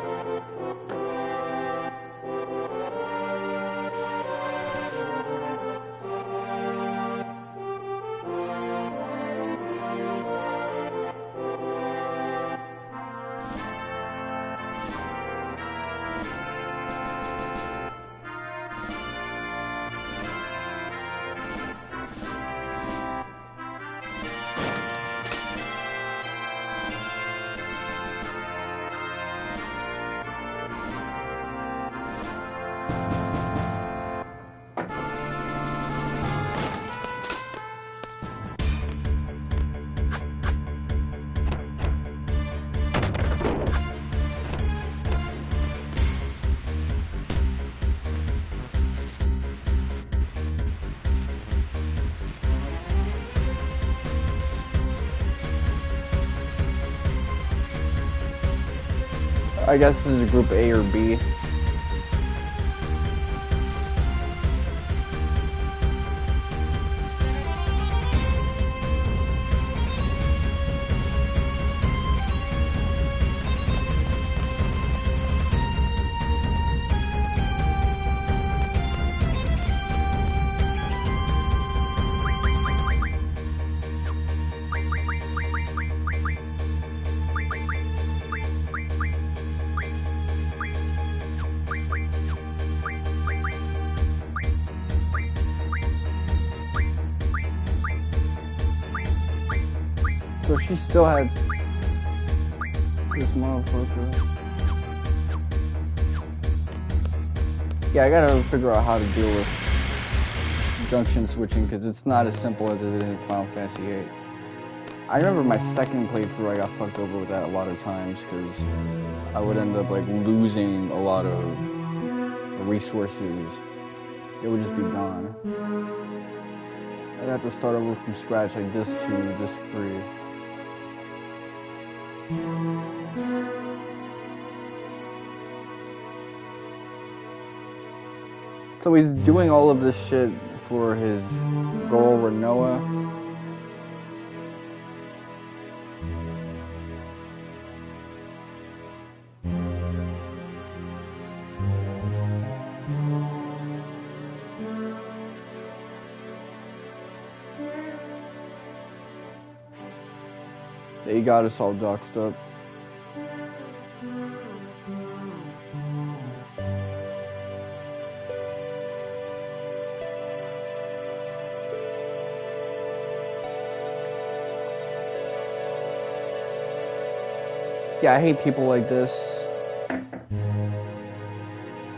I guess this is group A or B. So she still had this motherfucker. Yeah, I gotta figure out how to deal with junction switching because it's not as simple as it is in Final Fantasy VIII. I remember my second playthrough, I got fucked over with that a lot of times because I would end up like losing a lot of resources. It would just be gone. I'd have to start over from scratch, like disc 2, disc 3. So he's doing all of this shit for his girl Renoa. They got us all doxed up. Yeah, I hate people like this.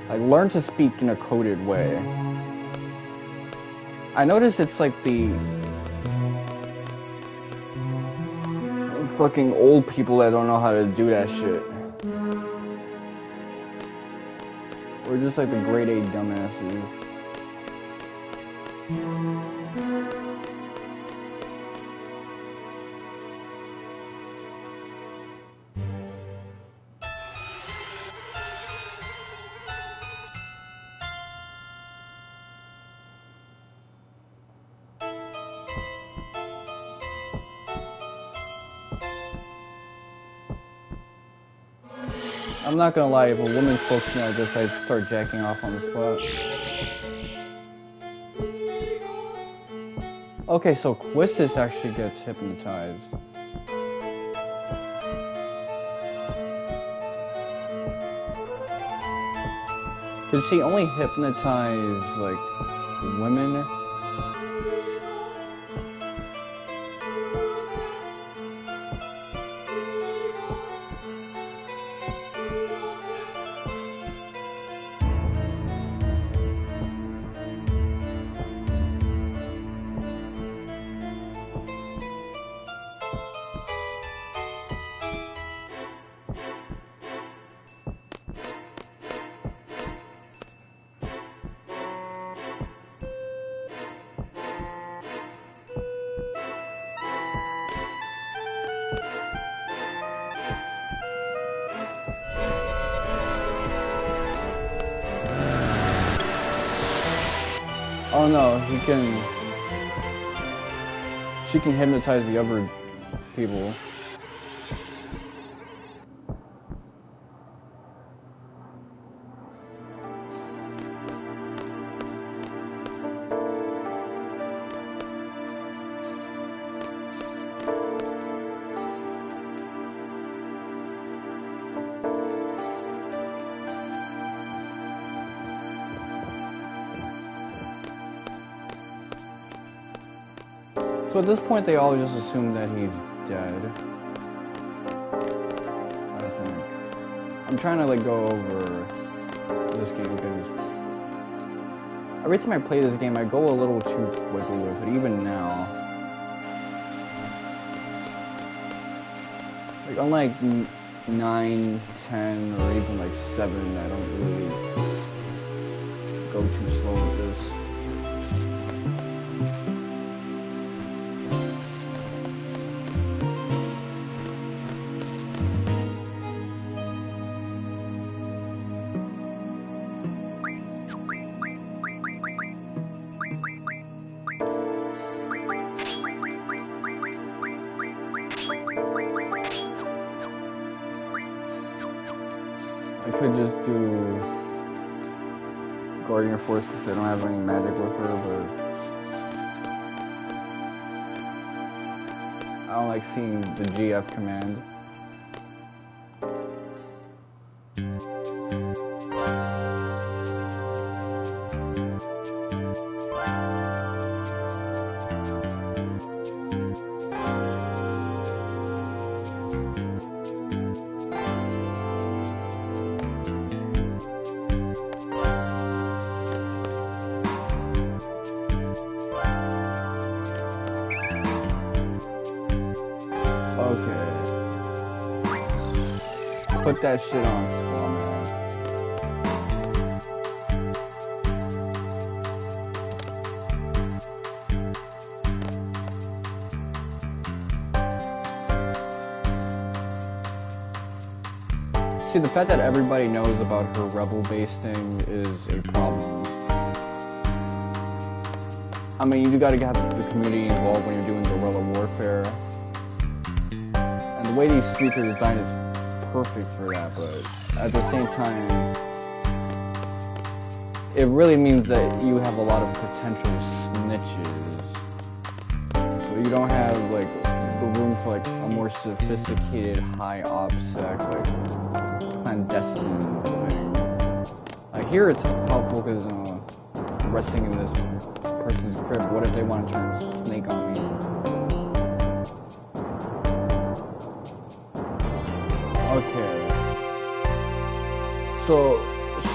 Like, learn to speak in a coded way. I notice it's like the fucking old people that don't know how to do that shit. Or just like the grade A dumbasses. I'm not gonna lie, if a woman spoke to me like this, I'd start jacking off on the spot. Okay, so Quistis actually gets hypnotized. Did she only hypnotize, like, women? Oh no, she can hypnotize the other people. So at this point, they all just assume that he's dead. I think. I'm trying to like go over this game because every time I play this game, I go a little too quickly with it. Even now, like unlike 9, 10, or even like 7, I don't really go too slow with this. I could just do Guardian Force since I don't have any magic with her, but I don't like seeing the GF command. Okay. Put that shit on Squall, man. See, the fact that everybody knows about her rebel-based thing is a problem. I mean, you gotta get the community involved when you're doing guerrilla warfare. The way these streets are designed is perfect for that, but at the same time, it really means that you have a lot of potential snitches. So you don't have like the room for like a more sophisticated high OPSEC, like clandestine thing. Like here it's helpful because resting in this person's crib. What if they want to turn snake on me? Okay, so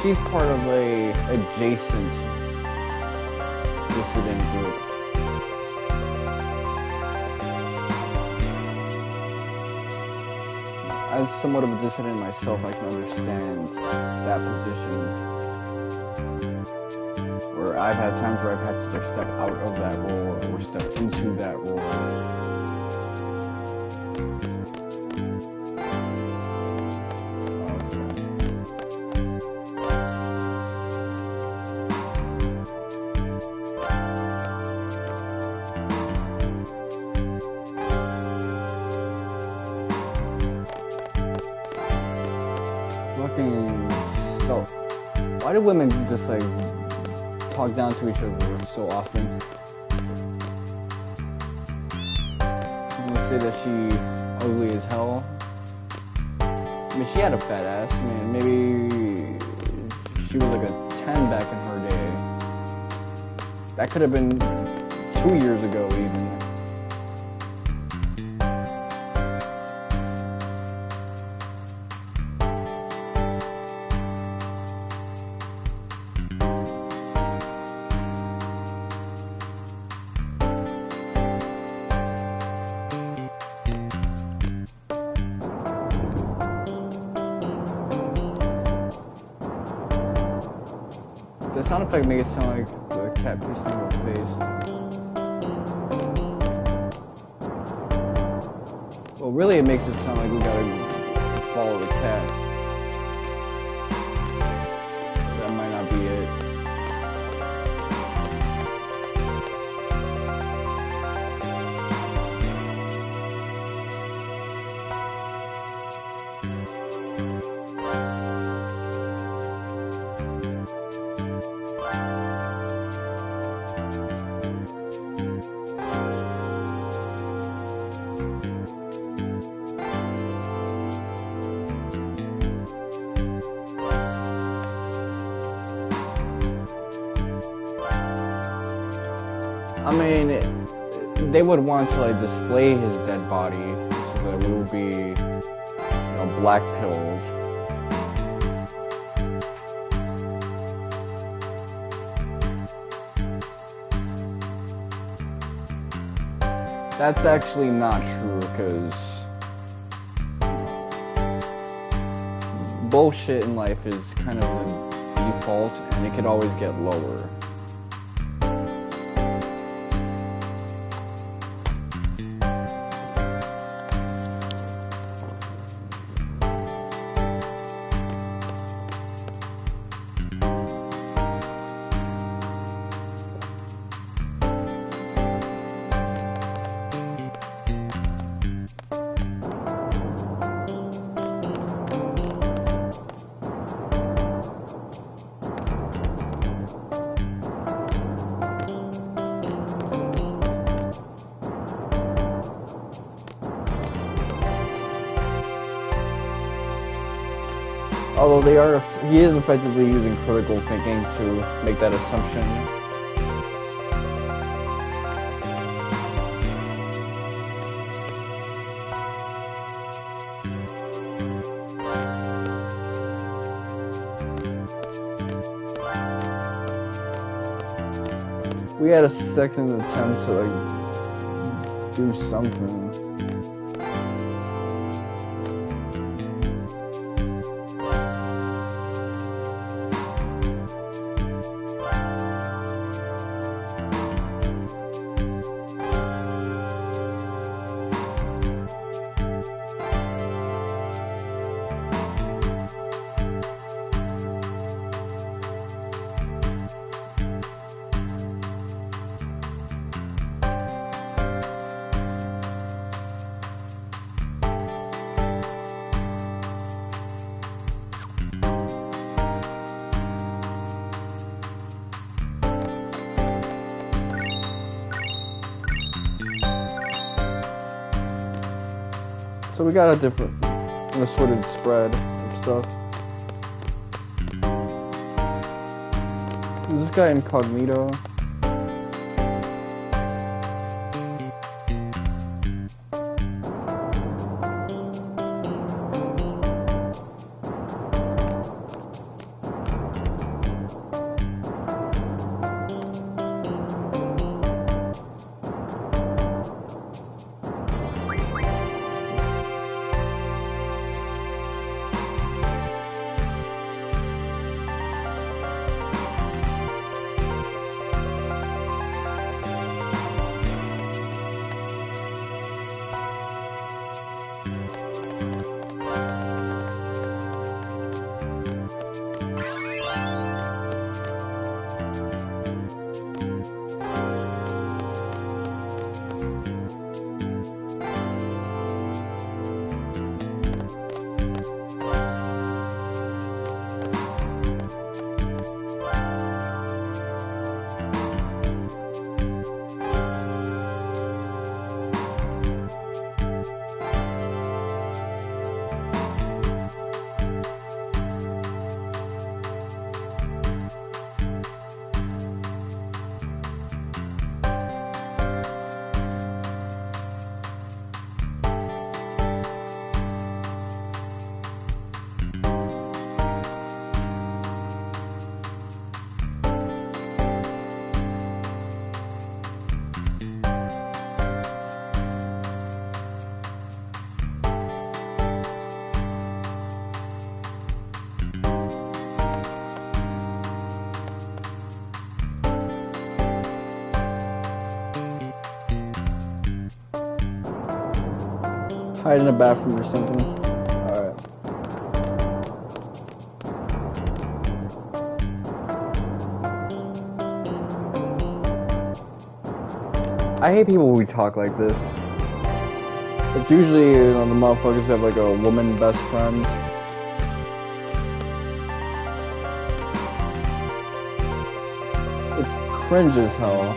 she's part of a adjacent dissident group. As somewhat of a dissident myself, I can understand that position. Where I've had times where I've had to like step out of that role or step into that role. So, why do women just like talk down to each other so often? I'm gonna say that she ugly as hell. I mean, she had a fat ass. I mean, maybe she was like a 10 back in her day. That could have been 2 years ago even. The sound effect makes it sound like the cat pissing in her face. Well, really, it makes it sound like we gotta follow the cat. That might not be it. I mean, they would want to like display his dead body so that it will be, black pilled. That's actually not true, because bullshit in life is kind of the default, and it could always get lower. Although he is effectively using critical thinking to make that assumption. We had a second attempt to like do something. So we got a different, an assorted spread of stuff. Is this guy incognito? Hide in a bathroom or something. Alright. I hate people who talk like this. It's usually, the motherfuckers who have like a woman best friend. It's cringe as hell.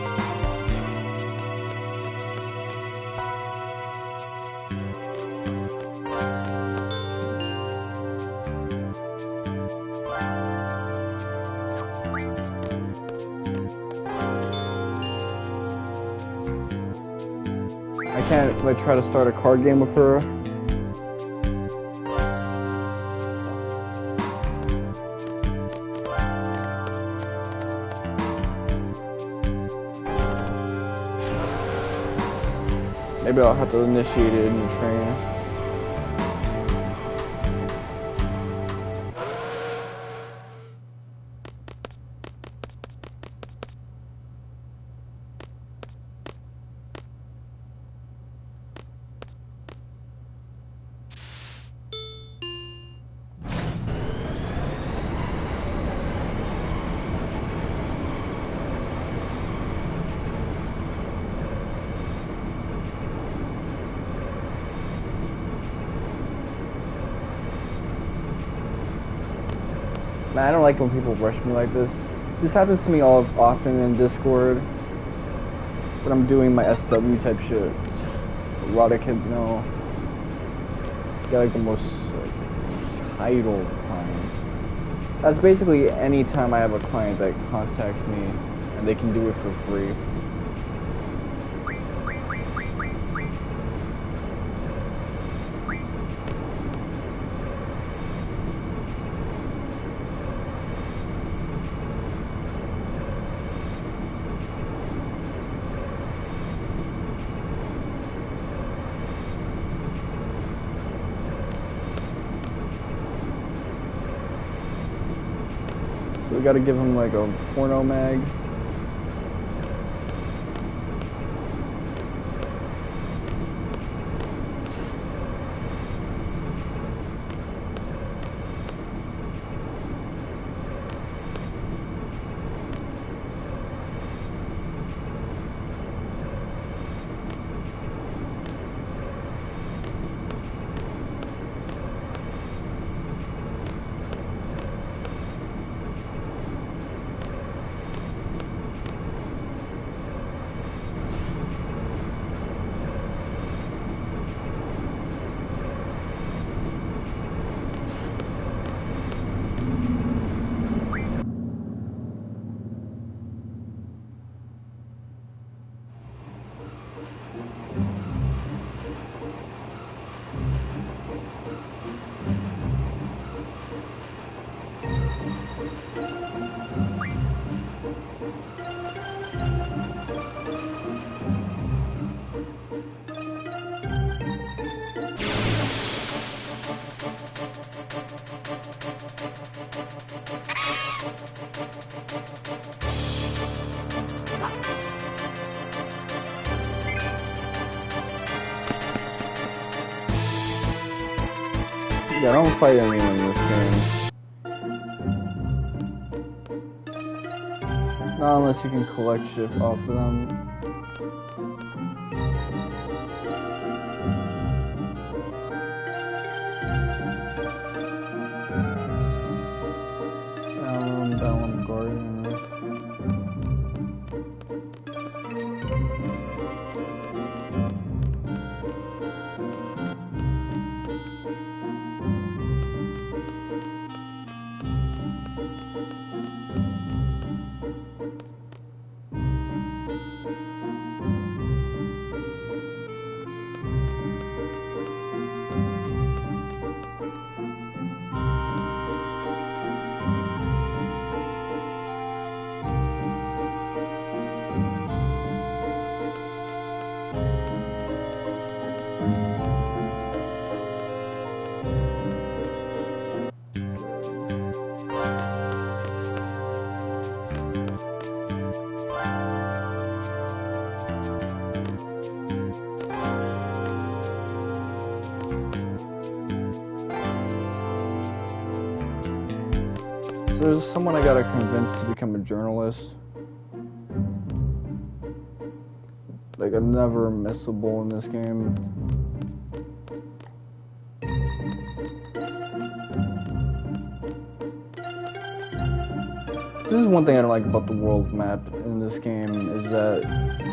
can't like try to start a card game with her. Maybe I'll have to initiate it in the train. Man, I don't like when people rush me like this. This happens to me often in Discord when I'm doing my SW type shit. Erotic hypno. Get like the most like titled clients. That's basically any time I have a client that contacts me and they can do it for free. So we gotta give him like a porno mag. Yeah, don't fight anyone in this game. Not unless you can collect shit off of them. Galbadian Garden. So there's someone I gotta convince to become a journalist. Like a never missable in this game. This is one thing I don't like about the world map in this game, is that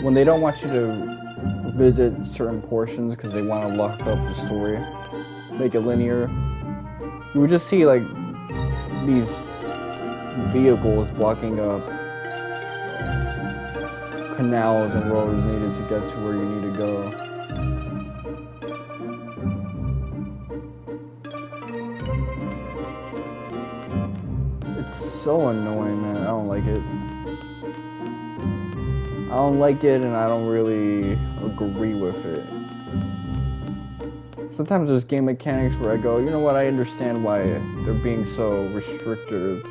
when they don't want you to visit certain portions because they want to lock up the story, make it linear, you would just see like these vehicles blocking up canals and roads needed to get to where you need to go. so annoying, man. I don't like it. I don't like it, and I don't really agree with it. Sometimes there's game mechanics where I go, you know what, I understand why they're being so restrictive.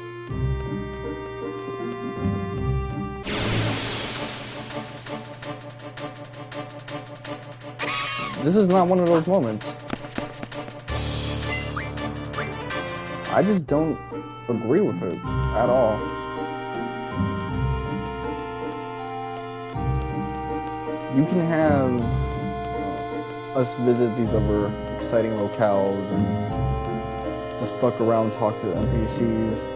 This is not one of those moments. I just don't agree with it at all. You can have us visit these other exciting locales and just fuck around, talk to NPCs.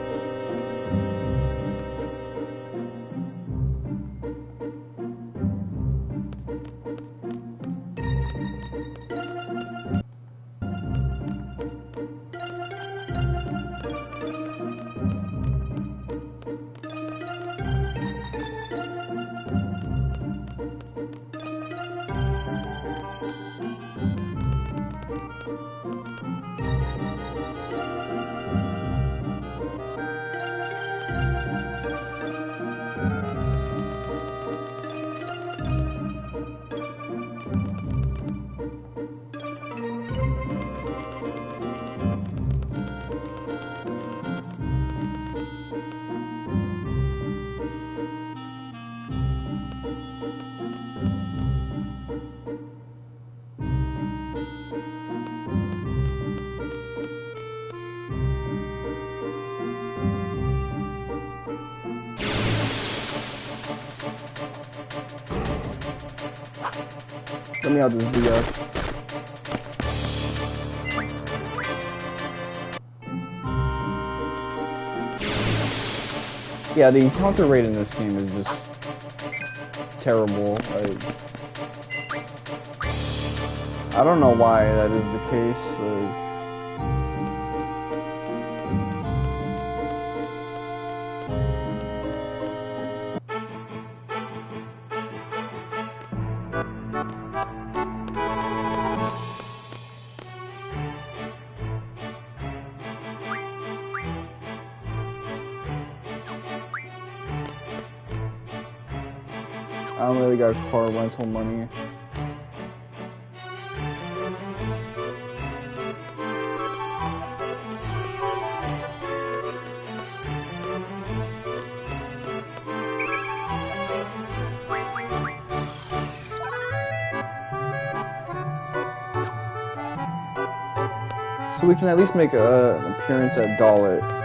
Let me out this BS. Yeah, the encounter rate in this game is just terrible. I don't know why that is the case. I don't really got car rental money. So we can at least make an appearance at Dalit.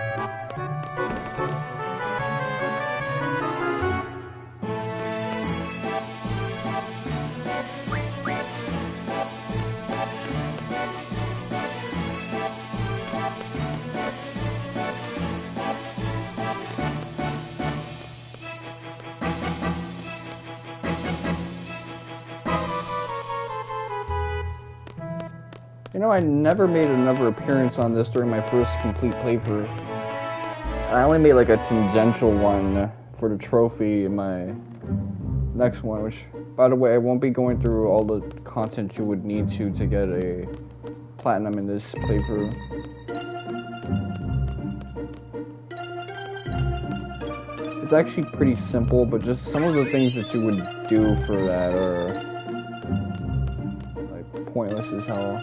You know, I never made another appearance on this during my first complete playthrough. I only made like a tangential one for the trophy in my next one, which, by the way, I won't be going through all the content you would need to get a platinum in this playthrough. It's actually pretty simple, but just some of the things that you would do for that are like pointless as hell.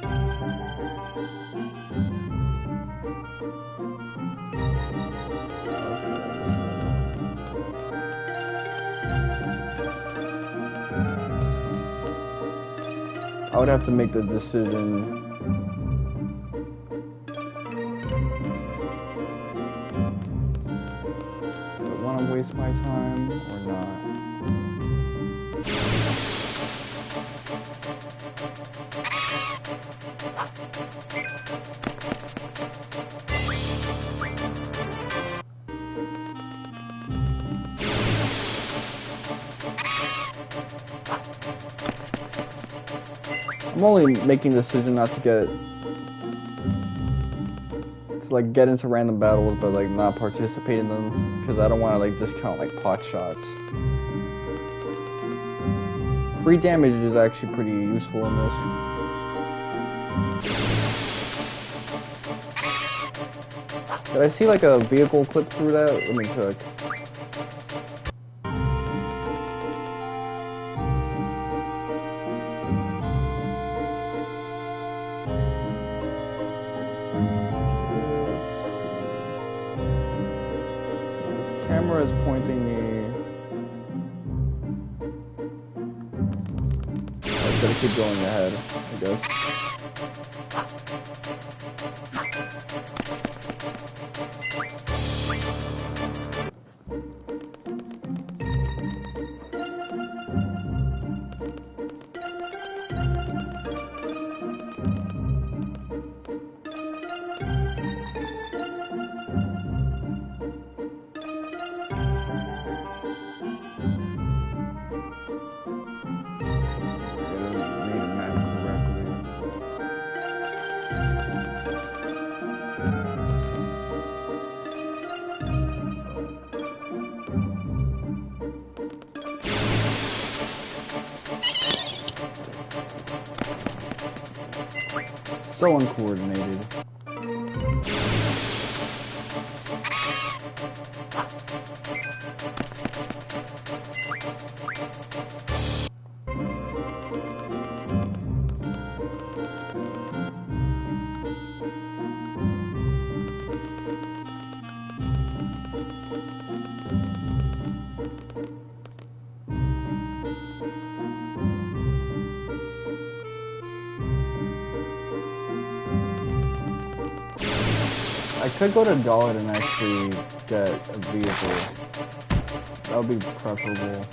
I would have to make the decision. Do I want to waste my time or not? I'm only making the decision not to get into random battles, but like not participate in them, because I don't want to like discount like pot shots. Free damage is actually pretty useful in this. Did I see like a vehicle clip through that? Let me check. The camera is pointing me. I gotta keep going ahead, I guess. So uncoordinated. I could go to Galbadian and actually get a vehicle. That would be preferable.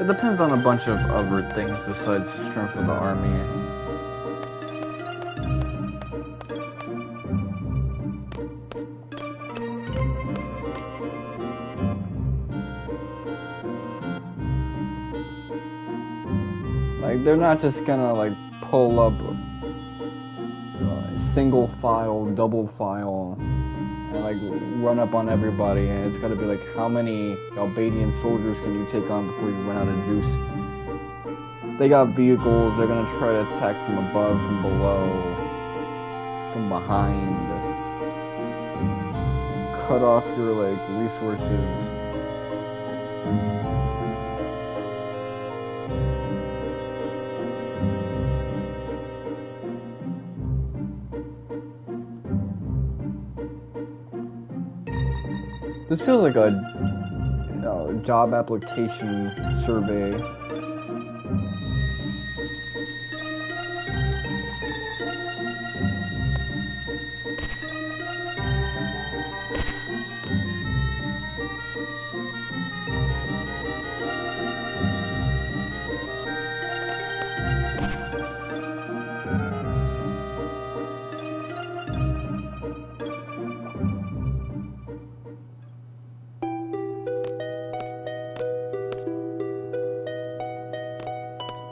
It depends on a bunch of other things besides the strength of the army. Like, they're not just gonna, like, pull up single file, double file, and, like, run up on everybody, and it's gotta be like, how many Galbadian soldiers can you take on before you run out of juice? They got vehicles, they're gonna try to attack from above, from below, from behind, cut off your, like, resources. This feels like a job application survey.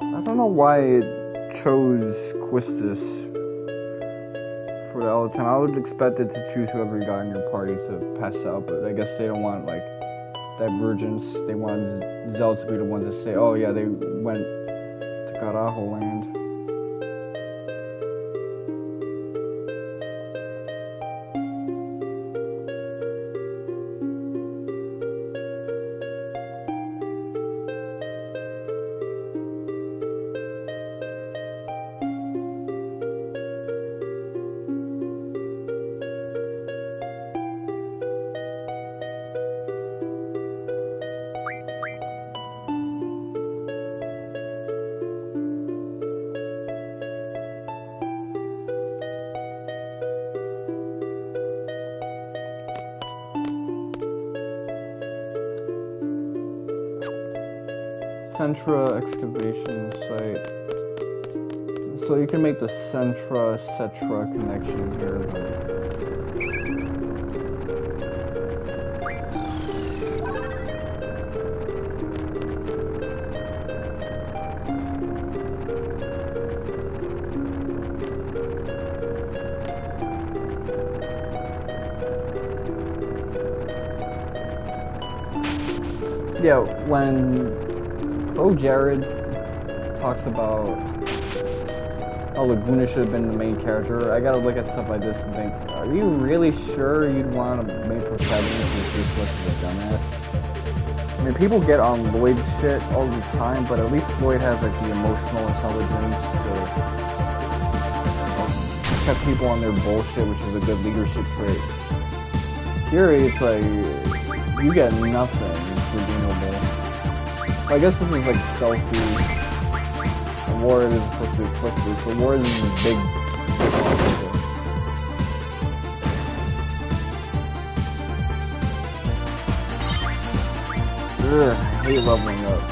I don't know why it chose Quistis for the all the time. I would expect it to choose whoever you got in your party to pass out, but I guess they don't want, like, divergence. They want Zell to be the ones that say, oh yeah, they went to Carajo land. Centra excavation site. So you can make the Centra-Cetra connection here, but... Yeah, when Jared talks about how Laguna should have been the main character, I gotta look at stuff like this and think, are you really sure you'd want a main protagonist who's this much of a dumbass? I mean, people get on Lloyd's shit all the time, but at least Lloyd has like the emotional intelligence to check people on their bullshit, which is a good leadership trait. Here, it's like, you get nothing redeemable. I guess this is like stealthy. The Ward is supposed to be twisted, so Ward is big monster. Ugh, I hate leveling up.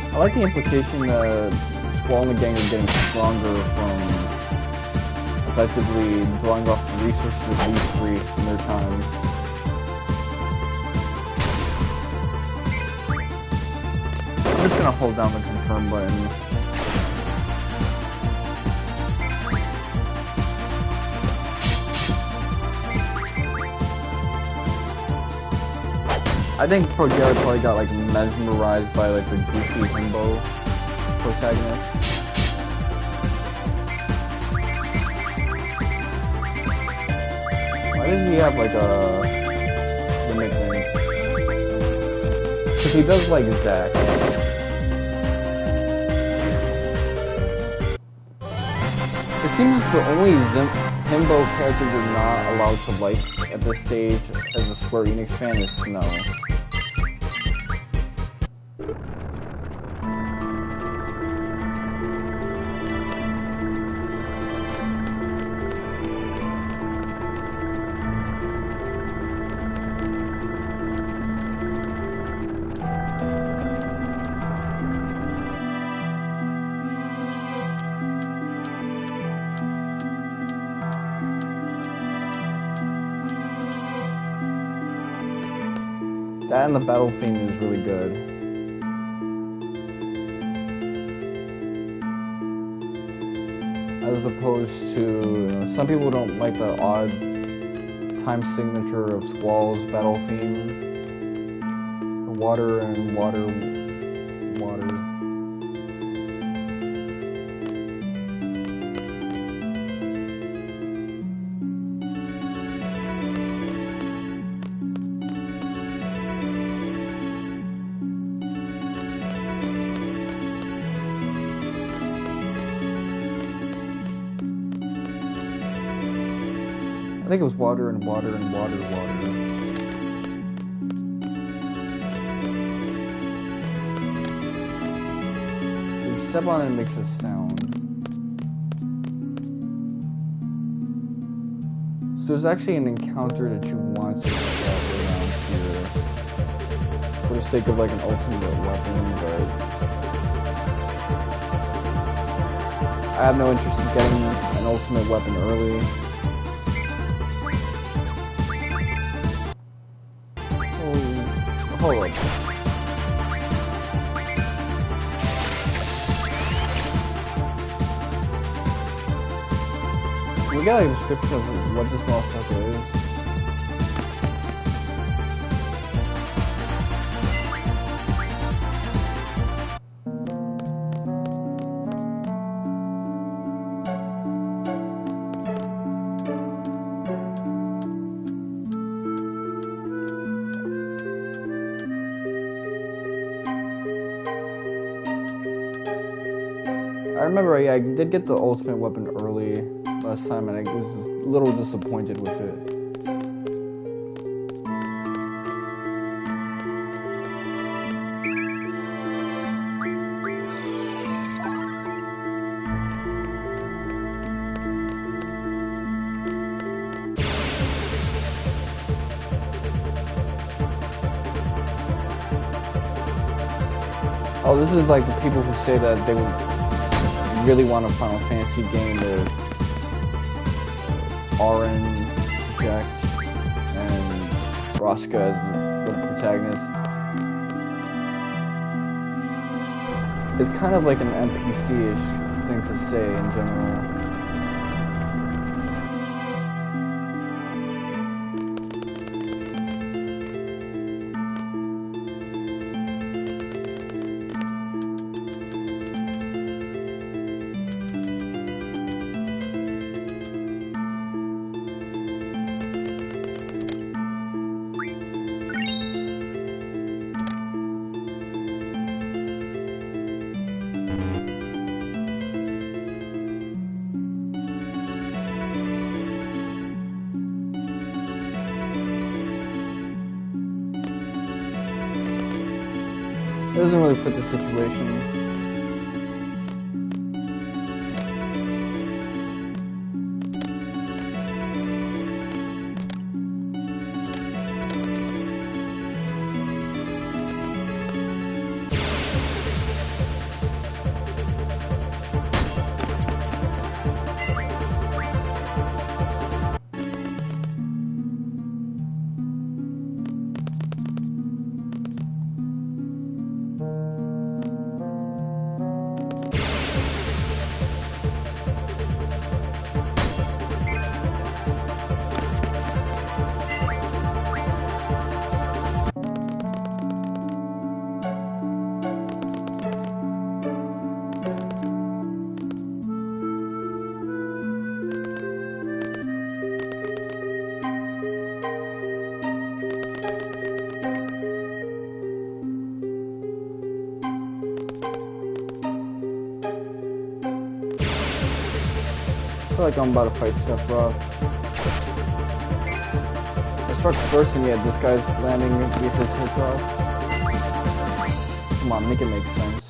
I like the implication that Squall and the gang are getting stronger from effectively drawing off the resources of these three in their time. I'm just gonna hold down the confirm button. I think Jared probably got like mesmerized by like the goofy himbo protagonist. Why doesn't he have like a nickname? Because he does like Zach. It seems the only himbo character you're not allowed to like at this stage as a Square Enix fan is Snow. That and the battle theme is really good. As opposed to, you know, some people don't like the odd time signature of Squall's battle theme. The water and water, water. I think it was water and water and water, water. So you step on it, it makes a sound. So there's actually an encounter that you want to get around here. For the sake of like an ultimate weapon, but I have no interest in getting an ultimate weapon early. Hold on. We got a description of what this motherfucker is. I remember, yeah, I did get the ultimate weapon early last time, and I was a little disappointed with it. Oh, this is like the people who say that they would really want a Final Fantasy game with Auron, Jack, and Roska as the protagonist. It's kind of like an NPC-ish thing to say in general. It doesn't really fit the situation. I feel like I'm about to fight Sephiroth. I start first and yet this guy's landing with his hits off. Come on, make it make sense.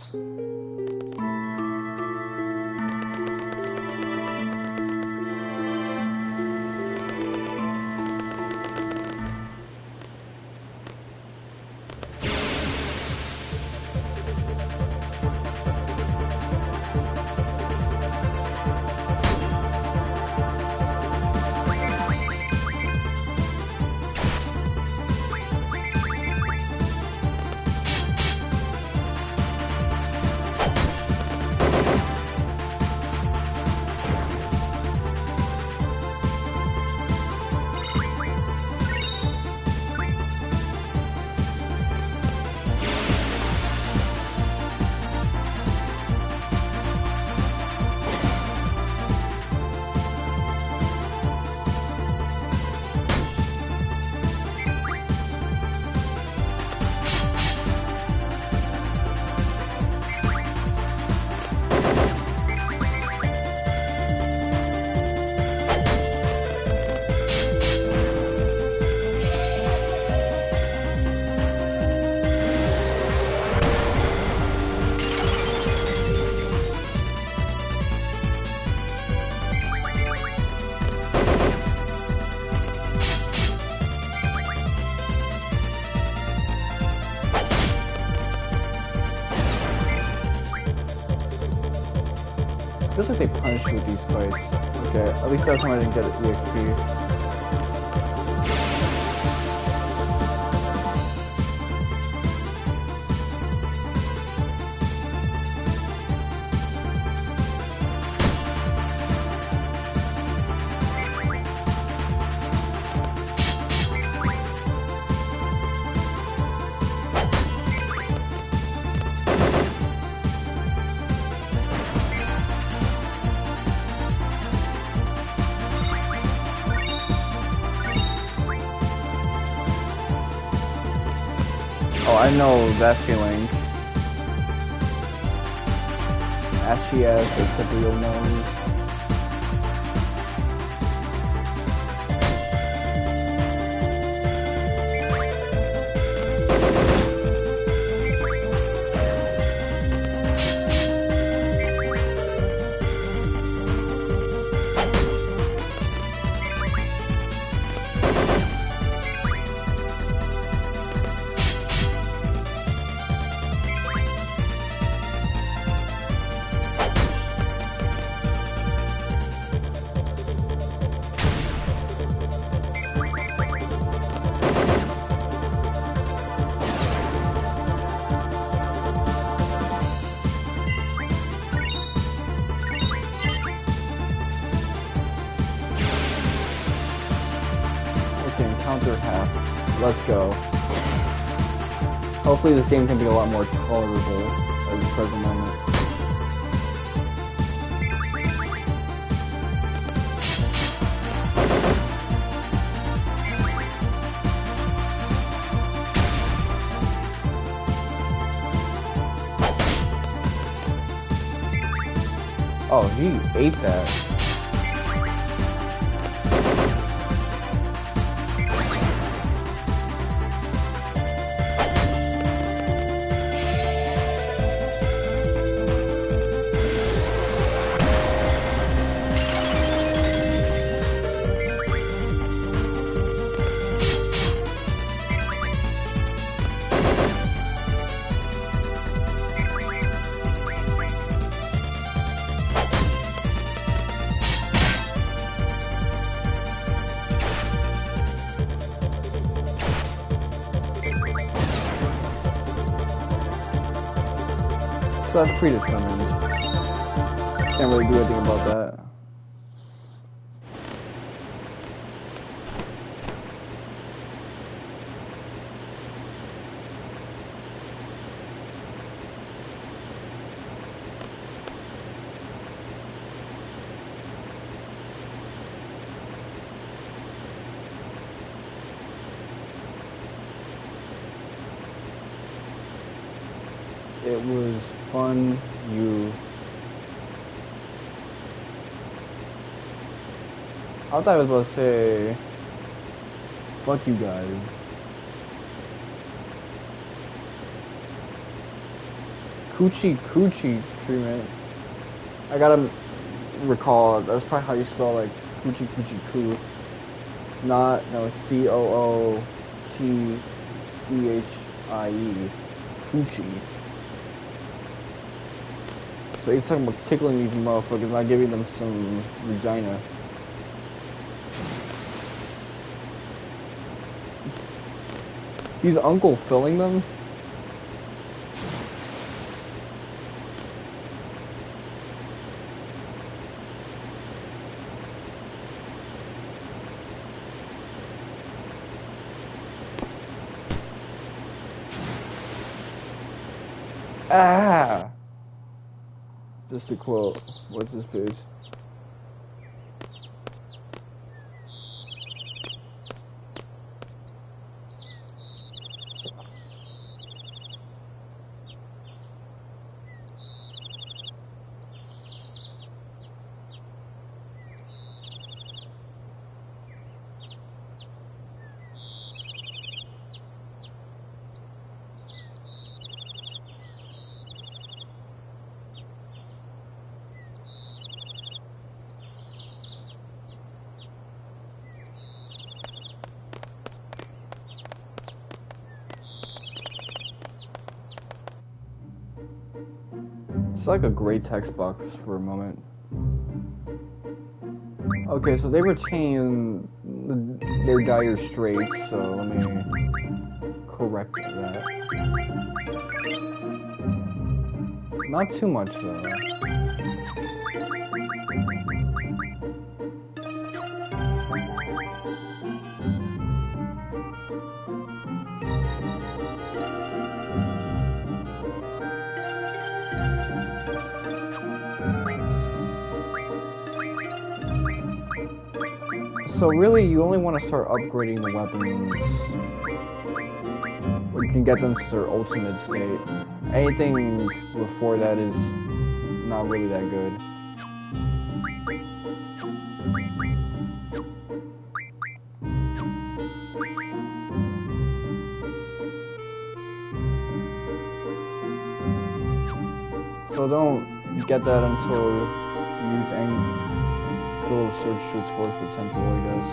Feels like they punish you with these fights. Okay, at least that's when I didn't get EXP. Oh, I know that feeling. Ashy ass, the tip of your nose. let's go. Hopefully this game can be a lot more tolerable at the present moment. Oh, he ate that. So that's predetermined. Can't really do anything about that. It was fun, you. I thought I was about to say, fuck you guys. Coochie treatment. I gotta recall, that's probably how you spell like coochie coo. No, COOTCHIE. Coochie. So he's talking about tickling these motherfuckers, not giving them some vagina. He's uncle filling them? Ah! Just to quote, what's his face? It's like a gray text box for a moment. Okay, so they retain their dire straits, so let me correct that. Not too much though. So really, you only want to start upgrading the weapons when you can get them to their ultimate state. Anything before that is not really that good. So don't get that until you use any little search to explore its potential, I guess.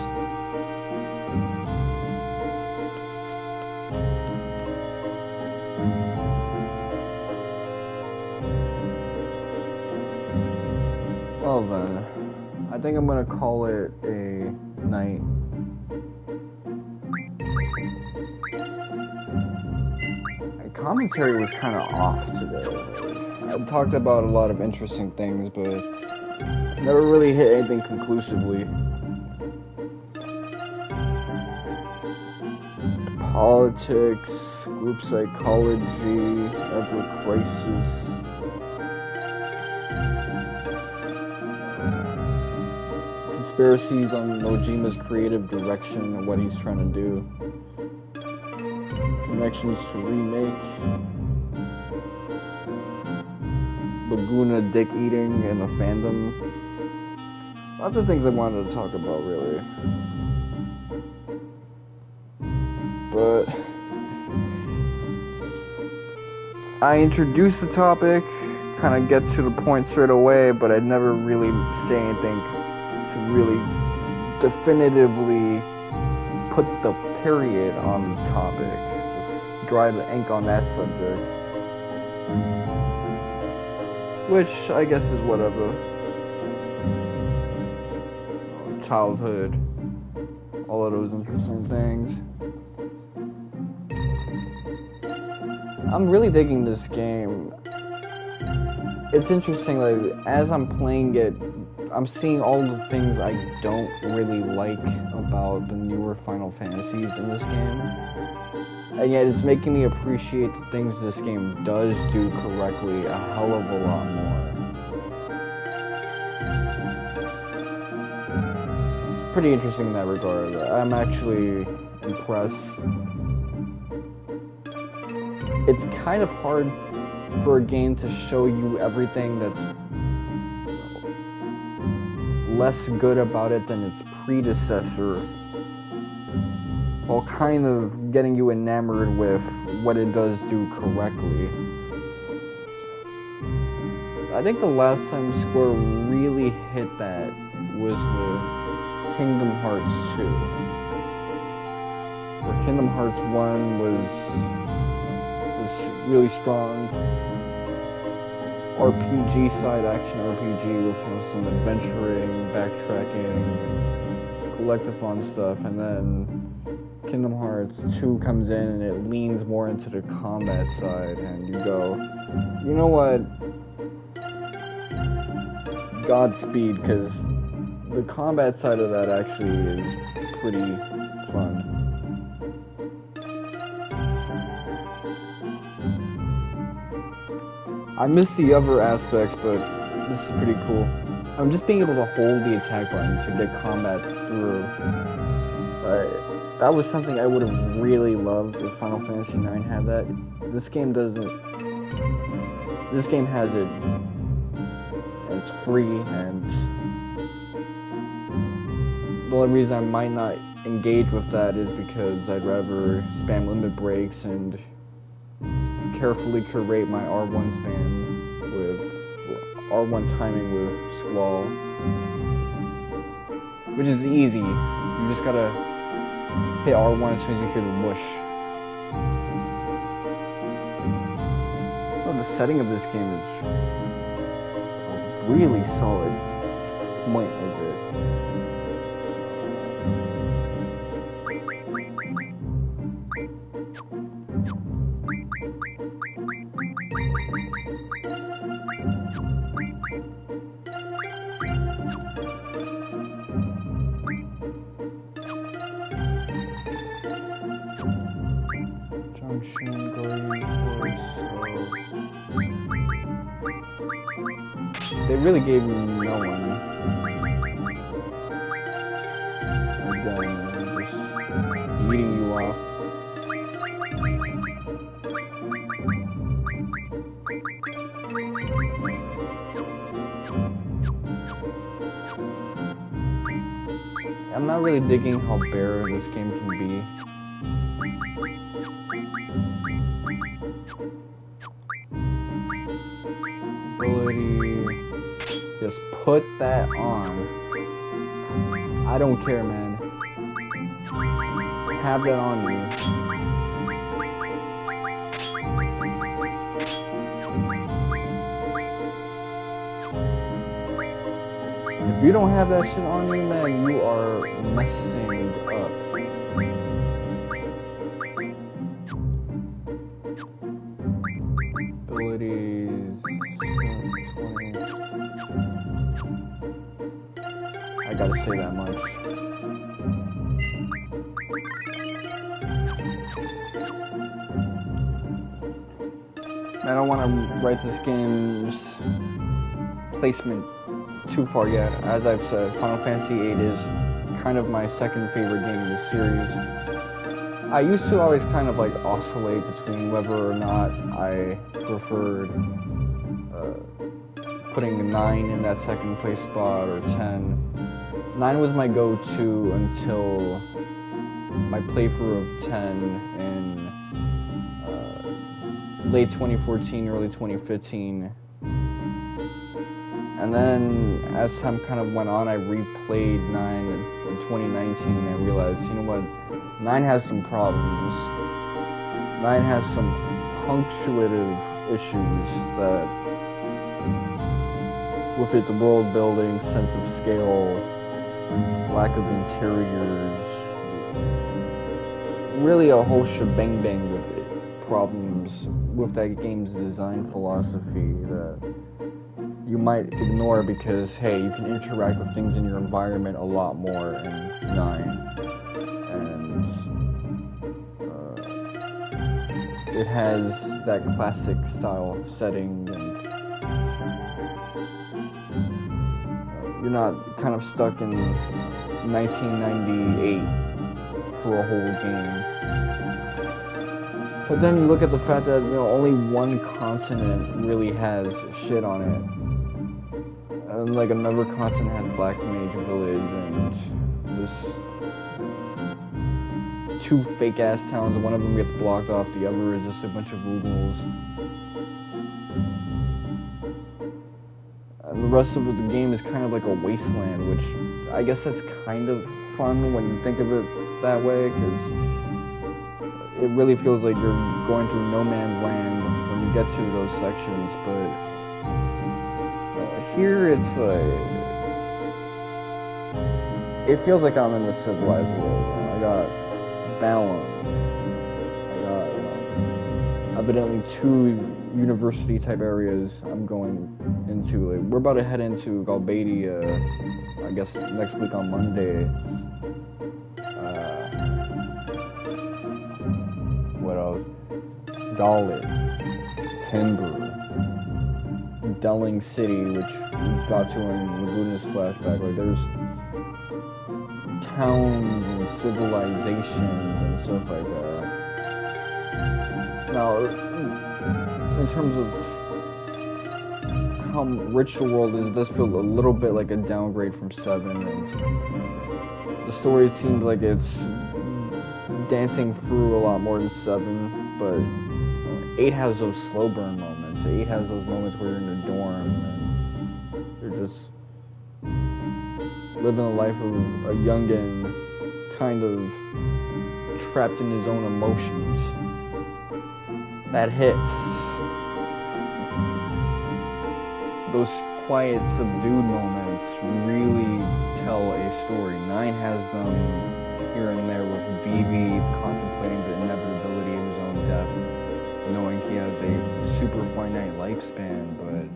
Well then, I think I'm gonna call it a night. My commentary was kind of off today. I talked about a lot of interesting things, but never really hit anything conclusively. politics, group psychology, ever crisis. Conspiracies on Nojima's creative direction and what he's trying to do. Connections to remake. Laguna dick eating and a fandom. Lots of things I wanted to talk about, really. But I introduced the topic, kind of get to the point straight away, but I'd never really say anything to really definitively put the period on the topic. Just dry the ink on that subject. Which I guess is whatever. Childhood. All of those interesting things. I'm really digging this game. It's interesting, like, as I'm playing it, I'm seeing all the things I don't really like about the newer Final Fantasies in this game. And yet it's making me appreciate the things this game does do correctly a hell of a lot more. It's pretty interesting in that regard. I'm actually impressed. It's kind of hard for a game to show you everything that's less good about it than its predecessor, while kind of getting you enamored with what it does do correctly. I think the last time Square really hit that was with Kingdom Hearts 2. Where Kingdom Hearts 1 was really strong RPG side, action RPG with some adventuring, backtracking, collectathon stuff, and then Kingdom Hearts 2 comes in and it leans more into the combat side, and you go, you know what, Godspeed, because the combat side of that actually is pretty fun. I miss the other aspects, but this is pretty cool. I'm just being able to hold the attack button to get combat through. That was something I would have really loved if Final Fantasy IX had that. This game doesn't. This game has it. And it's free, and the only reason I might not engage with that is because I'd rather spam limit breaks and carefully curate my R1 spam with R1 timing with Squall, which is easy. You just gotta hit R1 as soon as you hear the whoosh. Oh, the setting of this game is a really solid point of it. They really gave me no one. Again, just eating you off. I'm not really digging how bare this game can be. Just put that on. I don't care, man. Have that on you. If you don't have that shit on you, man, you are messing up. Abilities. I gotta say that much. I don't want to write this game's placement too far yet. As I've said, Final Fantasy VIII is kind of my second favorite game in the series. I used to always kind of like oscillate between whether or not I preferred putting 9 in that second place spot or 10. 9 was my go-to until my playthrough of 10 in late 2014, early 2015. And then as time kind of went on, I replayed 9 in 2019 and I realized, you know what, 9 has some problems. 9 has some punctuative issues that, with its world building, sense of scale, lack of interiors, really a whole shebang-bang of problems with that game's design philosophy that you might ignore because, hey, you can interact with things in your environment a lot more in 9. And it has that classic style setting, and you're not kind of stuck in 1998 for a whole game. But then you look at the fact that, you know, only one continent really has shit on it. And like another continent has Black Mage Village and this 2 fake ass towns. One of them gets blocked off, the other is just a bunch of Googles. And the rest of the game is kind of like a wasteland, which I guess that's kind of fun when you think of it that way, because it really feels like you're going through no man's land when you get to those sections. But here it's like, it feels like I'm in the civilized world. I got Balam. I got evidently 2 university type areas I'm going into. Like, we're about to head into Galbadia, I guess next week on Monday. What else? Galit, Timber, Deling City, which we got to in Laguna's flashback. Like, there's towns and civilizations and stuff like that. Now, in terms of how rich the world is, it does feel a little bit like a downgrade from 7, and the story seems like it's dancing through a lot more than 7, but 8 has those slow burn moments. 8 has those moments where you're in a dorm and you're just living the life of a youngin', kind of trapped in his own emotions. That hits. Those quiet, subdued moments really tell a story. 9 has them here and there with Vivi contemplating the inevitability of his own death, knowing he has a super finite lifespan, but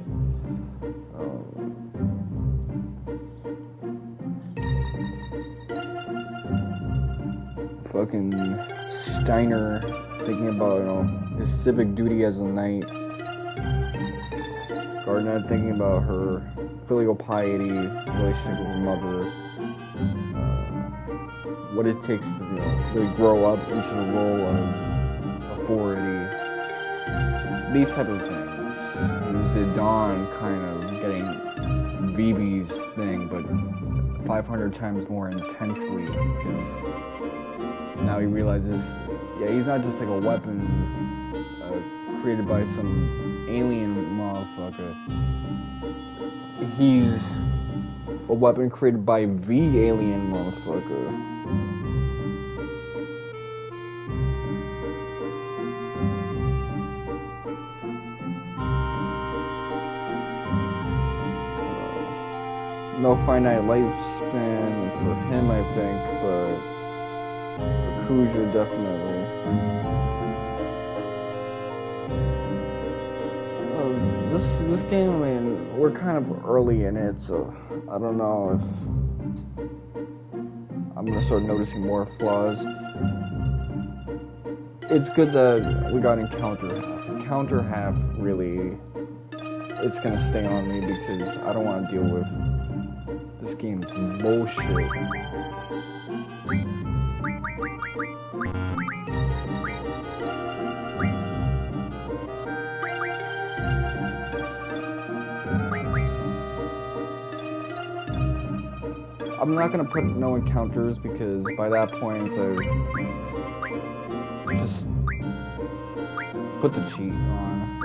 fucking Steiner thinking about, you know, his civic duty as a knight. Garnet thinking about her filial piety, relationship with her mother, what it takes to, you know, really grow up into the role of authority. These type of things. Zidane kind of getting Vivi's thing, but 500 times more intensely, because now he realizes, yeah, he's not just like a weapon created by some alien motherfucker. He's a weapon created by the alien motherfucker. No finite lifespan for him, I think, but Kuja definitely. This game, I mean, we're kind of early in it, so I don't know if I'm gonna start noticing more flaws. it's good that we got encounter half. Encounter half really, it's gonna stay on me because I don't want to deal with this game's bullshit. I'm not gonna put no encounters because by that point I just put the cheat on.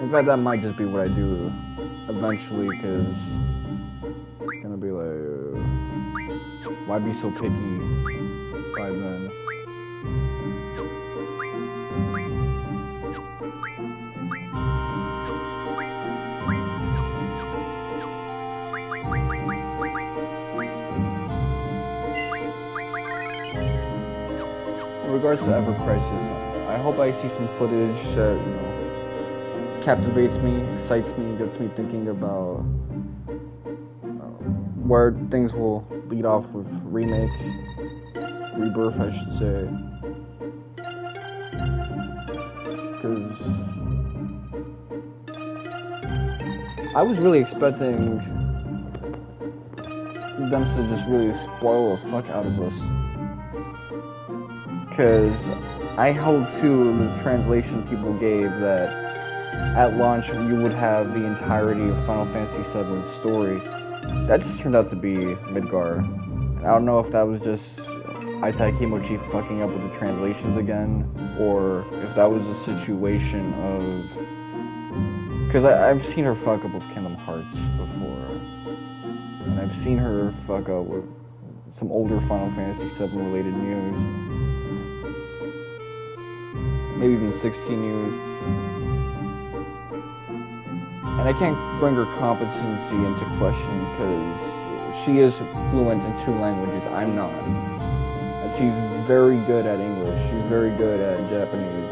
In fact, that might just be what I do eventually because it's gonna be like, why be so picky by then? In regards to Ever Crisis, I hope I see some footage that, you know, captivates me, excites me, gets me thinking about where things will lead off with rebirth, I should say. Because I was really expecting them to just really spoil the fuck out of us. Because I held to the translation people gave that at launch you would have the entirety of Final Fantasy VII's story. That just turned out to be Midgar. And I don't know if that was just Itai Kimochi fucking up with the translations again, or if that was a situation of... Because I've seen her fuck up with Kingdom Hearts before. And I've seen her fuck up with some older Final Fantasy VII related news. Maybe even 16 news. And I can't bring her competency into question because she is fluent in 2 languages. I'm not. And she's very good at English. She's very good at Japanese.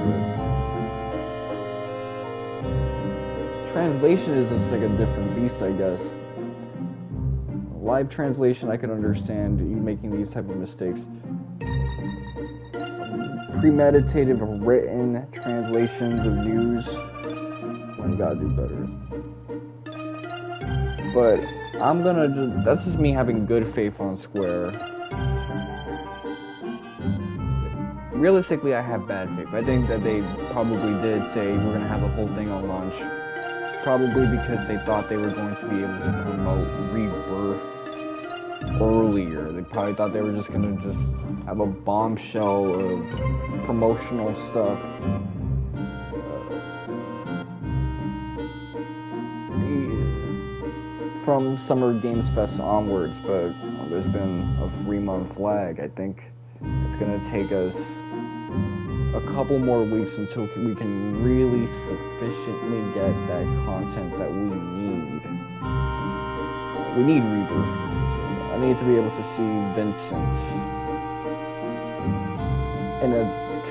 But translation is just like a different beast, I guess. Live translation, I can understand you making these type of mistakes. Premeditated, written translations of news, well, you gotta do better. But I'm gonna just, that's just me having good faith on Square. Realistically, I have bad faith. I think that they probably did say we're gonna have the whole thing on launch. Probably because they thought they were going to be able to promote Rebirth earlier. They probably thought they were just gonna have a bombshell of promotional stuff. From Summer Games Fest onwards, but there's been a 3-month lag. I think it's gonna take us a couple more weeks until we can really sufficiently get that content that we need. We need Rebirth. I need to be able to see Vincent in a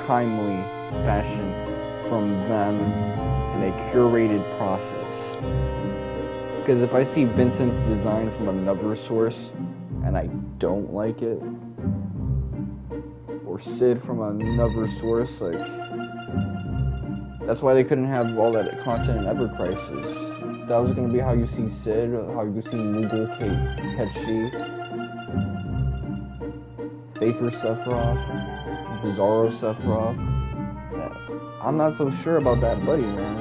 timely fashion from them in a curated process. Because if I see Vincent's design from another source and I don't like it, or Sid from another source, like, that's why they couldn't have all that content in Ever Crisis. That was going to be how you see Sid, how you see Moogle Ketchi, Seifer Sephiroth, Bizarro Sephiroth. I'm not so sure about that buddy, man.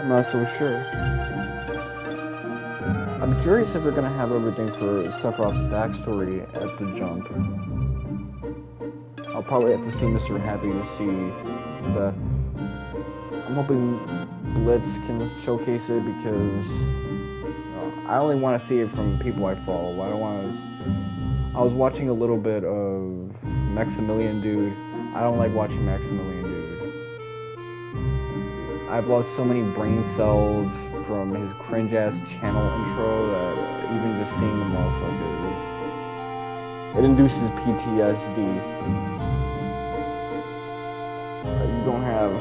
I'm not so sure. I'm curious if they're going to have everything for Sephiroth's backstory at the jump. I'll probably have to see Mr. Happy to see the... I'm hoping Blitz can showcase it because I only want to see it from people I follow. I don't want to... I was watching a little bit of Maximilian Dude. I don't like watching Maximilian Dude. I've lost so many brain cells from his cringe-ass channel intro that even just seeing the motherfucker, it induces PTSD. You don't have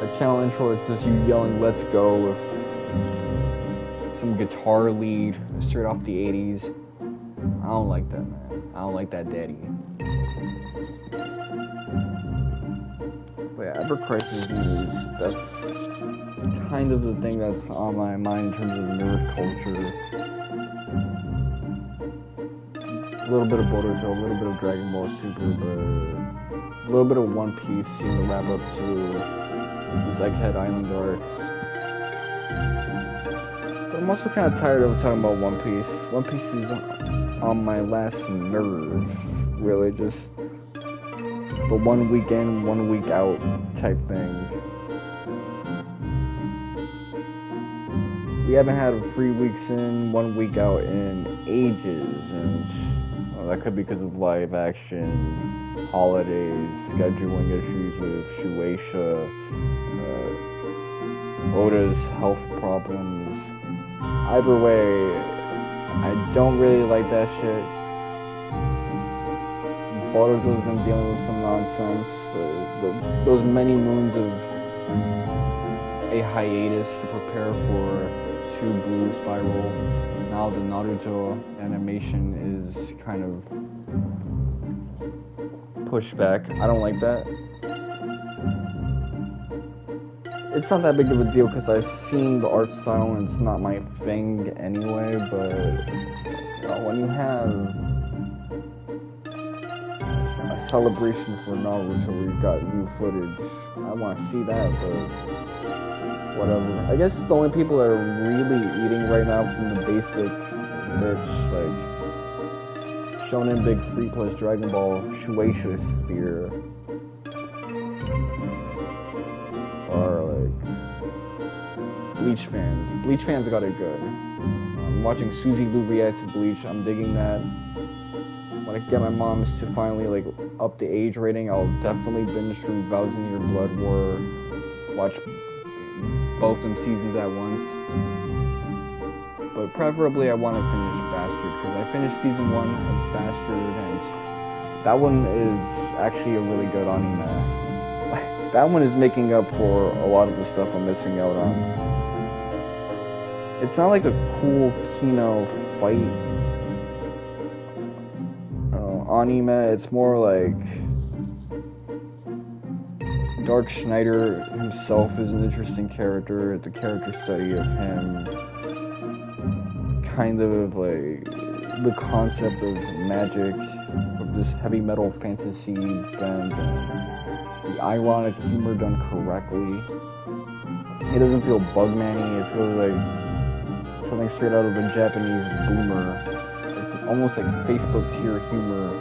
a channel intro, it's just you yelling "Let's go" with some guitar lead straight off the 80s. I don't like that, man. I don't like that daddy. But yeah, Ever Crisis News, that's kind of the thing that's on my mind in terms of nerd culture. A little bit of Boruto, a little bit of Dragon Ball Super, but a little bit of One Piece, to wrap up to this Egghead Island arc. But I'm also kind of tired of talking about One Piece. One Piece is on my last nerve, really, just the 1 week in, 1 week out type thing. We haven't had 3 weeks in, 1 week out in ages, and well, that could be because of live action, holidays, scheduling issues with Shueisha, Oda's health problems. Either way, I don't really like that shit. Boruto's been dealing with some nonsense. Those many moons of a hiatus to prepare for 2 Blue Spiral. Now the Naruto animation is kind of pushed back. I don't like that. It's not that big of a deal because I've seen the art style and it's not my thing anyway, but when you have a celebration for Naruto where you've got new footage, I want to see that, but whatever. I guess the only people that are really eating right now from the basic bitch, like Shonen Big 3 plus Dragon Ball Shueisha sphere, are like Bleach fans. Bleach fans got it good. I'm watching Suzy Lou react to Bleach. I'm digging that. When I get my moms to finally like up the age rating, I'll definitely binge through Thousand Year Blood War. Watch both them seasons at once. But preferably I want to finish Bastard, because I finished season 1 of Bastard, and that one is actually a really good anime. That one is making up for a lot of the stuff I'm missing out on. It's not like a cool Kino fight anime, it's more like Dark Schneider himself is an interesting character. It's a character study of him. Kind of like the concept of magic, of this heavy metal fantasy bent, and the ironic humor done correctly. It doesn't feel bugman-y, it feels like something straight out of a Japanese boomer. It's almost like Facebook tier humor,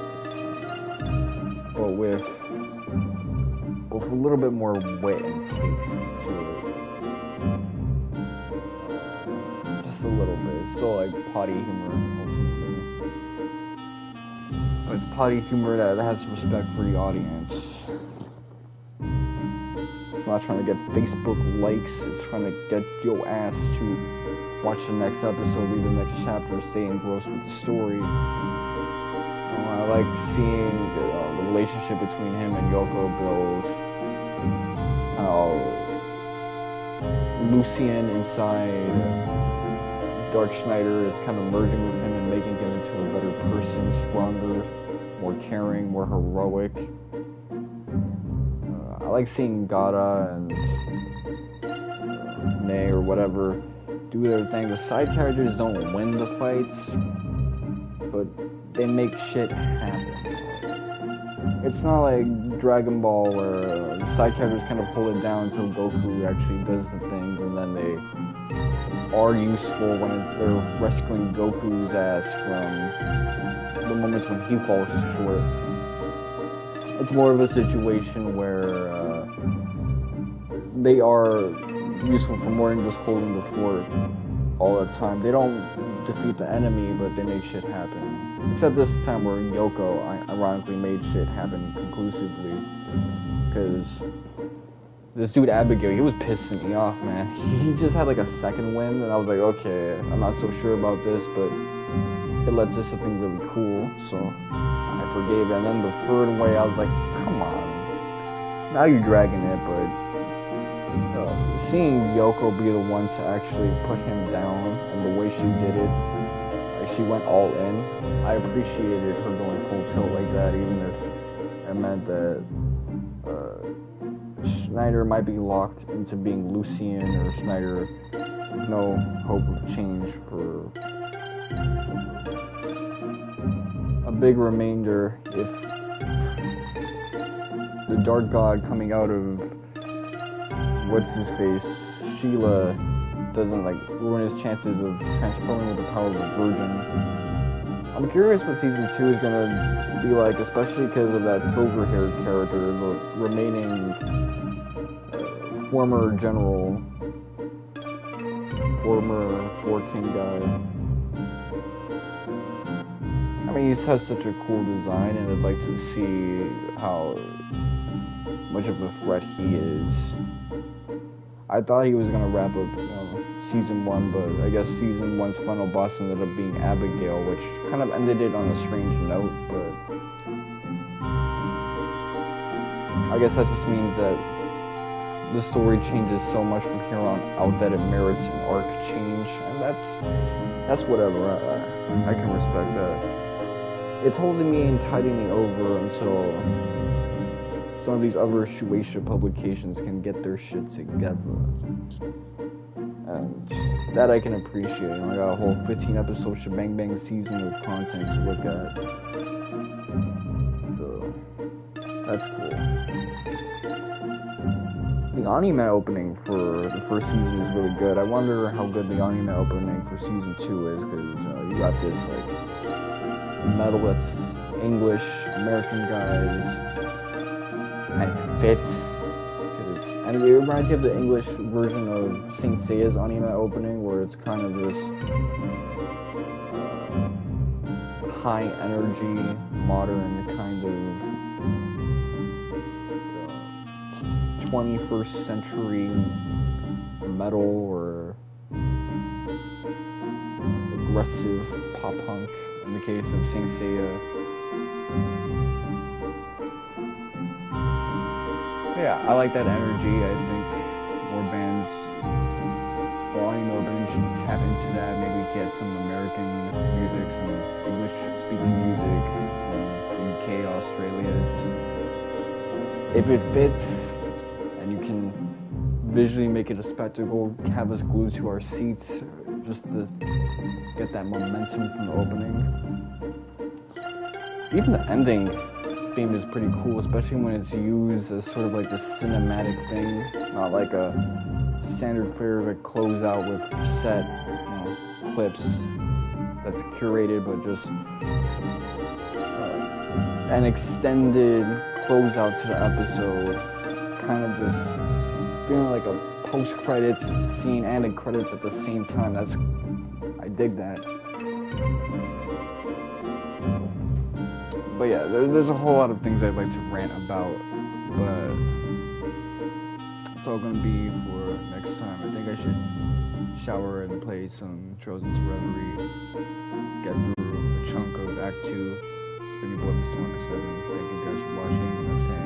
but with a little bit more wit and taste to it. Just a little bit. It's still like potty humor, ultimately. But it's potty humor that has respect for the audience. It's not trying to get Facebook likes, it's trying to get your ass to watch the next episode, read the next chapter, stay engrossed with the story. I like seeing the relationship between him and Yoko build. How Lucien inside Dark Schneider is kind of merging with him and making him into a better person, stronger, more caring, more heroic. I like seeing Gaara and May or whatever do their thing. The side characters don't win the fights, but they make shit happen. It's not like Dragon Ball where the side characters kind of pull it down until Goku actually does the things, and then they are useful when they're rescuing Goku's ass from the moments when he falls short. It's more of a situation where they are useful for more than just holding the fort all the time. They don't defeat the enemy, but they make shit happen. Except this time where Yoko ironically made shit happen conclusively. Because this dude Abigail, he was pissing me off, man. He just had like a second win, and I was like, okay, I'm not so sure about this, but it led to something really cool, so I forgave it. And then the third way, I was like, come on, now you're dragging it, but seeing Yoko be the one to actually put him down, and the way she did it, like she went all in. I appreciated her going full tilt like that, even if it meant that Schneider might be locked into being Lucian, or Schneider with no hope of change for a big remainder if the Dark God coming out of what's-his-face, Sheila, doesn't ruin his chances of transforming with the power of the Virgin. I'm curious what season 2 is gonna be like, especially because of that silver-haired character, the remaining former general, former 4King guy. I mean, he has such a cool design, and I'd like to see how much of a threat he is. I thought he was going to wrap up season 1, but I guess season 1's final boss ended up being Abigail, which kind of ended it on a strange note, but I guess that just means that the story changes so much from here on out that it merits an arc change, and that's whatever. I can respect that. It's holding me and tiding me over until some of these other Shueisha publications can get their shit together. And that I can appreciate. I got a whole 15 episode shebang bang season of content to look at. So, that's cool. The anime opening for the first season is really good. I wonder how good the anime opening for season 2 is, because you got this metal that's English, American guys, and it fits, and it reminds me of the English version of Saint Seiya's anime opening, where it's kind of this high energy, modern kind of 21st century metal or aggressive pop punk in the case of Saint Seiya. Yeah, I like that energy. I think more bands or anime openings should tap into that. Maybe get some American music, some English-speaking music from UK, Australia. If it fits, and you can visually make it a spectacle, have us glued to our seats, just to get that momentum from the opening. Even the ending theme is pretty cool, especially when it's used as sort of like this cinematic thing, not like a standard fare of a closeout with set, clips that's curated, but just an extended closeout to the episode, kind of just feeling like a post-credits scene and a credits at the same time. I dig that. But yeah, there's a whole lot of things I'd like to rant about, but it's all gonna be for next time. I think I should shower and play some Trails into Reverie, get through a chunk of Act 2. It's been your boy, Mr. 107. Thank you guys for watching, and I'm saying